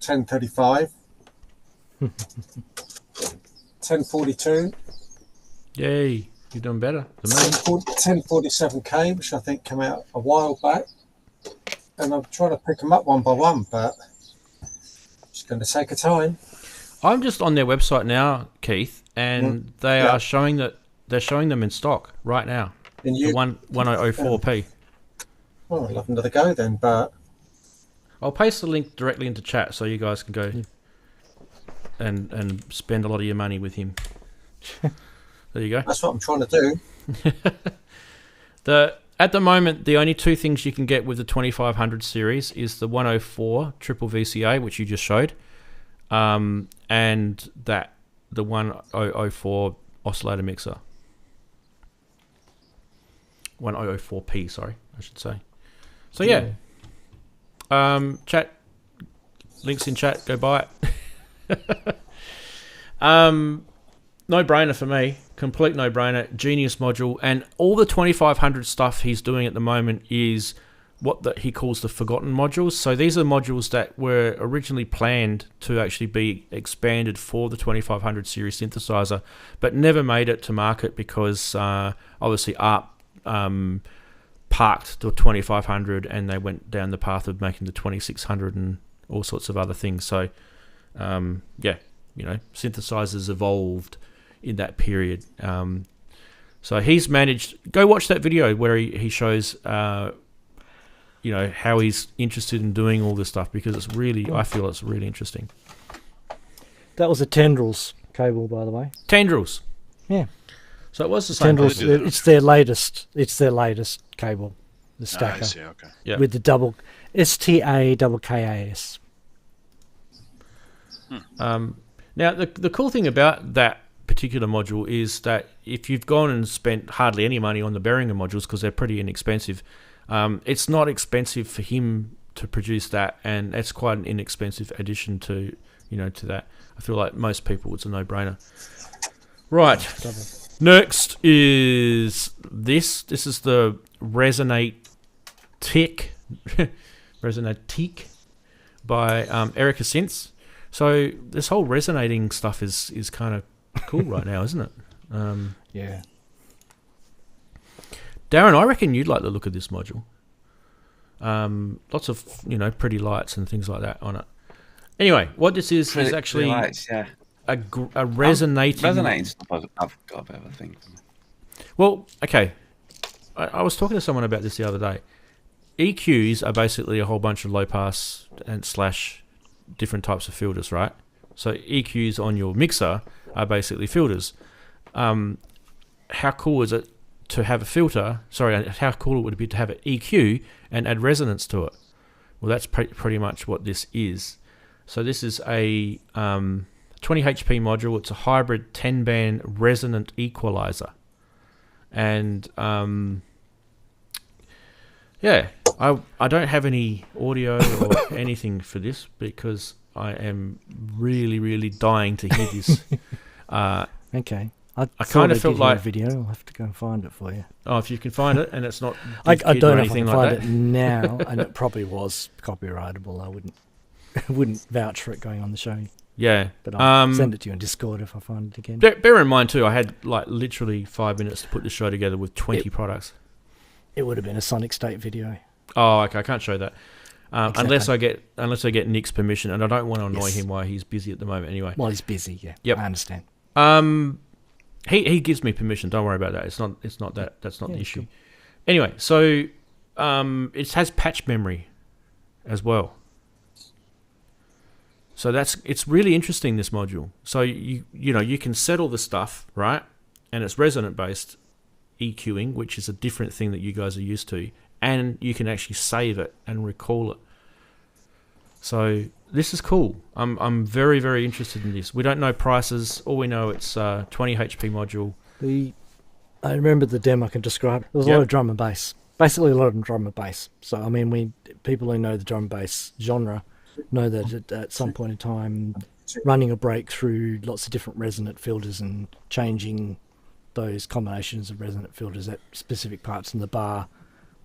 1035, 1042. Yay, you're doing better than me. 1047K, which I think came out a while back. And I'm trying to pick them up one by one, but it's going to take a time. I'm just on their website now, Keith, and they are showing that they're showing them in stock right now. The 1004P. Well, I'll have another go then, but I'll paste the link directly into chat so you guys can go and spend a lot of your money with him. There you go. That's what I'm trying to do. At the moment, the only two things you can get with the 2500 series is the 104 triple VCA, which you just showed, and the 1004 oscillator mixer. 1004P, sorry, I should say. So yeah. Chat, links in chat, go buy it. No brainer for me, complete no brainer, genius module, and all the 2500 stuff he's doing at the moment is what he calls the forgotten modules. So these are modules that were originally planned to actually be expanded for the 2500 series synthesizer, but never made it to market because obviously ARP parked the 2500 and they went down the path of making the 2600 and all sorts of other things. So synthesizers evolved in that period. So he's managed, go watch that video where he shows how he's interested in doing all this stuff, because it's really, I feel it's really interesting. That was a Tendrils cable, by the way. Tendrils. Yeah. So it was the same. Tendrils, it's their latest cable, the stacker. I see, okay. Yeah. With the double STA-KKAS. Now, the cool thing about that particular module is that if you've gone and spent hardly any money on the Behringer modules, because they're pretty inexpensive, it's not expensive for him to produce that, and it's quite an inexpensive addition to that. I feel like most people, it's a no-brainer. Right. Next is this. This is the ResonantEQ by Erica Synths. So this whole resonating stuff is kind of cool right now, isn't it? Yeah. Daren, I reckon you'd like the look of this module. Lots of pretty lights and things like that on it. Anyway, what this is actually lights, yeah. a resonating. Resonating stuff, I've got a bit of a thing. Well, okay. I was talking to someone about this the other day. EQs are basically a whole bunch of low pass and / different types of filters, right? So EQs on your mixer are basically filters. How cool is it to have a filter? Sorry, how cool it would be to have an EQ and add resonance to it? Well, that's pretty much what this is. So this is a 20 HP module. It's a hybrid 10-band resonant equalizer. And I don't have any audio or anything for this because I am really, really dying to hear this. Okay. I kind of felt like a video. I'll have to go and find it for you. Oh, if you can find it and it's not I DivKid don't or know if I anything can like find that. it now, and it probably was copyrightable. I wouldn't vouch for it going on the show. Yeah, But I'll send it to you on Discord if I find it again. Bear in mind too, I had like literally 5 minutes to put the show together with 20 products. It would have been a Sonic State video. Oh, okay, I can't show that. Exactly. Unless I get Nick's permission, and I don't want to annoy him while he's busy at the moment. Anyway, Well, he's busy. Yeah. Yep. I understand. He gives me permission. Don't worry about that. That's not the issue. Cool. Anyway, so it has patch memory as well. So it's really interesting, this module. So you can settle the stuff, right? And it's resonant based EQing, which is a different thing that you guys are used to, and you can actually save it and recall it. So this is cool. I'm very, very interested in this. We don't know prices. All we know it's 20 HP module. I remember the demo I can describe. There was a lot of drum and bass. Basically a lot of drum and bass. So I mean, people who know the drum and bass genre know that at some point in time, running a break through lots of different resonant filters and changing those combinations of resonant filters at specific parts in the bar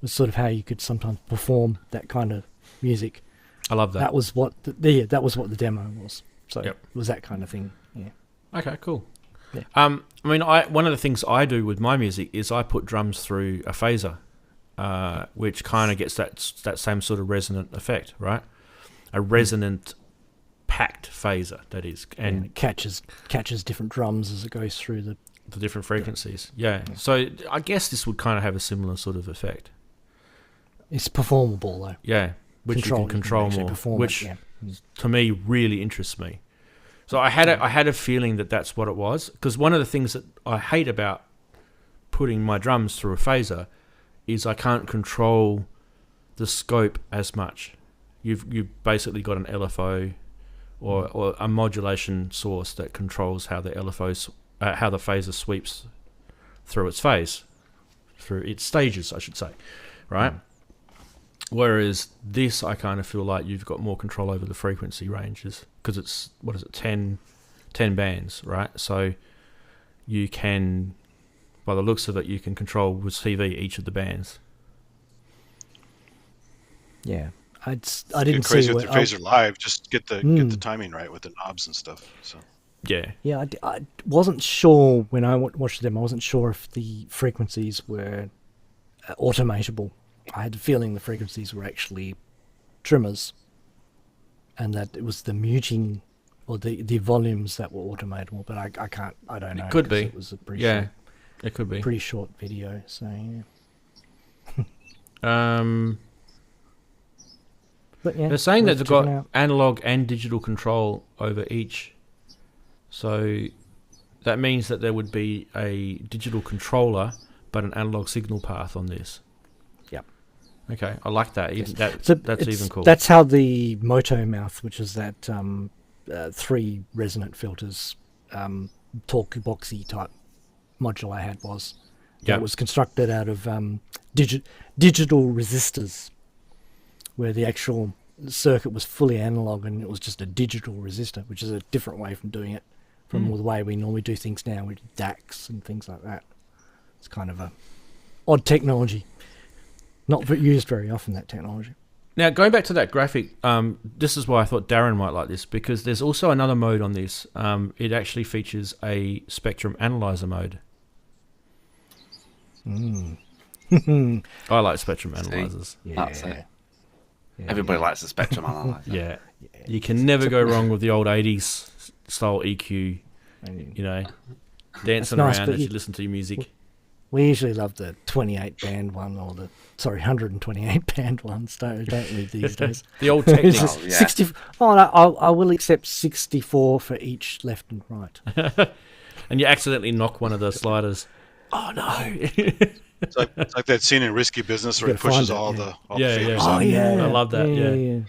was sort of how you could sometimes perform that kind of music. I love that. That was what the demo was. So it was that kind of thing. Yeah. Okay, cool. Yeah. I mean, one of the things I do with my music is I put drums through a phaser, which kind of gets that same sort of resonant effect, right? A resonant packed phaser, that is, and it catches different drums as it goes through the different frequencies. Yeah. So I guess this would kind of have a similar sort of effect. It's performable though. Yeah, which you can control more, which to me really interests me. So I had a feeling that that's what it was, because one of the things that I hate about putting my drums through a phaser is I can't control the scope as much. You've basically got an LFO or a modulation source that controls how the how the phaser sweeps through its phase, through its stages, I should say, right? Whereas this, I kind of feel like you've got more control over the frequency ranges, because it's 10 bands, right? So you can, by the looks of it, you can control with CV each of the bands. Yeah. I didn't get crazy see with the phaser live. Just get the timing right with the knobs and stuff. So yeah, I wasn't sure when I watched them. I wasn't sure if the frequencies were automatable. I had a feeling the frequencies were actually trimmers, and that it was the muting or the volumes that were automatable. But I don't know. It could be. It was a pretty short, it could be pretty short video. So yeah. But yeah, they're saying that they've got out. analog and digital control over each. So that means that there would be a digital controller, but an analog signal path on this. Yep. Okay, I like that. Yes. That's even cool. That's how the Moto Mouth, which is that 3 resonant filters, talk boxy type module I had was. Yeah. It was constructed out of digital resistors, where the actual circuit was fully analog and it was just a digital resistor, which is a different way from doing it from the way we normally do things now with DACs and things like that. It's kind of a odd technology. Not used very often, that technology. Now, going back to that graphic, this is why I thought Daren might like this, because there's also another mode on this. It actually features a spectrum analyzer mode. I like spectrum analyzers. That's it. Everybody likes the spectrum analyzer. Yeah. You can never go wrong with the old 80s style EQ, dancing nice, around as you listen to your music. We usually love the 28 band one, or 128 band ones, don't we, these days? The old techniques. 60. Oh, no, I will accept 64 for each left and right. And you accidentally knock one of the sliders. Oh no! It's like that scene in Risky Business where he pushes all the fingers out. Oh yeah, I love that.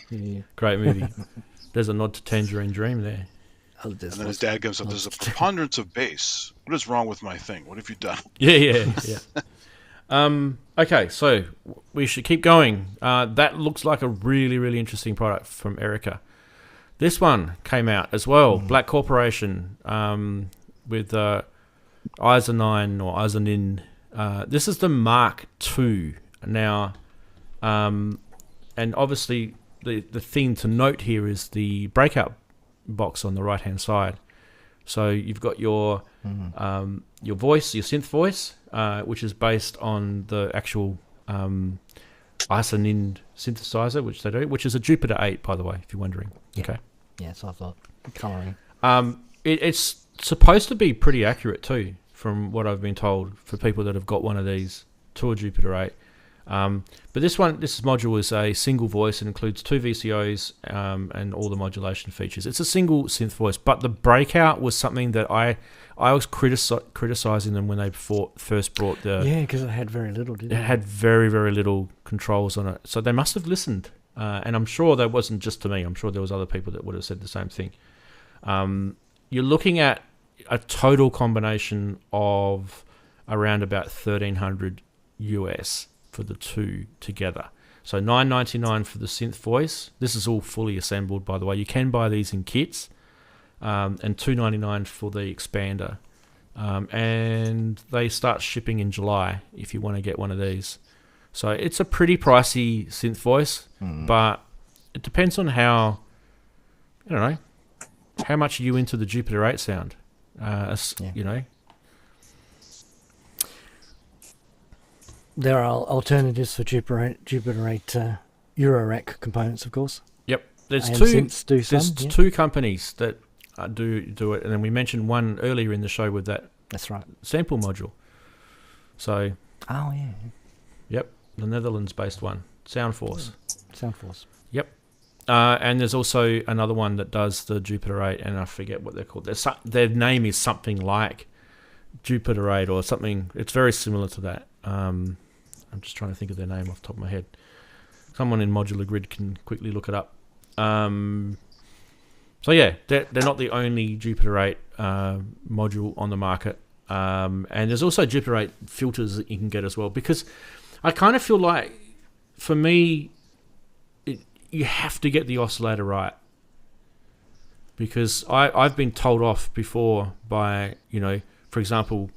Yeah. Great movie. There's a nod to Tangerine Dream there. And then his dad comes up. There's a preponderance of bass. What is wrong with my thing? What have you done? Yeah. Okay, so we should keep going. That looks like a really, really interesting product from Erica. This one came out as well, Black Corporation, with Eisenine or Eisenin. This is the Mark II. Now, and obviously the thing to note here is the breakout box on the right-hand side. So you've got your voice, your synth voice, which is based on the actual Eisenin synthesizer, which they do, which is a Jupiter 8, by the way, if you're wondering. Yeah. Okay. Yeah, so I thought colouring. It's supposed to be pretty accurate too, from what I've been told, for people that have got one of these to a Jupiter 8. But this module is a single voice. It includes 2 VCOs and all the modulation features. It's a single synth voice, but the breakout was something that I was criticizing them when they first brought the... Yeah, because it had very little, didn't it? It had very, very little controls on it. So they must have listened. And I'm sure that wasn't just to me. I'm sure there was other people that would have said the same thing. You're looking at a total combination of around about $1,300 US for the two together. So $9.99 for the synth voice. This is all fully assembled, by the way. You can buy these in kits, and $2.99 for the expander. And they start shipping in July if you want to get one of these. So it's a pretty pricey synth voice, but it depends on how, I don't know, how much are you into the Jupiter 8 sound? You know. There are alternatives for Jupiter 8 Eurorack components, of course. Yep, there's AMSynths two companies that do it, and then we mentioned one earlier in the show with that. That's right. Sample module. So. Oh yeah. Yep, the Netherlands-based one, SoundForce. SoundForce. Yep. And there's also another one that does the Jupiter 8, and I forget what they're called. Their name is something like Jupiter 8 or something. It's very similar to that. I'm just trying to think of their name off the top of my head. Someone in Modular Grid can quickly look it up. So yeah, they're not the only Jupiter 8 module on the market. And there's also Jupiter 8 filters that you can get as well, because I kind of feel like, for me, you have to get the oscillator right, because I've been told off before by, for example,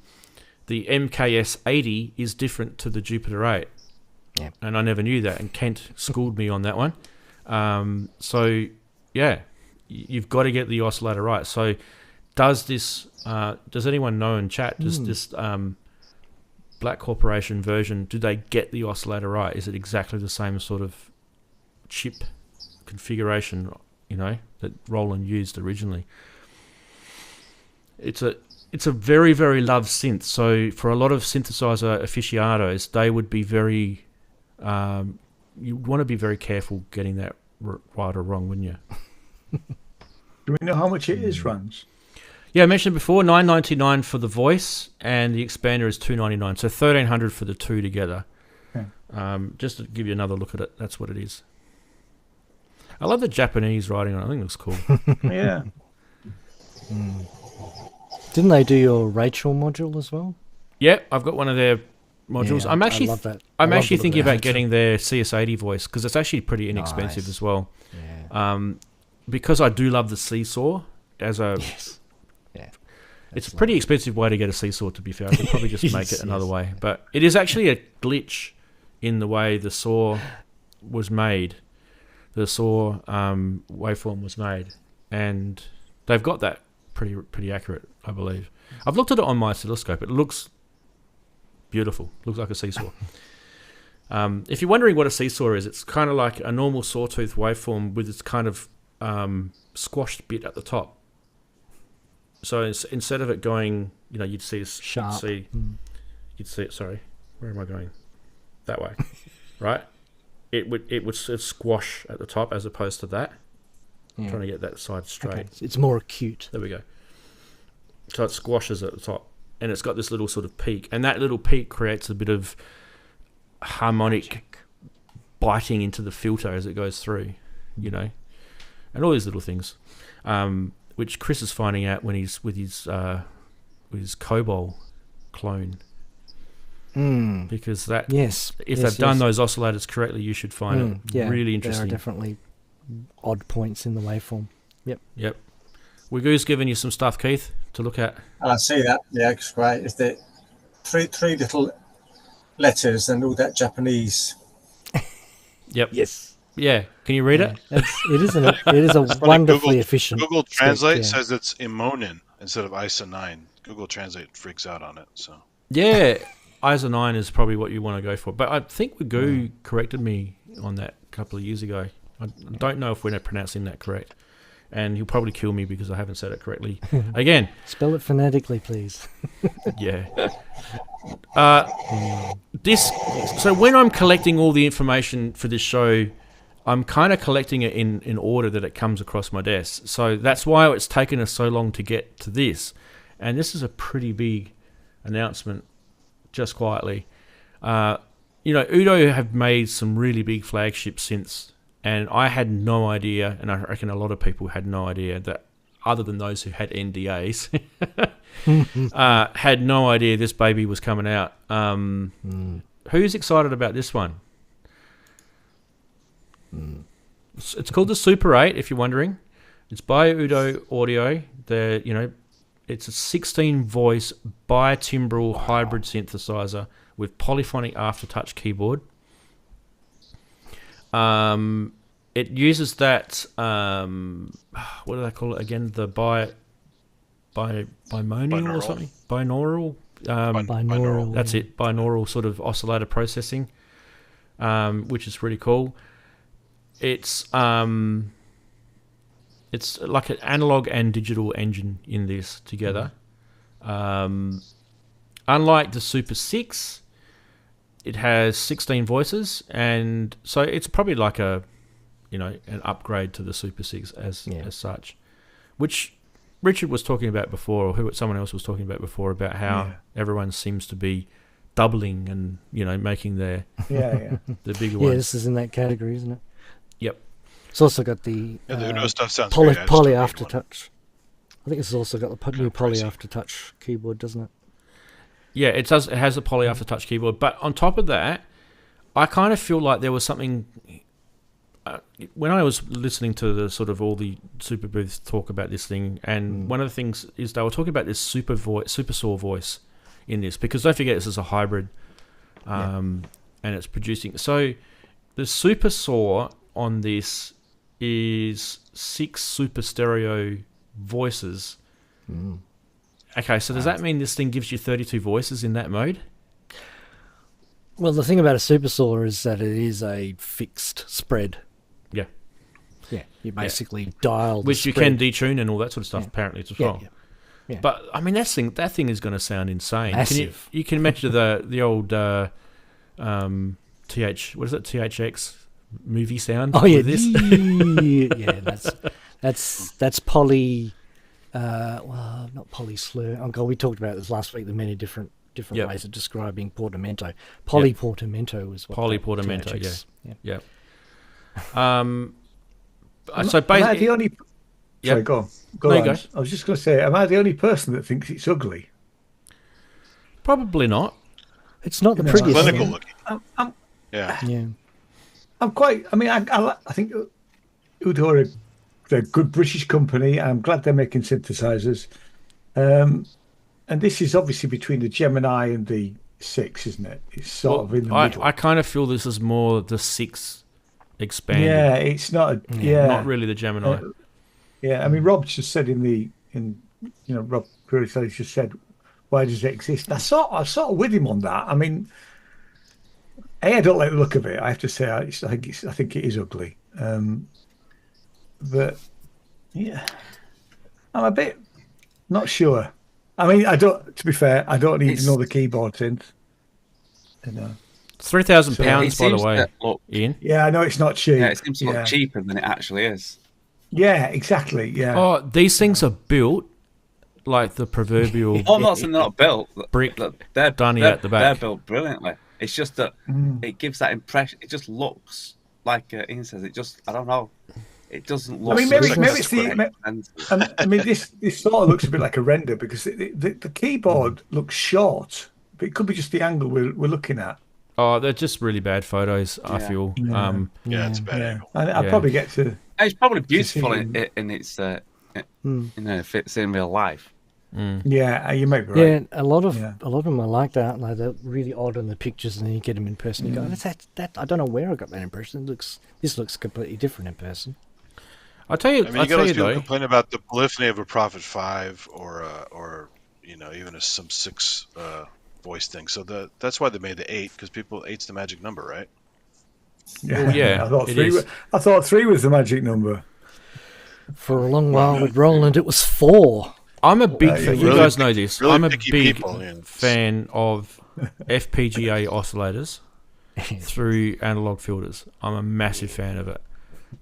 the MKS 80 is different to the Jupiter 8. Yeah. And I never knew that, and Kent schooled me on that one. So, yeah, you've got to get the oscillator right. So does anyone know in chat, does this Black Corporation version, do they get the oscillator right? Is it exactly the same sort of chip configuration, that Roland used originally? It's a very, very loved synth. So for a lot of synthesizer aficionados, they would be very... you want to be very careful getting that right or wrong, wouldn't you? Do we know how much it is, Ranz? Yeah, I mentioned before, $9.99 for the voice, and the expander is $2.99. So $1,300 for the two together. Okay. Just to give you another look at it, that's what it is. I love the Japanese writing on it. I think it looks cool. Yeah. Didn't they do your Rachel module as well? Yeah, I've got one of their modules. Yeah, I love that. I'm actually thinking about getting their CS80 voice, because it's actually pretty inexpensive as well. Yeah. Because I do love the Seesaw as a... Yes. Yeah. It's a pretty expensive way to get a Seesaw, to be fair. I could probably just make it another way. But it is actually a glitch in the way the saw was made. The saw waveform was made. And they've got that pretty accurate, I believe. I've looked at it on my oscilloscope. It looks beautiful. Looks like a seesaw. If you're wondering what a seesaw is, it's kind of like a normal sawtooth waveform with its kind of squashed bit at the top. So instead of it going, you'd see sharp. You'd see it. Sorry, where am I going? That way, right? It would squash at the top as opposed to that. I'm trying to get that side straight. Okay. It's more acute. There we go. So it squashes at the top, and it's got this little sort of peak, and that little peak creates a bit of harmonic biting into the filter as it goes through, and all these little things, which Chris is finding out when he's with his Cobol clone. because that if yes, they've done those oscillators correctly, you should find it really interesting. There are definitely odd points in the waveform. Yep. Wigoo's given you some stuff, Keith, to look at. I see that. Yeah, it's great. It's the three little letters and all that Japanese. Yep. Yes. Yeah. Can you read it? It is a wonderfully efficient. Google Translate says it's Imonin instead of ISA 9. Google Translate freaks out on it. So. Yeah, ISA 9 is probably what you want to go for. But I think Wigoo corrected me on that a couple of years ago. I don't know if we're not pronouncing that correct. And he'll probably kill me because I haven't said it correctly. Again. Spell it phonetically, please. Yeah. So when I'm collecting all the information for this show, I'm kind of collecting it in order that it comes across my desk. So that's why it's taken us so long to get to this. And this is a pretty big announcement, just quietly. UDO have made some really big flagship synths. And I had no idea, and I reckon a lot of people had no idea that, other than those who had NDAs, had no idea this baby was coming out. Who's excited about this one? It's called the Super 8, if you're wondering. It's by UDO Audio. It's a 16-voice bitimbral hybrid synthesizer with polyphonic aftertouch keyboard. It uses that what do they call it again? The bimonial or something? Binaural. Binaural. That's it. Binaural sort of oscillator processing, which is pretty cool. It's like an analog and digital engine in this together. Unlike the Super 6. It has 16 voices, and so it's probably like an upgrade to the Super 6 as such, which Richard was talking about before, or someone else was talking about before, about how everyone seems to be doubling and making their the bigger ones. Yeah, this is in that category, isn't it? Yep. It's also got the UDO stuff sounds poly great. aftertouch. I think it's also got the new poly aftertouch keyboard, doesn't it? Yeah, it does. It has a poly aftertouch keyboard, but on top of that, I kind of feel like there was something. When I was listening to the sort of all the Superbooth talk about this thing, and one of the things is they were talking about this super saw voice in this, because don't forget this is a hybrid, and it's producing. So the super saw on this is 6 super stereo voices. Okay, so does that mean this thing gives you 32 voices in that mode? Well, the thing about a super saw is that it is a fixed spread. Yeah. Yeah, you basically dial the which you spread. can detune and all that sort of stuff, apparently, as well. Yeah. But, I mean, that thing is going to sound insane. Massive. You can imagine the old THX movie sound? Oh, yeah. This? Yeah, that's poly... well, not poly slur. Oh God, we talked about this last week. The many different ways of describing portamento. Polyportamento was what. Polyportamento, THX, yeah. So basically, am I the only? Sorry, go on. Go no, on. go. I was just going to say, am I the only person that thinks it's ugly? Probably not. It's not the prettiest. Clinical looking. Yeah. I'm quite. I mean, I think UDO are they're a good British company. I'm glad they're making synthesizers. And this is obviously between the Gemini and the 6, isn't it? It's sort of in the middle. I kind of feel this is more the 6 expanded. Yeah, it's not. Not really the Gemini. I mean, Rob just said Rob Puricelli just said, "Why does it exist?" I sort of with him on that. I mean, I don't like the look of it. I have to say, I think it is ugly. But yeah, I'm a bit not sure. I mean, to be fair, I don't even know the keyboard synth. £3,000, by the way, Ian. Yeah, I know it's not cheap. Yeah, it seems to look cheaper than it actually is. Yeah, exactly. Yeah. Oh, these things are built like the proverbial. I'm not saying they're not built. Brick. They're Dunny at the back. They're built brilliantly. It's just that it gives that impression. It just looks like Ian says. It just, I don't know. It doesn't look. I mean, maybe it's the. I mean, this sort of looks a bit like a render because the keyboard looks short but it could be just the angle we're looking at. Oh, they're just really bad photos, I feel. Yeah, it's a bad angle. And I'll probably get to... It's probably beautiful in its, if it's in real life. Yeah, you might be right. Yeah, a lot of them are like that. Like they're really odd in the pictures, and then you get them in person. You go, that I don't know where I got that impression. This looks completely different in person. I'll tell you. I mean, you got those people complain about the polyphony of a Prophet 5 or even some 6 voice thing. So that's why they made the 8, because 8's the magic number, right? Yeah, I thought 3 was the magic number. For a long while with Roland, it was 4. I'm a big fan. You guys know this. Really I'm a picky big people, fan of FPGA oscillators through analog filters. I'm a massive fan of it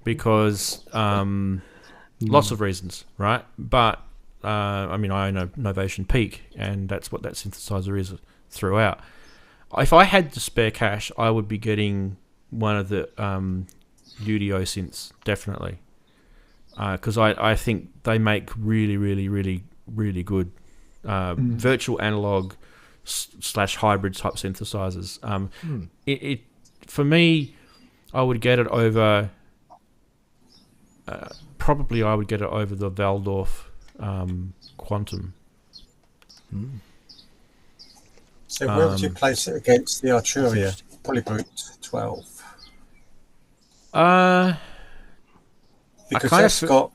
because lots of reasons, right? But I mean, I own a Novation Peak, and that's what that synthesizer is throughout. If I had the spare cash, I would be getting one of the UDO synths, definitely. Because I think they make really, really, really, really good virtual analog / hybrid type synthesizers. It for me, I would get it over. Probably, I would get it over the Waldorf Quantum. So where would you place it against the Arturia Polybrute 12? Because that's got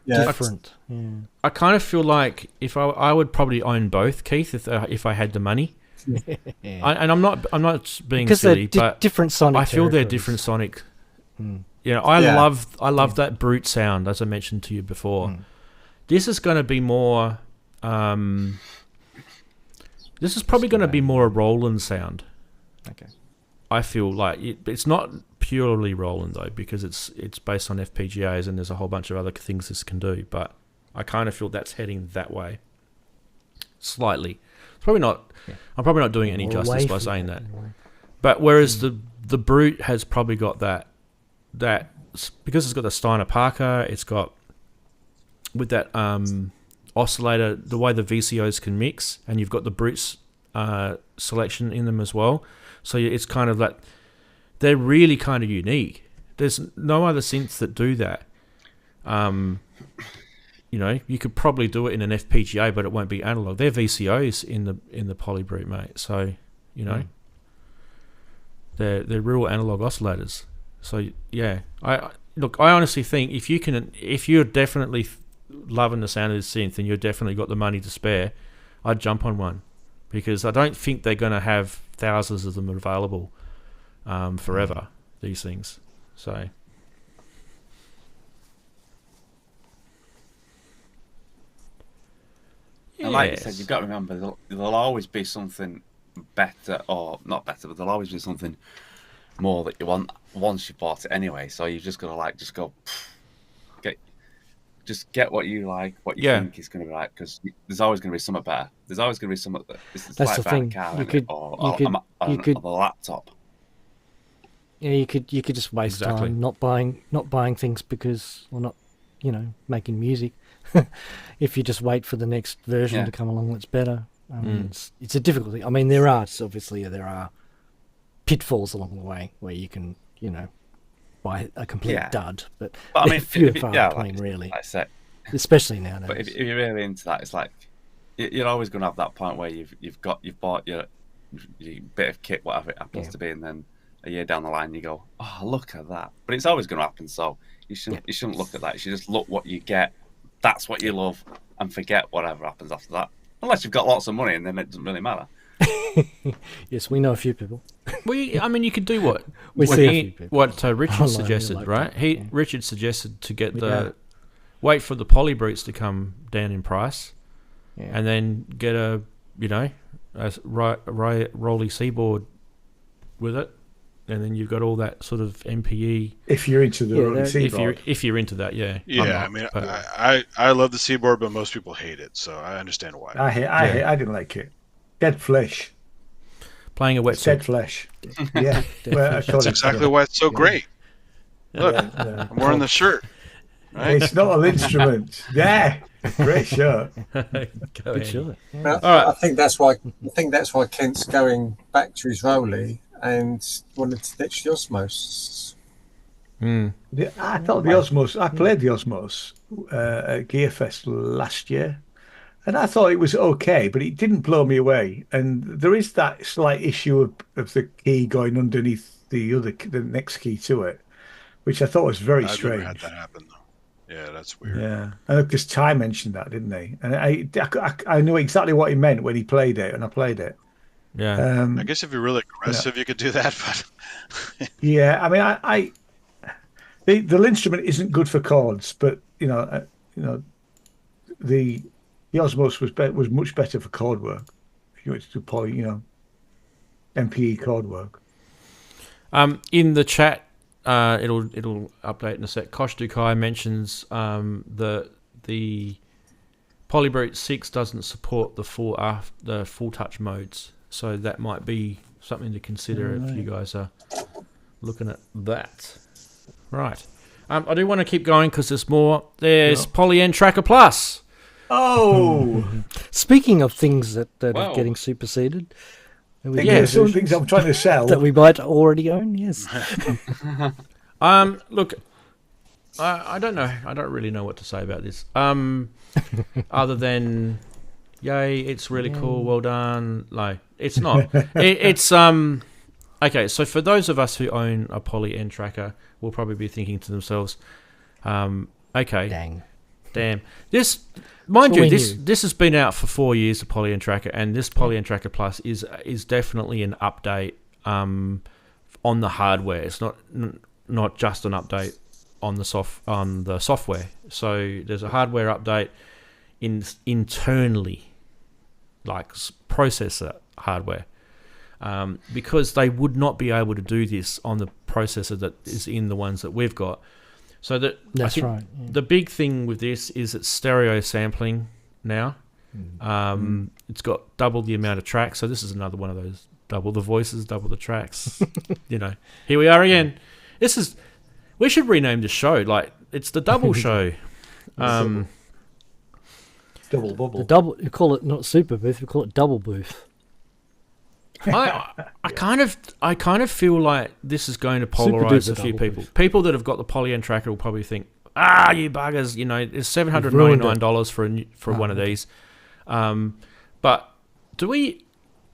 different. I kind of feel like if I would probably own both, Keith, if I had the money. And I'm not being because silly, but different sonic. I feel they're different sonic. I love that brute sound, as I mentioned to you before. This is going to be more. This is probably going to be more a Roland sound. Okay. I feel like it's not purely Roland though, because it's based on FPGAs and there's a whole bunch of other things this can do. But I kind of feel that's heading that way, slightly. It's probably not. Yeah. I'm probably not doing any justice by saying that. Anyway. But whereas the Brute has probably got that because it's got the Steiner Parker, it's got with that oscillator, the way the VCOs can mix, and you've got the Brute's selection in them as well. So it's kind of like they're really kind of unique. There's no other synths that do that. You could probably do it in an FPGA, but it won't be analog. They're VCOs in the Polybrute, mate. So they're real analog oscillators. So yeah, I honestly think if you're definitely loving the sound of this synth and you've definitely got the money to spare, I'd jump on one, because I don't think they're going to have thousands of them available forever. These things, so. And like you said, you've got to remember there'll always be something better, or not better, but there'll always be something more that you want once you bought it anyway. So you've just got to get what you like, what you think is going to be right, because there's always going to be something better. There's always going to be something that's like the thing. You could on the laptop. Yeah, you could just waste time not buying things because we're not, making music. If you just wait for the next version to come along that's better. I mean, it's a difficult thing. I mean, there are pitfalls along the way where you can, buy a complete dud, but I mean, few and far between, really. Like I said, especially nowadays. But if you're really into that, it's like you're always going to have that point where you've bought your bit of kit, whatever it happens to be, and then a year down the line you go, oh, look at that. But it's always going to happen, so you shouldn't look at that. You should just look what you get. That's what you love, and forget whatever happens after that. Unless you've got lots of money, and then it doesn't really matter. Yes, we know a few people. Well, you could do what Richard suggested, like right? Richard suggested to get wait for the Polybrutes to come down in price, and then get a Rolly Seaboard with it, and then you've got all that sort of MPE. If you're into the Rolly Seaboard, if you're into that, yeah. I love the Seaboard, but most people hate it, so I understand why. I didn't like it. Dead flesh. Playing a wetsuit. Dead flesh. Yeah. That's exactly why it's so great. Look, I'm wearing the shirt. Right? It's not an instrument. Yeah. Great shirt. Good shirt. Yeah. Now, All right. I think that's why Kent's going back to his Rolly and wanted to ditch the Osmos. I thought the Osmos. I played the Osmos at Gearfest last year, and I thought it was okay, but it didn't blow me away. And there is that slight issue of the key going underneath the next key to it, which I thought was very strange. I've never had that happen though. Yeah, that's weird. Yeah, because Ty mentioned that, didn't he? And I knew exactly what he meant when he played it, and I played it. Yeah. I guess if you're really aggressive, you could do that, but Yeah, I mean, the instrument isn't good for chords, but the Osmos was much better for chord work. If you went to play, MPE chord work. In the chat, it'll update in a sec. Kosh Dukai mentions the Polybrute 6 doesn't support the full touch modes, so that might be something to consider if you guys are looking at that. Right. I do want to keep going because there's more. There's Polyend Tracker Plus. Oh! Speaking of things that are getting superseded. Some things I'm trying to sell. That we might already own, yes. Look, I don't know. I don't really know what to say about this. Other than, yay, it's really cool, well done. Like, it's not. It's okay, so for those of us who own a Polyend Tracker, will probably be thinking to themselves, okay, damn. This, mind you, this has been out for 4 years, the Polyend Tracker, and this Polyend Tracker Plus is definitely an update on the hardware. It's not just an update on the software. So there's a hardware update internally, like processor hardware. Because they would not be able to do this on the processor that is in the ones that we've got. So that's right. Yeah. The big thing with this is it's stereo sampling now. It's got double the amount of tracks. So this is another one of those double the voices, double the tracks. Here we are again. We should rename the show. Like, it's the double show. Double bubble. The double. You call it not Superbooth. We call it double booth. I kind of feel like this is going to polarize a few people. People that have got the Polyend Tracker will probably think, you buggers, it's $799 for one of these. But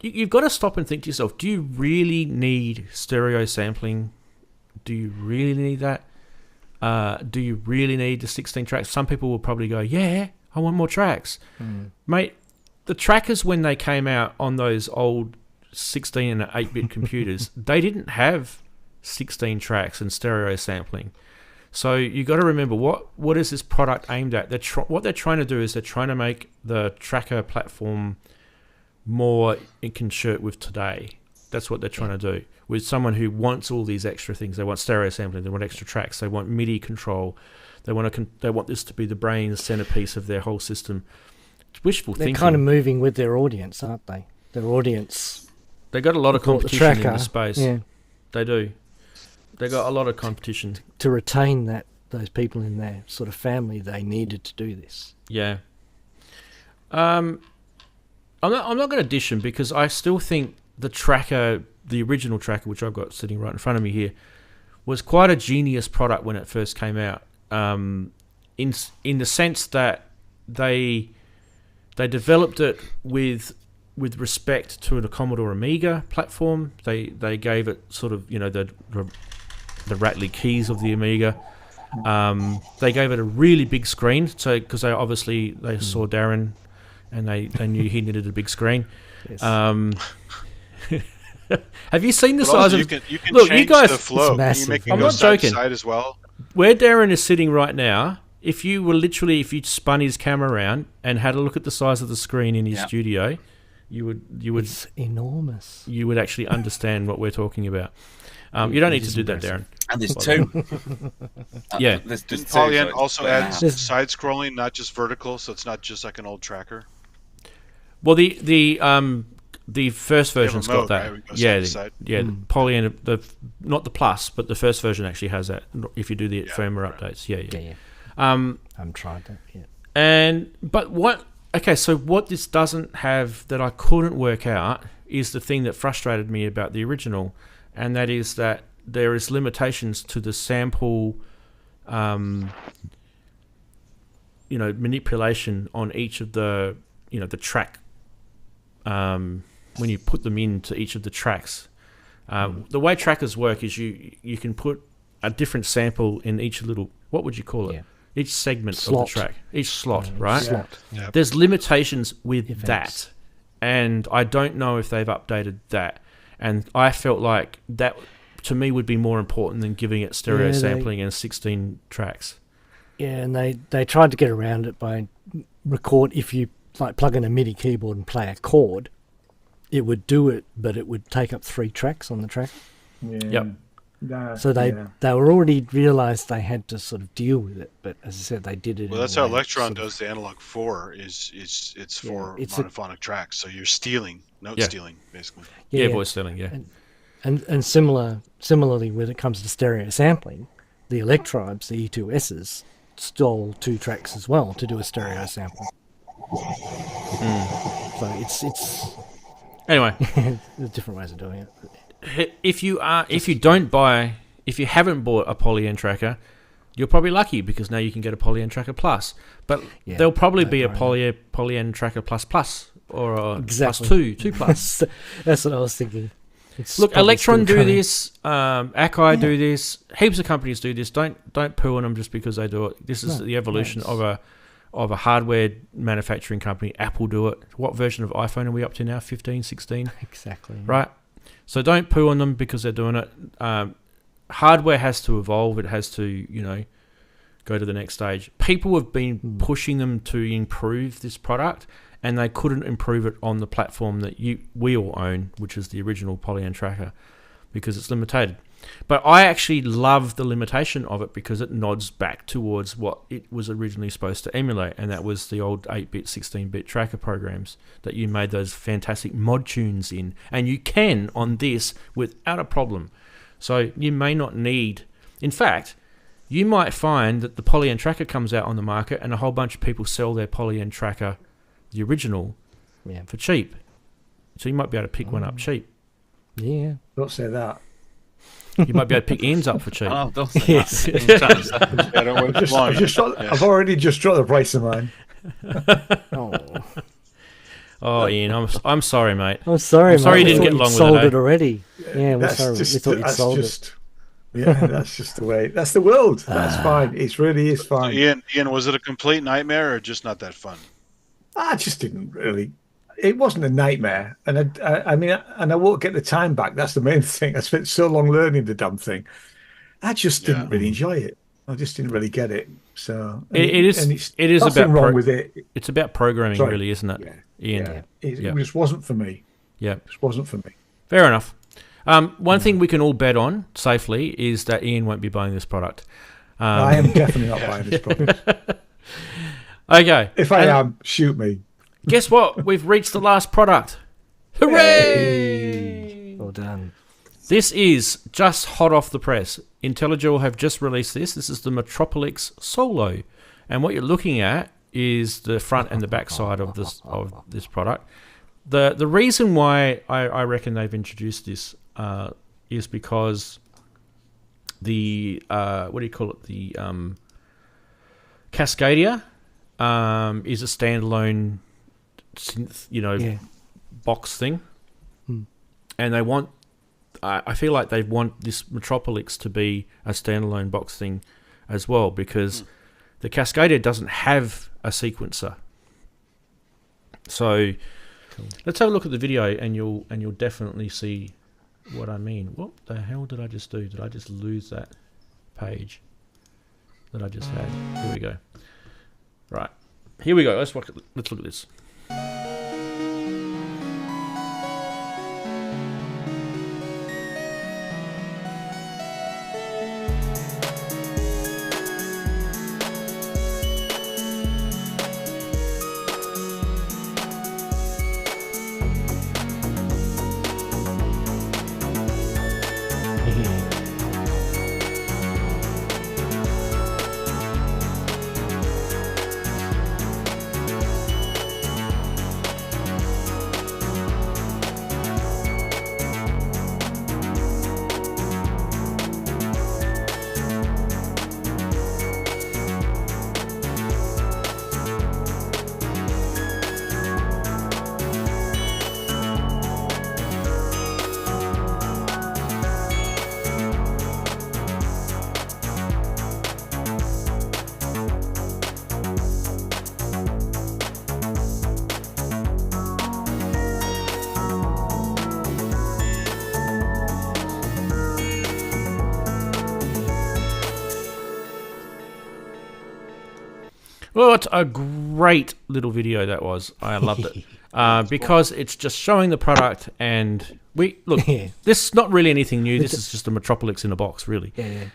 you've got to stop and think to yourself, do you really need stereo sampling? Do you really need that? Do you really need the 16 tracks? Some people will probably go, yeah, I want more tracks. Mate, the trackers, when they came out on those old 16 and 8-bit computers, they didn't have 16 tracks and stereo sampling. So you got to remember, what is this product aimed at? What they're trying to do is they're trying to make the tracker platform more in concert with today. That's what they're trying to do. With someone who wants all these extra things, they want stereo sampling, they want extra tracks, they want MIDI control, they want this to be the brain centerpiece of their whole system. It's wishful thinking. They're kind of moving with their audience, aren't they? Their audience. They got a lot of competition in the space. Yeah. They do. They got a lot of competition. To retain those people in their sort of family, they needed to do this. Yeah. I'm not going to dish them because I still think the tracker, the original tracker, which I've got sitting right in front of me here, was quite a genius product when it first came out. In the sense that they developed it with respect to the Commodore Amiga platform. They gave it sort of the rattly keys of the Amiga. They gave it a really big screen, so because they saw Daren and they knew he needed a big screen. Yes. Have you seen the size of? You can change you guys, the flow. It's massive. I'm not joking. Side as well. Where Daren is sitting right now, if you spun his camera around and had a look at the size of the screen in his studio, you would. It's enormous. You would actually understand what we're talking about. You don't need to do that, Daren. And there's two. Yeah. There's two. Polyend also adds side scrolling, not just vertical, so it's not just like an old tracker. Well, the first version's got that. Right? Polyend, not the Plus, but the first version actually has that. If you do the firmware updates, yeah. I haven't tried that yet. So what this doesn't have that I couldn't work out is the thing that frustrated me about the original, and that is that there is limitations to the sample, manipulation on each of the, the track, when you put them into each of the tracks. The way trackers work is you can put a different sample in each little, what would you call it? Yeah. Each segment slot of the track, each slot, right? Slot. Yeah. There's limitations with that, and I don't know if they've updated that. And I felt like that, to me, would be more important than giving it stereo sampling and 16 tracks. Yeah, and they tried to get around it by record. If you plug in a MIDI keyboard and play a chord, it would do it, but it would take up 3 tracks on the track. Yeah. Yep. So they were already realised they had to sort of deal with it, but as I said, they did it. Well, that's how Electron does the Analog 4. It's for monophonic tracks, so you're stealing, stealing, basically. Yeah, voice stealing. Yeah, and similarly, when it comes to stereo sampling, the Electribes, the E2Ss, stole 2 tracks as well to do a stereo sample. So it's anyway, there's different ways of doing it. If you haven't bought a Polyend Tracker, you're probably lucky because now you can get a Polyend Tracker Plus. But there'll probably be a Polyend Tracker Plus or a Plus 2 Plus. That's what I was thinking. Look, Electron do this, Akai do this, heaps of companies do this. Don't poo on them just because they do it. This is the evolution of a hardware manufacturing company. Apple do it. What version of iPhone are we up to now? 15, 16? Exactly. Right? So don't poo on them because they're doing it. Hardware has to evolve. It has to, go to the next stage. People have been pushing them to improve this product, and they couldn't improve it on the platform that we all own, which is the original Polyend Tracker, because it's limited. But I actually love the limitation of it because it nods back towards what it was originally supposed to emulate, and that was the old 8-bit, 16-bit tracker programs that you made those fantastic mod tunes in, and you can on this without a problem. So you may not need... In fact, you might find that the Polyend Tracker comes out on the market and a whole bunch of people sell their Polyend Tracker, the original, for cheap. So you might be able to pick one up cheap. Yeah. Don't say that. You might be able to pick Ian's up for cheap. Oh, don't say that. I've already just dropped the price of mine. Oh, Ian, I'm sorry, mate. I'm sorry, mate. You didn't get along with it. Sold it already. Yeah, we're sorry. We thought you'd sold it. Yeah, that's just the way. That's the world. That's fine. It really is fine. Ian, was it a complete nightmare or just not that fun? I just didn't really. It wasn't a nightmare, and I won't get the time back. That's the main thing. I spent so long learning the damn thing. I just didn't really enjoy it. I just didn't really get it. So it is nothing about wrong with it. It's about programming, really, isn't it? Yeah. It just wasn't for me. Yeah, it just wasn't for me. Fair enough. One thing we can all bet on safely is that Ian won't be buying this product. I am definitely not buying this product. Okay. If I am, shoot me. Guess what? We've reached the last product. Hooray! Well done. This is just hot off the press. Intellijel have just released this. This is the Metropolix Solo. And what you're looking at is the front and the back side of this product. The reason why I reckon they've introduced this is because the the Cascadia is a standalone synth, box thing, and they want. I feel like they want this Metropolix to be a standalone box thing as well, because the Cascadia doesn't have a sequencer. So let's have a look at the video, and you'll definitely see what I mean. What the hell did I just do? Did I just lose that page that I just had? Here we go. Right, here we go. Let's look at this. Well, it's a great little video that was. I loved it because it's just showing the product, and we look. Yeah. This is not really anything new. This is just a Metropolix in a box, really. Yeah.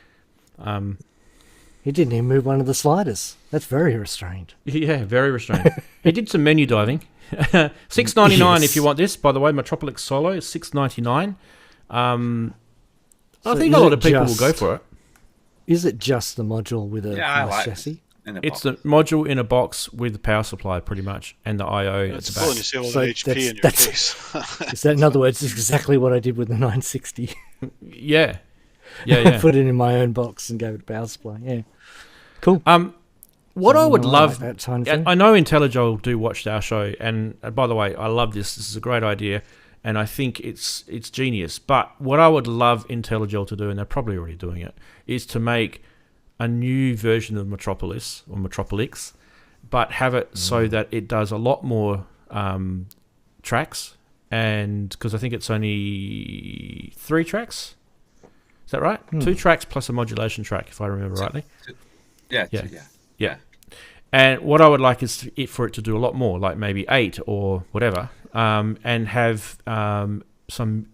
He didn't even move one of the sliders. That's very restrained. Yeah, very restrained. He did some menu diving. $6.99 Yes. if you want this. By the way, Metropolix Solo is $6.99. I So think is a lot it of people will just- go for it. Is it just the module with a Yeah, I nice like chassis? In a It's box. the module in a box with the power supply, pretty much, and the I/O at It's the cool back. when you see all So the HP in your that's- case. Is that, in other words, it's exactly what I did with the 960. Yeah. I put it in my own box and gave it a power supply. Yeah. Cool. What So I would like love, that kind of thing. I know Intellijel do watch our show, and by the way, I love this. This is a great idea, and I think it's genius. But what I would love Intellijel to do, and they're probably already doing it, is to make a new version of Metropolis or Metropolix, but have it so that it does a lot more tracks, and because I think it's only 3 tracks. Is that right? 2 tracks plus a modulation track, if I remember rightly. Yeah. Yeah. And what I would like is for it to do a lot more, like maybe 8 or whatever, and have some,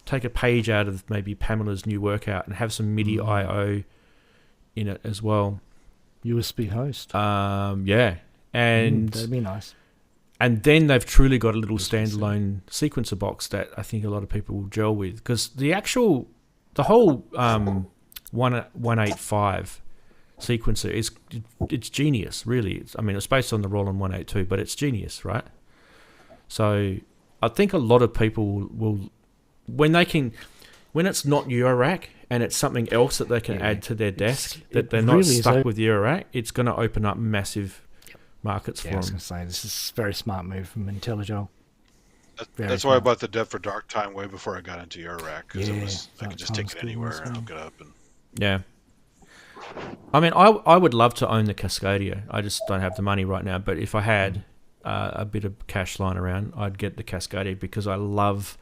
take a page out of maybe Pamela's new workout and have some MIDI I/O in it as well. USB host. Yeah. And That'd be nice. and then they've truly got a little standalone sequencer box that I think a lot of people will gel with, because the whole 185 sequencer it's genius, really. It's based on the Roland 182, but it's genius, right? So I think a lot of people will when it's not Eurorack and it's something else that they can add to their desk, that they're not really is stuck with Eurorack, it's going to open up massive markets for Yeah, I was them. going to say, this is a very smart move from Intellijel. That's why I bought the Dev for Dark Time way before I got into Eurorack, because I could just take it anywhere and hook it up. And Yeah. I would love to own the Cascadia. I just don't have the money right now. But if I had a bit of cash lying around, I'd get the Cascadia, because I love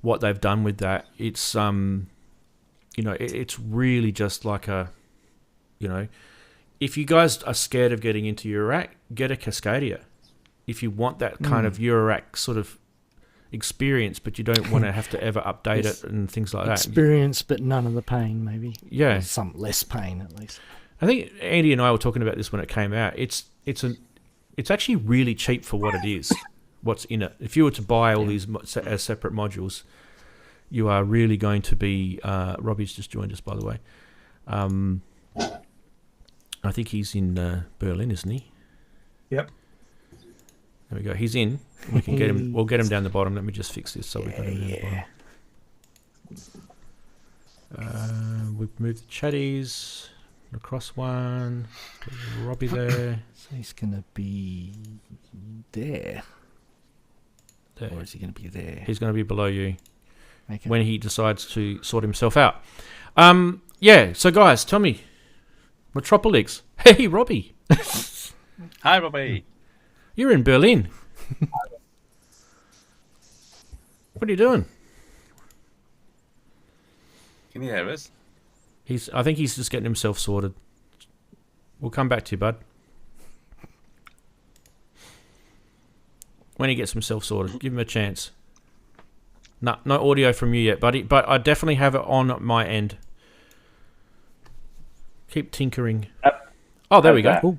what they've done with that. It's it's really just like if you guys are scared of getting into Eurorack, get a Cascadia. If you want that kind of Eurorack sort of experience, but you don't want to have to ever update it and things like that. Experience, but none of the pain, maybe. Yeah. Or some less pain, at least. I think Andy and I were talking about this when it came out. It's actually really cheap for what it is, what's in it. If you were to buy all these as separate modules, you are really going to be... Robbie's just joined us, by the way. I think he's in Berlin, isn't he? Yep. There we go. He's in. We can get him. We'll get him down the bottom. Let me just fix this so we've got him down the bottom. We've moved the chatties across one. Robbie there. So he's going to be there. Or is he going to be there? He's going to be below you Okay. when he decides to sort himself out. So guys, tell me. Metropolix. Hey, Robbie. Hi, Robbie. You're in Berlin. What are you doing? Can you hear us? I think he's just getting himself sorted. We'll come back to you, bud. When he gets himself sorted, give him a chance. No audio from you yet, buddy, but I definitely have it on my end. Keep tinkering. Oh, there we go. Cool.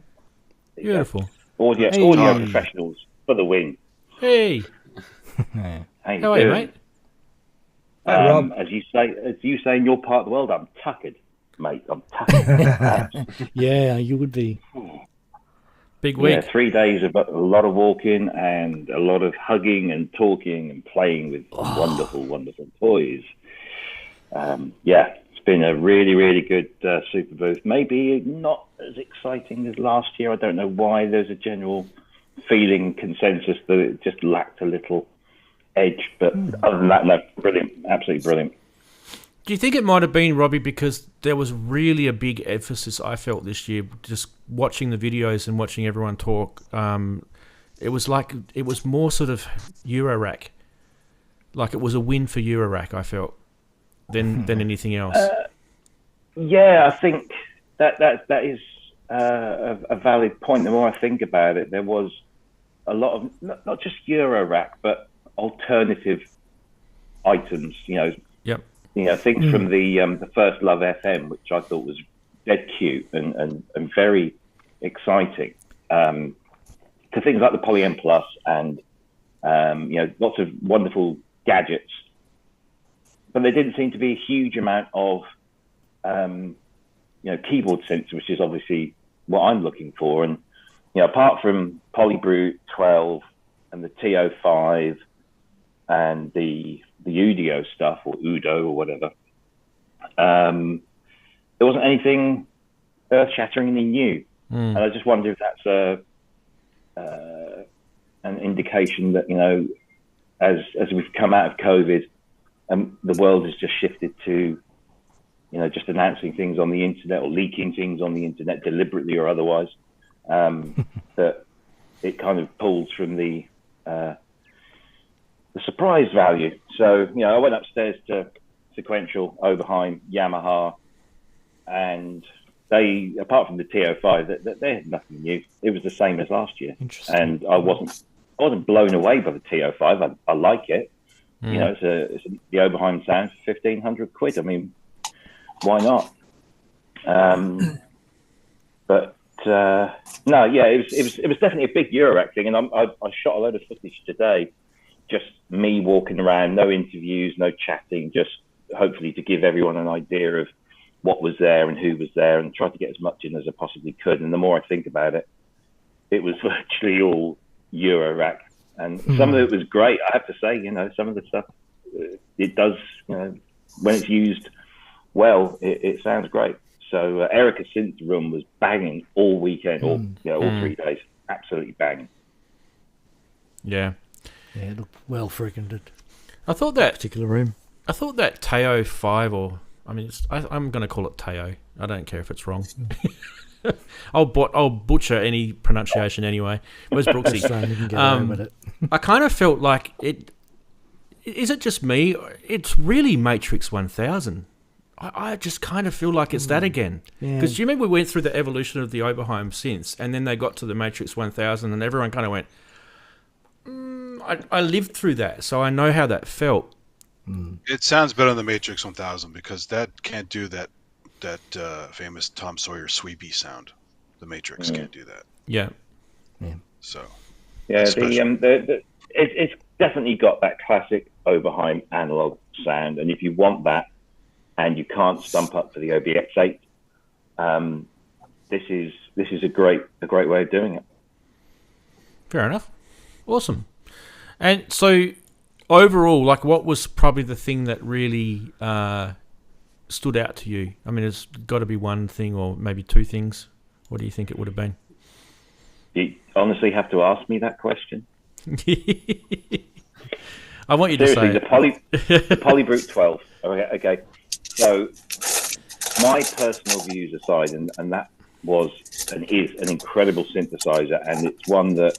Beautiful. Audio professionals for the win. Hey. How How are you, mate? As you say in your part of the world, I'm tuckered, mate. I'm tuckered. Yeah, you would be. Big week. Yeah, 3 days of a lot of walking and a lot of hugging and talking and playing with wonderful, wonderful toys. It's been a really, really good Superbooth. Maybe not as exciting as last year. I don't know why. There's a general feeling, consensus that it just lacked a little edge. But other than that, no, brilliant. Absolutely brilliant. Do you think it might have been, Robbie, because there was really a big emphasis I felt this year, just watching the videos and watching everyone talk. It was more sort of Eurorack. Like it was a win for Eurorack, I felt, than anything else. I think that is a valid point. The more I think about it, there was a lot of not just Eurorack, but alternative items. Yep. Things from the first Love FM, which I thought was dead cute and very exciting. To things like the Polyend Plus and lots of wonderful gadgets, but there didn't seem to be a huge amount of keyboard synths, which is obviously what I'm looking for. And apart from Polybrute 12 and the TEO-5 and the UDO stuff, or UDO or whatever, there wasn't anything earth-shatteringly new. And I just wonder if that's an indication that as we've come out of COVID, the world has just shifted to just announcing things on the internet or leaking things on the internet deliberately or otherwise. That it kind of pulls from the surprise value. So I went upstairs to Sequential, Oberheim, Yamaha, and they, apart from the TEO-5, they had nothing new. It was the same as last year. And I wasn't blown away by the TEO-5. I like it. It's the Oberheim sound for £1,500. I mean, why not? But no, yeah, it was definitely a big Eurorack thing, and I shot a load of footage today, just me walking around, no interviews, no chatting, just hopefully to give everyone an idea of what was there and who was there, and try to get as much in as I possibly could. And the more I think about it, it was virtually all Eurorack, and some of it was great. I have to say, some of the stuff it does, when it's used well, it sounds great. So Erica's synth room was banging all weekend, all 3 days, absolutely banging. Yeah, it looked well frequented. I thought that particular room. I thought that TEO-5, I'm going to call it Teo. I don't care if it's wrong. I'll butcher any pronunciation anyway. Where's Brooksy? I kind of felt like it. Is it just me? It's really Matrix 1000. I just kind of feel like it's that again. Because do you remember we went through the evolution of the Oberheim synths, and then they got to the Matrix 1000, and everyone kind of went, I lived through that, so I know how that felt. It sounds better than the Matrix 1000 because that can't do that famous Tom Sawyer sweepy sound. The Matrix can't do that. Yeah. So. Yeah, it's definitely got that classic Oberheim analog sound, and if you want that, and you can't stump up for the OBX8, this is a great way of doing it. Fair enough. Awesome. And so overall, what was probably the thing that really stood out to you? I mean, it's got to be one thing or maybe two things. What do you think it would have been? You honestly have to ask me that question. I want you to say the Polybrute 12. Okay. So my personal views aside, and that was and is an incredible synthesizer, and it's one that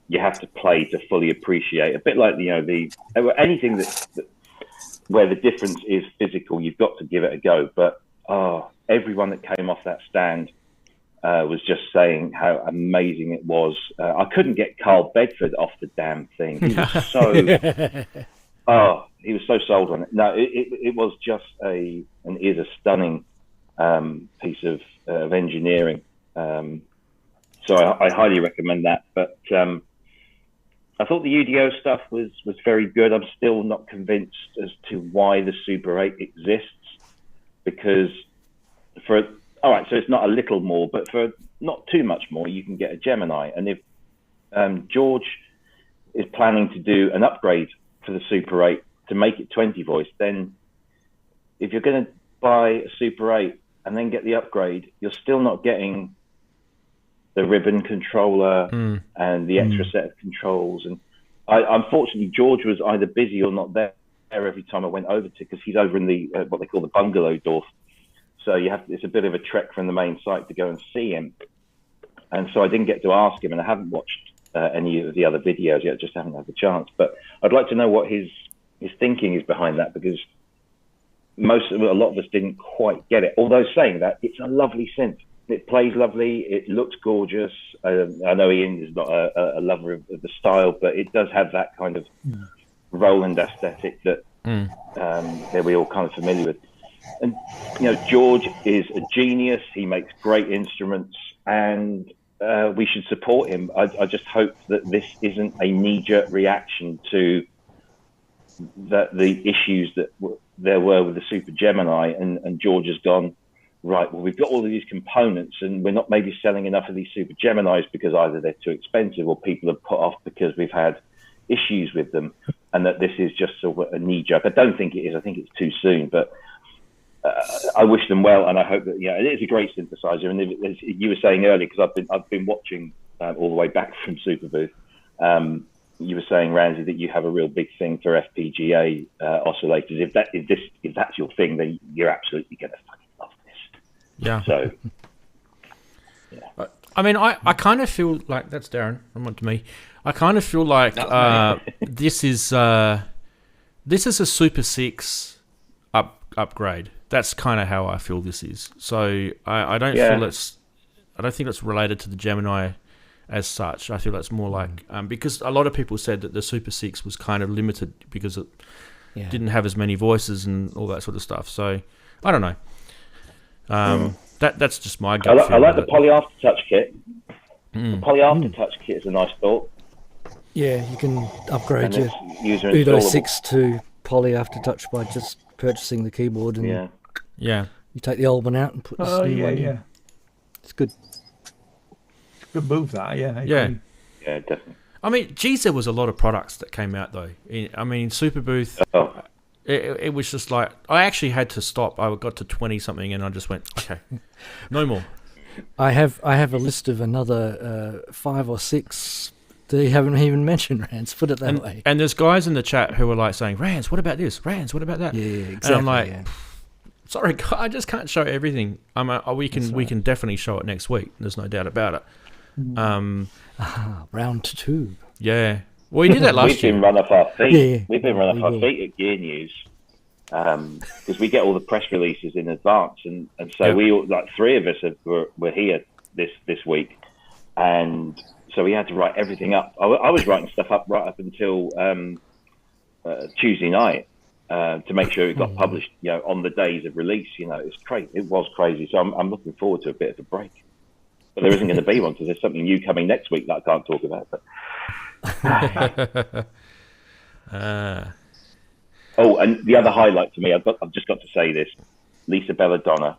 you have to play to fully appreciate. A bit like anything that where the difference is physical, you've got to give it a go. But everyone that came off that stand was just saying how amazing it was. I couldn't get Carl Bedford off the damn thing. He was so he was so sold on it. No, it was just is a stunning piece of engineering. So I highly recommend that. But I thought the UDO stuff was very good. I'm still not convinced as to why the Super 8 exists, because so it's not a little more, but for not too much more, you can get a Gemini. And if George is planning to do an upgrade for the Super 8 to make it 20 voice, then if you're going to buy a Super 8 and then get the upgrade, you're still not getting the ribbon controller and the extra set of controls. And unfortunately, George was either busy or not there every time I went over to, because he's over in the what they call the bungalow Dorf. So it's a bit of a trek from the main site to go and see him. And so I didn't get to ask him, and I haven't watched any of the other videos yet, just haven't had the chance. But I'd like to know what his thinking is behind that, because a lot of us didn't quite get it. Although saying that, it's a lovely synth. It plays lovely. It looks gorgeous. I know Ian is not a lover of the style, but it does have that kind of Roland aesthetic that we're all kind of familiar with. And George is a genius. He makes great instruments, and we should support him. I just hope that this isn't a knee-jerk reaction to the issues that there were with the Super Gemini, and George has gone, right, well, we've got all of these components and we're not maybe selling enough of these Super Geminis because either they're too expensive or people have put off because we've had issues with them, and that this is just sort of a knee-jerk. I don't think it is. I think it's too soon, but I wish them well, and I hope that it is a great synthesizer. And as you were saying earlier, because I've been watching all the way back from Superbooth. You were saying, Ranzee, that you have a real big thing for FPGA oscillators. If that's your thing, then you're absolutely going to fucking love this. Yeah. So, I mean, I kind of feel like that's Daren. I'm on to me. I kind of feel like this is a Super 6 upgrade. That's kind of how I feel this is. So I don't feel I don't think it's related to the Gemini as such. I feel that's more like because a lot of people said that the Super 6 was kind of limited because it didn't have as many voices and all that sort of stuff. So I don't know. That's just my gut I like the Poly Aftertouch kit. The Poly Aftertouch kit is a nice thought. Yeah, you can upgrade your user UDO installable. 6 to Poly Aftertouch by just purchasing the keyboard, and you take the old one out and put the new one in. It's good. Good move, that. Yeah, definitely. I mean, geez, there was a lot of products that came out though. I mean, Superbooth. It was just like I actually had to stop. I got to 20 something, and I just went, okay, no more. I have a list of another 5 or 6 that you haven't even mentioned, Rance. Put it that way. And there's guys in the chat who are like saying, Rance, what about this? Rance, what about that? Yeah, exactly. And I'm like, sorry, I just can't show everything. We can definitely show it next week. There's no doubt about it. Round 2. Yeah. Well, we did that last year. We've been run off our feet. Yeah, We've been run off our feet at Gear News because we get all the press releases in advance, and so we all, like 3 of us were here this week, and so we had to write everything up. I was writing stuff up right up until Tuesday night to make sure it got published, on the days of release. It's crazy. It was crazy. So I'm looking forward to a bit of a break. But there isn't going to be one because there's something new coming next week that I can't talk about. But and the other highlight to me, I've just got to say this: Lisa Belladonna.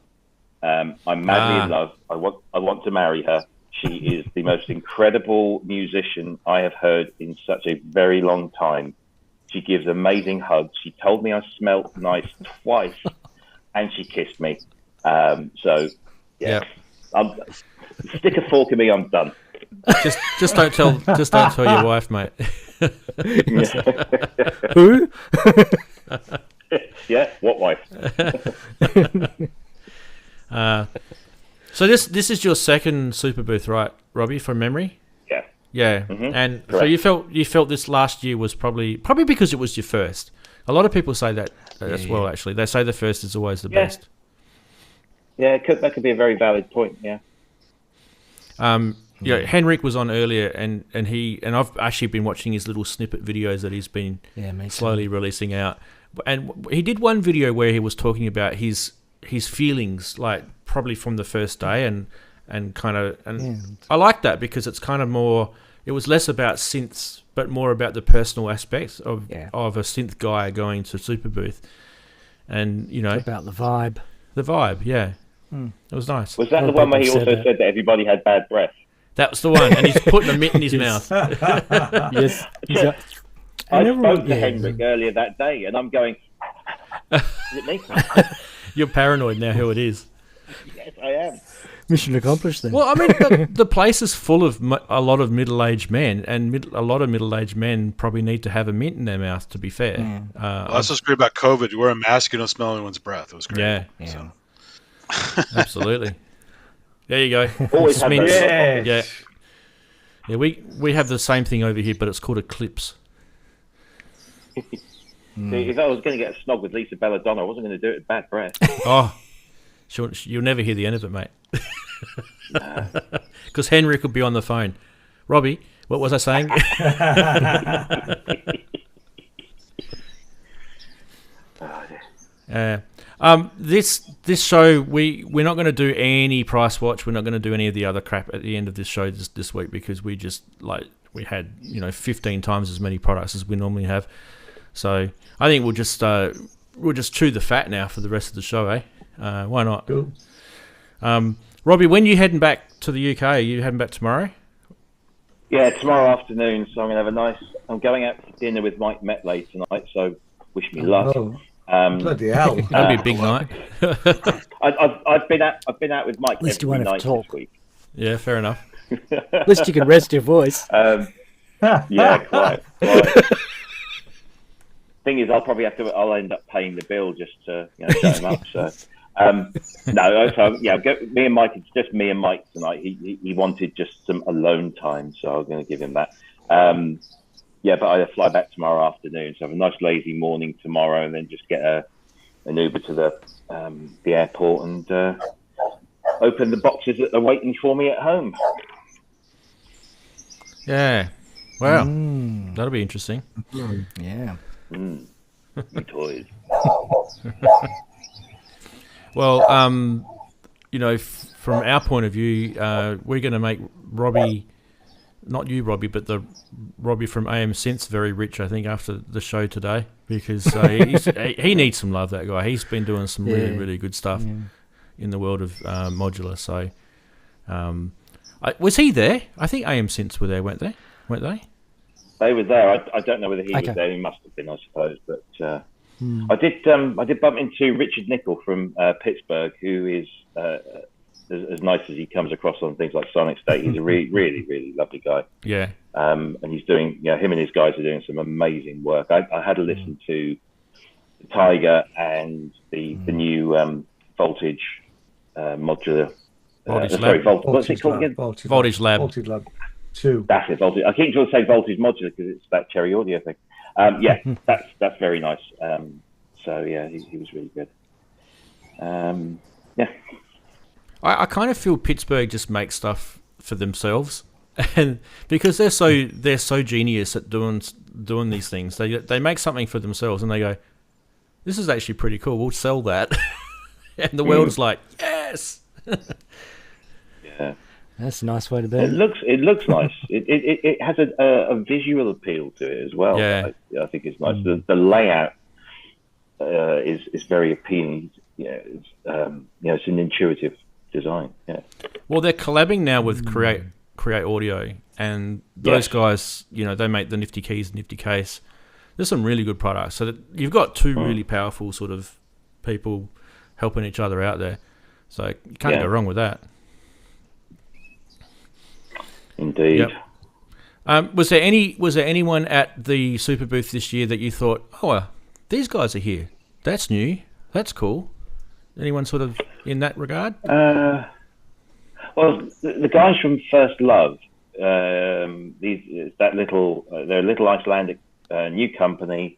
I'm madly in love. I want to marry her. She is the most incredible musician I have heard in such a very long time. She gives amazing hugs. She told me I smelled nice twice, and she kissed me. Stick a fork in me. I'm done. Just don't tell your wife, mate. Who? Yeah, what wife? So this is your second Superbooth, right, Robbie, from memory? Yeah. Yeah. Mm-hmm. And correct. so you felt this last year was probably because it was your first. A lot of people say that as well. Actually, they say the first is always the best. Yeah, that could be a very valid point. Yeah. Henrik was on earlier, and I've actually been watching his little snippet videos that he's been slowly releasing out. And he did one video where he was talking about his feelings, like probably from the first day, and I like that because it's kind of more. It was less about synths, but more about the personal aspects of a synth guy going to Superbooth, and it's about the vibe. The vibe, yeah. It was nice. Was that the one where he also said that everybody had bad breath? That was the one, and he's putting a mitt in his mouth. Yes. I spoke to Henrik earlier that day, and I'm going, is it me? You're paranoid now who it is. Yes, I am. Mission accomplished then. Well, I mean, the place is full of a lot of middle-aged men, and a lot of middle-aged men probably need to have a mint in their mouth, to be fair. That's what's great about COVID. You wear a mask, you don't smell anyone's breath. It was great. Yeah. So. Absolutely. There you go. Always have those. Yeah. Yeah, we have the same thing over here, but it's called Eclipse. See, if I was going to get a snog with Lisa Belladonna, I wasn't going to do it with bad breath. Oh, you'll never hear the end of it, mate. Because Henry could be on the phone. Robbie, what was I saying? This show, we're not going to do any price watch. We're not going to do any of the other crap at the end of this show this week, because we just we had 15 times as many products as we normally have. So I think we'll just chew the fat now for the rest of the show, eh? Why not? Cool. Robbie, when are you heading back to the UK? Are you heading back tomorrow? Yeah, tomorrow afternoon. So I'm going to have I'm going out for dinner with Mike Metley tonight. So wish me luck. Oh, bloody hell! That'd be a big night. I've been out with Mike every night this week. Yeah, fair enough. At least you can rest your voice. Yeah, quite. Thing is, I'll end up paying the bill just to shut him up. So me and Mike. It's just me and Mike tonight. He wanted just some alone time, so I'm going to give him that. But I fly back tomorrow afternoon, so have a nice lazy morning tomorrow, and then just get an Uber to the airport and open the boxes that are waiting for me at home. Yeah. Wow. That'll be interesting. Yeah. Me toys. Well, from our point of view, we're going to make Robbie, not you, Robbie, but the Robbie from AMSynths very rich, I think, after the show today, because he needs some love, that guy. He's been doing some really, really good stuff in the world of modular. So, was he there? I think AMSynths were there, weren't they? They were there. I don't know whether he was there. He must have been, I suppose. But I did bump into Richard Nickel from Pittsburgh, who is as nice as he comes across on things like Sonic State. He's a really, really, really lovely guy. Yeah. And he's doing, him and his guys are doing some amazing work. I had a listen to the Tiger and the new Voltage modular. Voltage Lab. What's it called again? Voltage Lab. Voltage Lab 2. That's it, Voltage. I keep trying to say Voltage modular because it's that Cherry Audio thing. That's very nice. He was really good. I kind of feel Pittsburgh just makes stuff for themselves, and because they're so genius at doing these things, they make something for themselves, and they go, "This is actually pretty cool. We'll sell that," and the world is like, "Yes." Yeah. That's a nice way to be. It looks nice. It has a visual appeal to it as well. Yeah. I think it's nice. The layout is very appealing. It's an intuitive design. Yeah. Well, they're collabing now with Create Audio, and those guys, they make the nifty keys, nifty case. There's some really good products. So that you've got two really powerful sort of people helping each other out there. So you can't go wrong with that. Indeed. Yep. Was there anyone at the Superbooth this year that you thought, these guys are here? That's new. That's cool. Anyone sort of in that regard? Well, the guys from First Love, they're a little Icelandic new company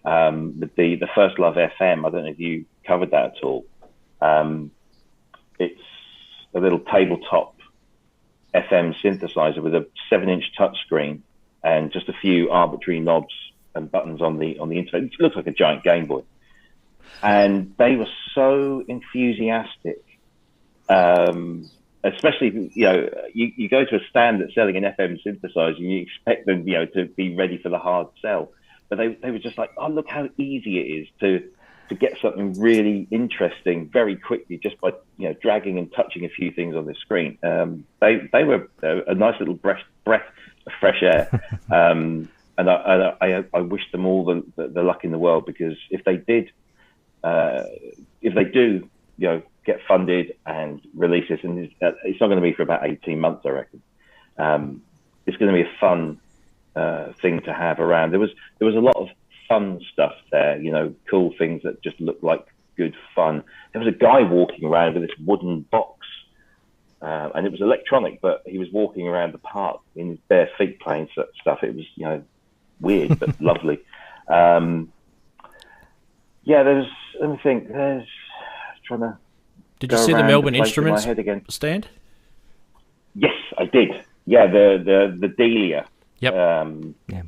with the First Love FM. I don't know if you covered that at all. It's a little tabletop FM synthesizer with a 7-inch touchscreen and just a few arbitrary knobs and buttons on the interface. It looks like a giant Game Boy. And they were so enthusiastic, especially you go to a stand that's selling an FM synthesizer and you expect them to be ready for the hard sell, but they were just like, oh, look how easy it is to get something really interesting very quickly just by dragging and touching a few things on the screen. They were a nice little breath of fresh air, and I wish them all the luck in the world, because if they do get funded and release this, and it's not going to be for about 18 months, I reckon. It's going to be a fun thing to have around. There was a lot of fun stuff there, cool things that just looked like good fun. There was a guy walking around with this wooden box, and it was electronic, but he was walking around the park in his bare feet playing stuff. It was, weird but lovely. Yeah, let me think. Trying to. Did you see the Melbourne Instruments stand? Yes, I did. Yeah, the Delia. Yep. Yeah.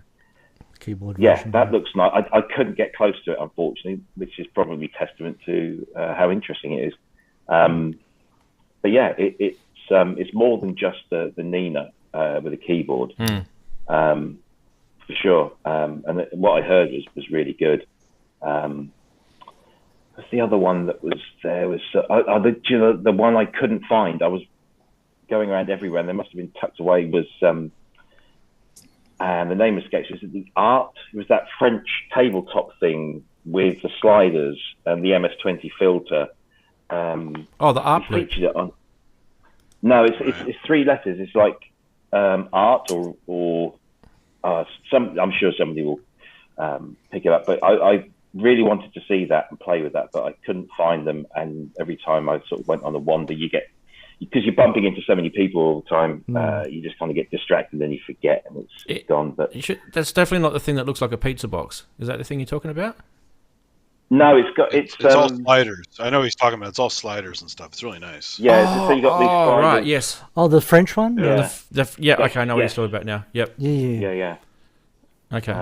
Keyboard. Yeah, version, that looks nice. I couldn't get close to it, unfortunately, which is probably testament to how interesting it is. But yeah, it's more than just the Nina with a keyboard, for sure. And what I heard was really good. What's the other one that was there? Was the one I couldn't find? I was going around everywhere, and they must have been tucked away. Was and the name escapes. Was it the Art? It was that French tabletop thing with the sliders and the MS-20 filter. The Art. Featured it on. No, it's three letters. It's like Art or some. I'm sure somebody will pick it up. But I really wanted to see that and play with that, but I couldn't find them. And every time I sort of went on a wander, because you're bumping into so many people all the time, you just kind of get distracted and then you forget and it's gone. But that's definitely not the thing that looks like a pizza box. Is that the thing you're talking about? No, it's all sliders. I know what he's talking about. It's all sliders and stuff. It's really nice. Yeah, so you got these sliders. Right, yes. Oh, the French one? Yeah. Okay, I know what you're talking about now. Yep. Yeah. Okay.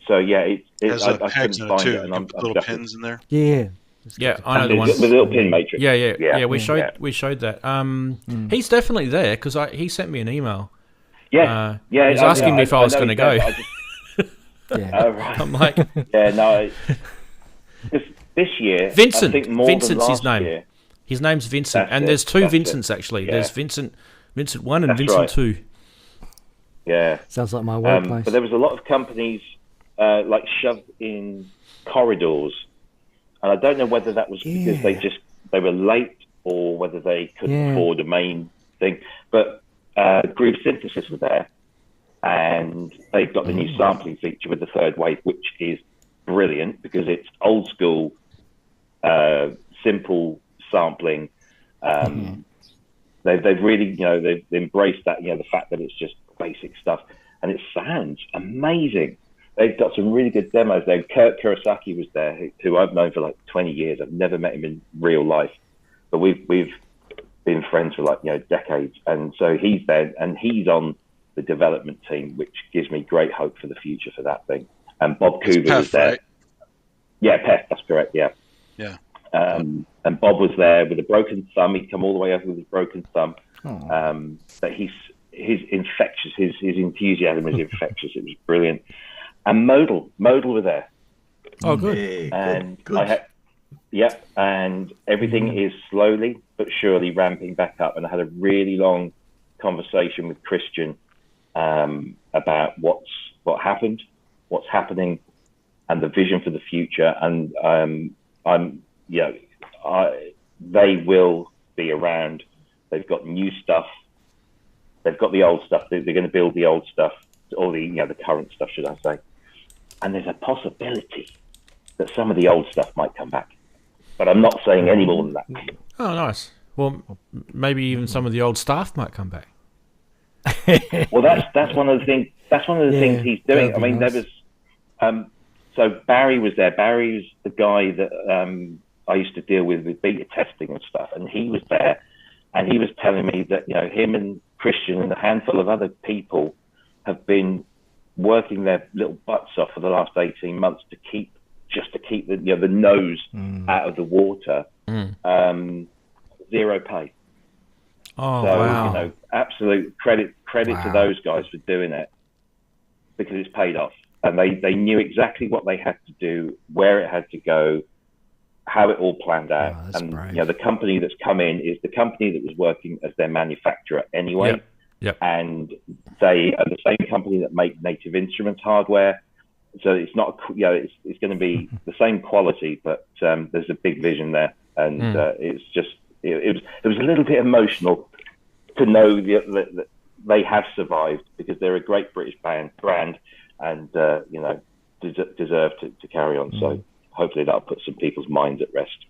So yeah, it has I pegs couldn't in it find too. it, You and can put little pins in there. Yeah. Yeah, I know the one with a little pin matrix. Yeah. We showed that. He's definitely there because he sent me an email. Yeah, He's asking me if I was going to go. Yeah. I'm like, yeah, no. This year, Vincent. I think more Vincent's than his name. Year. His name's Vincent, and there's two Vincents actually. Yeah. There's Vincent 1 and Vincent 2. Yeah, sounds like my workplace. But there was a lot of companies like shoved in corridors, and I don't know whether that was because they were late or whether they couldn't afford a main thing. But Groove Synthesis were there, and they've got the new sampling feature with the third wave, which is brilliant because it's old school, simple sampling. They've really, they've embraced that, the fact that it's just basic stuff, and it sounds amazing. They've got some really good demos there. Kurt Kurosaki was there, who I've known for like 20 years. I've never met him in real life, but we've been friends for like decades, and so he's there, and he's on the development team, which gives me great hope for the future for that thing. And Bob Coover was there. Right? Yeah, Pef, that's correct. Yeah. And Bob was there with a broken thumb. He'd come all the way over with his broken thumb. But his infectious, his enthusiasm is infectious. It was brilliant. And Modal were there. Oh, good. Hey, and good. And everything is slowly but surely ramping back up. And I had a really long conversation with Christian about what happened, what's happening, and the vision for the future. And they will be around. They've got new stuff. They've got the old stuff. They're going to build the old stuff, or the current stuff, should I say? And there's a possibility that some of the old stuff might come back, but I'm not saying any more than that. Oh, nice. Well, maybe even some of the old staff might come back. Well, that's one of the things. That's one of the things he's doing. I mean, nice. There was. So Barry was there. Barry's the guy that I used to deal with beta testing and stuff, and he was there, and he was telling me that him and Christian and a handful of other people have been working their little butts off for the last 18 months to keep the nose out of the water. Zero pay. Oh, so, wow. Absolute credit to those guys for doing it, because it's paid off. And they knew exactly what they had to do, where it had to go, how it all planned out. And the company that's come in is the company that was working as their manufacturer anyway. Yep. And they are the same company that make Native Instruments hardware. So it's not, it's going to be the same quality, but there's a big vision there. And it's just, it was a little bit emotional to know that they have survived, because they're a great British brand, and deserve to carry on. So hopefully that'll put some people's minds at rest.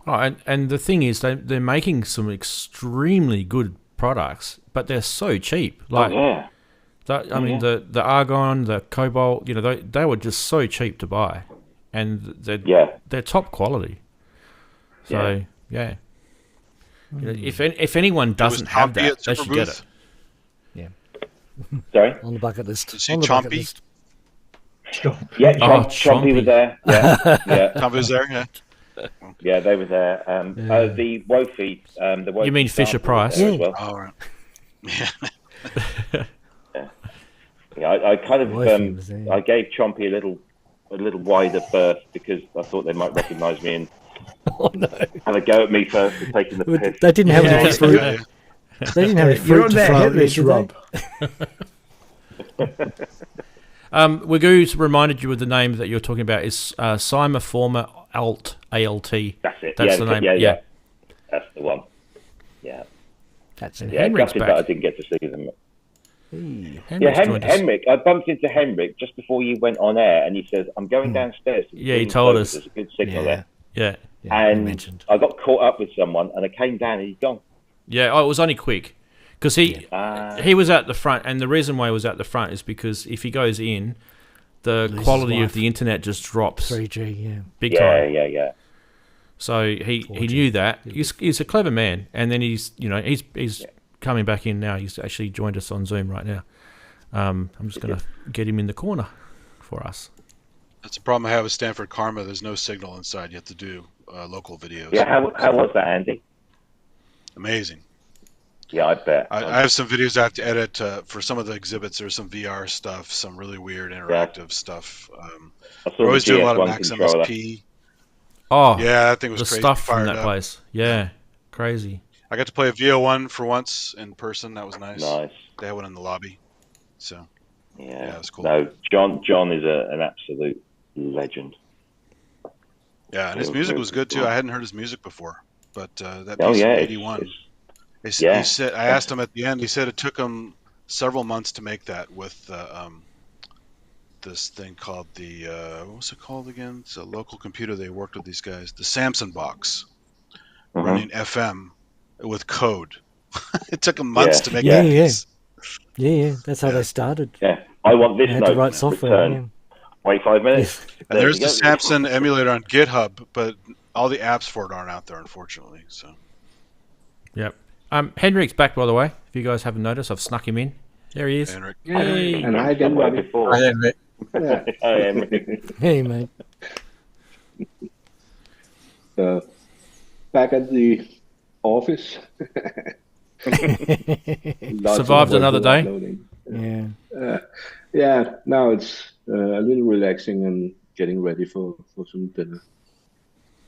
Oh, and the thing is, they're making some extremely good products, but they're so cheap. Like, the Argon, the Cobalt, they were just so cheap to buy, and they're top quality. So yeah. You know, if anyone doesn't have that, they should get it. Yeah. Sorry? On the bucket list. Did you see On the bucket Chompy? list. Yeah, Oh, Chompy was there. Yeah, Chompy was there, yeah. Yeah, they were there. The Wofi, the Wofi You mean Fisher Price? As well. Oh, right. Yeah, I kind of Wofi was there. I gave Chompy a little wider berth because I thought they might recognise me and have a go at me for taking the piss. They didn't have any fruit. Yeah. They didn't have any fruit You're on to their throw hit at me, list, did Rob. Wagoo's reminded you of the name that you're talking about is Cymaformer Alt ALT. That's it. That's the name. Yeah. That's the one. Yeah. That's it. Yeah, Henrik's gutted back. that I didn't get to see them. Hey, Yeah, Henrik's joined us. Henrik. I bumped into Henrik just before you went on air, and he says, "I'm going downstairs." to the Yeah, he green told clover. us. There's a good signal Yeah. there. Yeah. Yeah, you And mentioned. I got caught up with someone, and I came down, and he's gone. Yeah, it was only quick because he was at the front, and the reason why he was at the front is because if he goes in, the Loses quality life. of the internet just drops 3G, yeah. big time. Yeah. So he knew that. He's a clever man, and then he's coming back in now. He's actually joined us on Zoom right now. I'm just going to get him in the corner for us. That's the problem I have with Stanford Karma. There's no signal inside. You have to do local videos. Yeah, how was that, Andy? Amazing. Yeah, I bet. I have some videos I have to edit for some of the exhibits. There's some VR stuff, some really weird interactive stuff. I saw We're always the doing a lot of GS1 Max controller. MSP. Oh, Yeah, that thing was the crazy. stuff from Fired that up. place. Yeah, crazy. I got to play a VO1 for once in person. That was nice. Nice. They had one in the lobby. So Yeah, it was cool. No, John is an absolute legend. Yeah, and his music was good too. I hadn't heard his music before, but that Oh piece yeah, in it's- '81. He Yeah. said, I asked him at the end. He said it took him several months to make that with this thing called the what was it called again? It's a local computer. They worked with these guys. The Samson box, running FM with code. It took him months to make Yeah, that yeah. piece. Yeah, that's how they started. Yeah, I want this They had to note. write software. Return. Wait 5 minutes. And there's the Samson emulator on GitHub, but all the apps for it aren't out there, unfortunately. So Yep. Henrik's back, by the way. If you guys haven't noticed, I've snuck him in. There he is. Henrik. Yay. And I again, Robbie. Before. I admit. Yeah. I am. Hey, mate. Back at the office. Lots Survived of another day? uploading. Yeah. Yeah, now it's a little relaxing and getting ready for some dinner.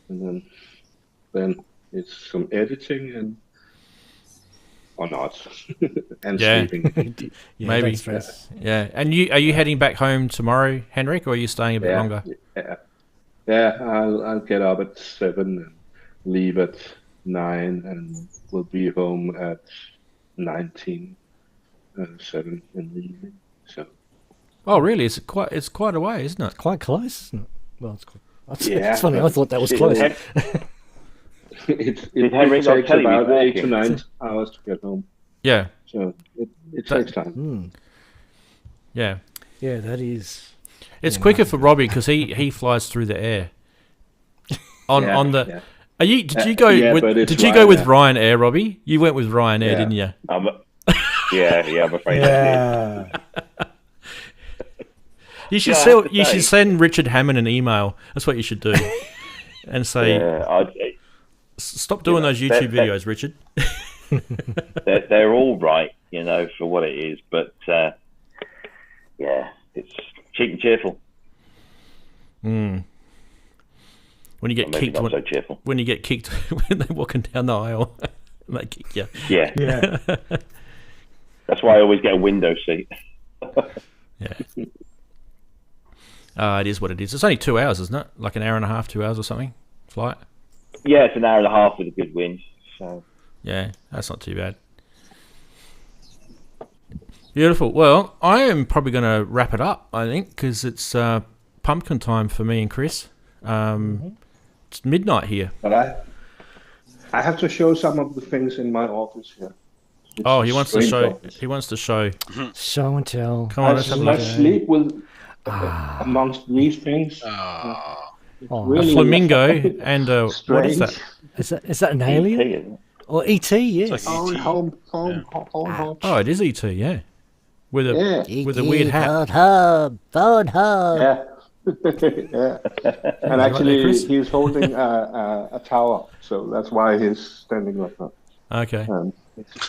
And then it's some editing and or not. And Yeah. sleeping. Yeah, Maybe. don't stress. Yeah. And are you heading back home tomorrow, Henrik, or are you staying a bit longer? Yeah, I'll get up at 7 and leave at 9 and we'll be home at 7 in the evening. So Oh, really? It's quite a way, isn't it? Quite close, isn't it? Well, it's quite. Yeah, It's funny. I thought that was Did close. it Henrik not takes tell you he's about 8 to walking? 9 hours to get home. Yeah. So it takes time. Yeah. Yeah, that is. It's quicker for Robbie because he flies through the air. On the. Yeah. Are you? Did you go yeah, with? but it's Did you go with Ryanair. Ryanair, Robbie? You went with Ryanair, Yeah. didn't you? Yeah, I'm afraid. Yeah. You should Yeah, I sell, have to You say. should send Richard Hammond an email. That's what you should do, and say, Yeah, "Stop doing those YouTube videos, Richard." they're all right, for what it is, but yeah, it's cheap and cheerful. When you get Or maybe kicked, not so cheerful. when you get kicked when they're walking down the aisle, and they kick you. Yeah, Yeah. that's why I always get a window seat. Yeah. It is what it is. It's only 2 hours, isn't it? Like an hour and a half, 2 hours or something. Flight. Yeah, it's an hour and a half with a good wind. So Yeah, that's not too bad. Beautiful. Well, I am probably going to wrap it up, I think, because it's pumpkin time for me and Chris. It's midnight here. But I have to show some of the things in my office here. It's Oh, a he wants to strange show. office. He wants to show. Show and tell. Come on, let's have a I look. sleep with amongst these things. Oh, a flamingo and what is that? Is that an alien? ET, Or ET? Yes. It's like Home, ET. home, home, home. Oh, it is ET, yeah. With a Yeah. with a weird hat. Phone hub. Yeah. Yeah. And actually, he's holding a tower, so that's why he's standing like that. Okay.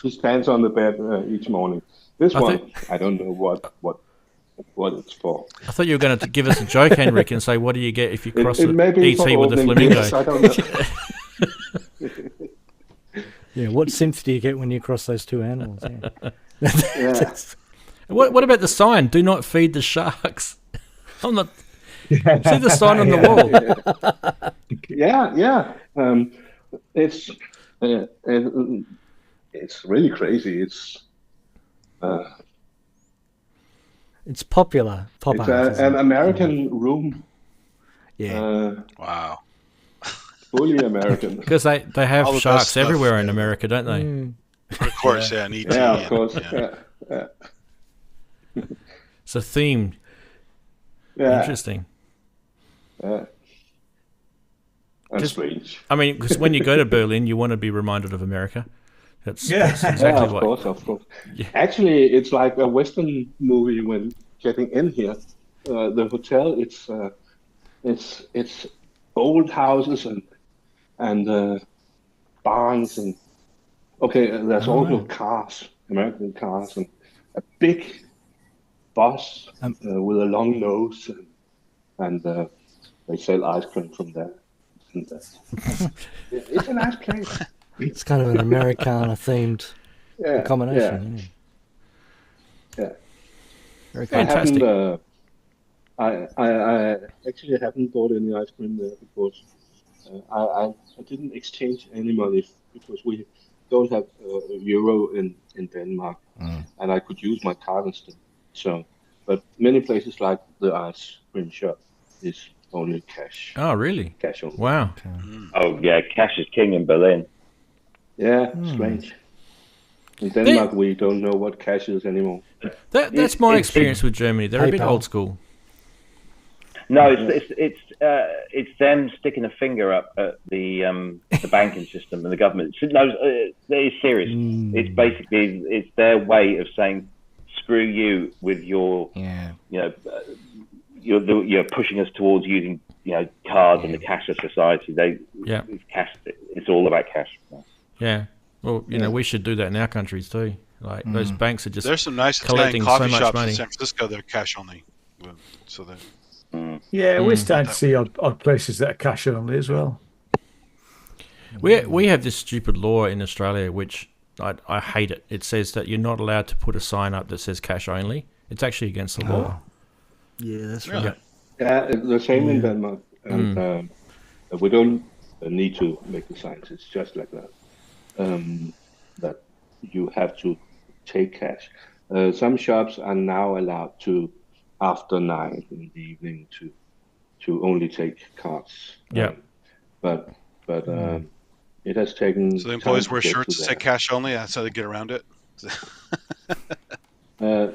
He stands on the bed each morning. This one, I don't know what it's for. I thought you were going to give us a joke, Henrik, and say, what do you get if you cross It may be ET for with a opening flamingo? gifts, I don't know. Yeah, what synth do you get when you cross those two animals? Yeah. Yeah. What about the sign? Do not feed the sharks. I'm not. See the sign on the wall. Yeah. It's really crazy. It's popular. It's an American room. Yeah. Wow. Fully American. Because they have All the sharks best stuff, everywhere in yeah. America, don't they? Of course, yeah. And ET. Yeah, of course. Yeah. Yeah. It's a theme. Yeah. Interesting. Yeah. That's strange. I mean, because when you go to Berlin, you want to be reminded of America. That's exactly Yeah, of what. course, of course. Yeah. Actually, it's like a Western movie when getting in here. The hotel, it's old houses and barns and there's also cars, American cars, and a big bus with a long nose, and they sell ice cream from there. And, it's a nice place. It's kind of an Americana themed combination. Yeah. Very fantastic. I actually haven't bought any ice cream there because I didn't exchange any money because we don't have euro in Denmark, and I could use my card instead. So, but many places like the ice cream shop is only cash. Oh, really? Cash only. Wow. Oh yeah, cash is king in Berlin. Yeah, strange. In Denmark, we don't know what cash is anymore. That's my experience with Germany. They're a bit old school. No, it's them sticking a finger up at the banking system and the government. No, it's serious. It's basically it's their way of saying, "Screw you with your, you're pushing us towards using cards and the cashless society. It's cash. It's all about cash." Yeah. Well, we should do that in our countries too. Like those banks are just There's some nice collecting Italian coffee so much shops money. in San Francisco that are cash only. So that. Yeah, we're starting to see odd places that are cash only as well. We have this stupid law in Australia, which I hate it. It says that you're not allowed to put a sign up that says cash only. It's actually against the law. Yeah, that's right. Yeah, it's the same in Denmark, and we don't need to make the signs. It's just like that. That you have to take cash. Some shops are now allowed to, after 9 in the evening, to only take cards. Yeah. But it has taken. So the employees time wear to get shirts to that say cash only. That's how they get around it. No,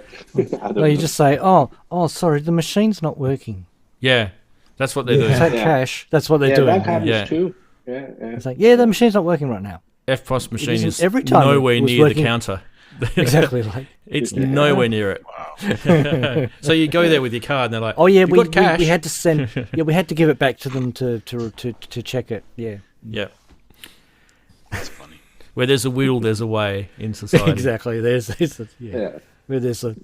you just say, "Oh, sorry, the machine's not working." Yeah, that's what they do. Take cash. That's what they're doing. That happens too. Yeah. It's like, the machine's not working right now. FPOS machine is every time nowhere it was near working. the counter. Exactly, like it's nowhere near it. Wow. So you go there with your card, and they're like, "Oh yeah, you got cash." We had to send. We had to give it back to them to check it. Yeah. Yeah. That's funny. Where there's a will, there's a way in society. Exactly. There's where there's a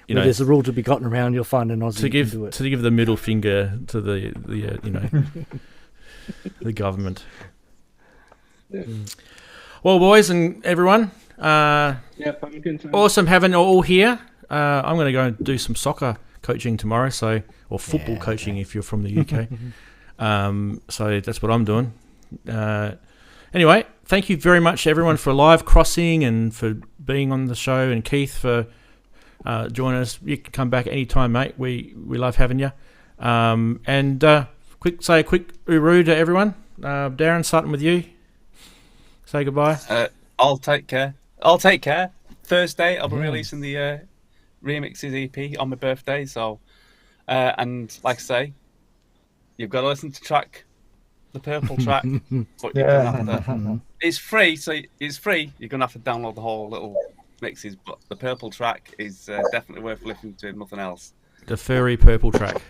there's a rule to be gotten around, you'll find an Aussie to give who can do it. to give the middle finger to the the government. Yeah. Well, boys and everyone, pumpkin time. awesome having you all here. I'm going to go and do some soccer coaching tomorrow, or football coaching if you're from the UK. So that's what I'm doing. Anyway, thank you very much, everyone, for live crossing and for being on the show, and Keith for joining us. You can come back anytime, mate. We love having you. And quick uru to everyone. Daren, starting with you. Say goodbye. I'll take care. Thursday, I'll be releasing the Remixes EP on my birthday. So, and like I say, you've got to listen to the purple track. But you're gonna have to, it's free, so it's free. You're gonna have to download the whole little mixes, but the purple track is definitely worth listening to. Nothing else. The furry purple track.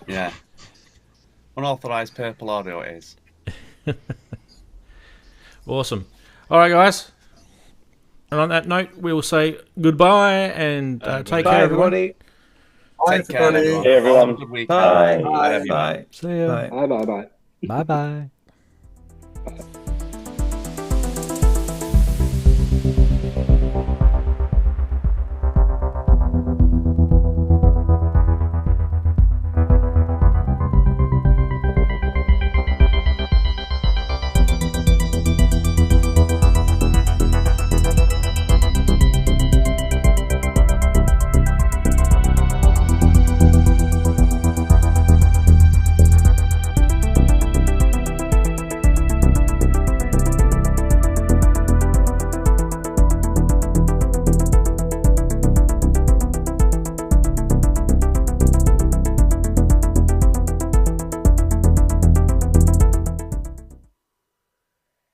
Yeah. Unauthorized purple audio it is. Awesome. All right, guys. And on that note, we will say goodbye and take care, everybody. Bye, Take care, everybody. everyone. Hey, everyone. Have a good week. Bye. Bye. Bye. See ya. Bye. Bye bye bye. Bye bye.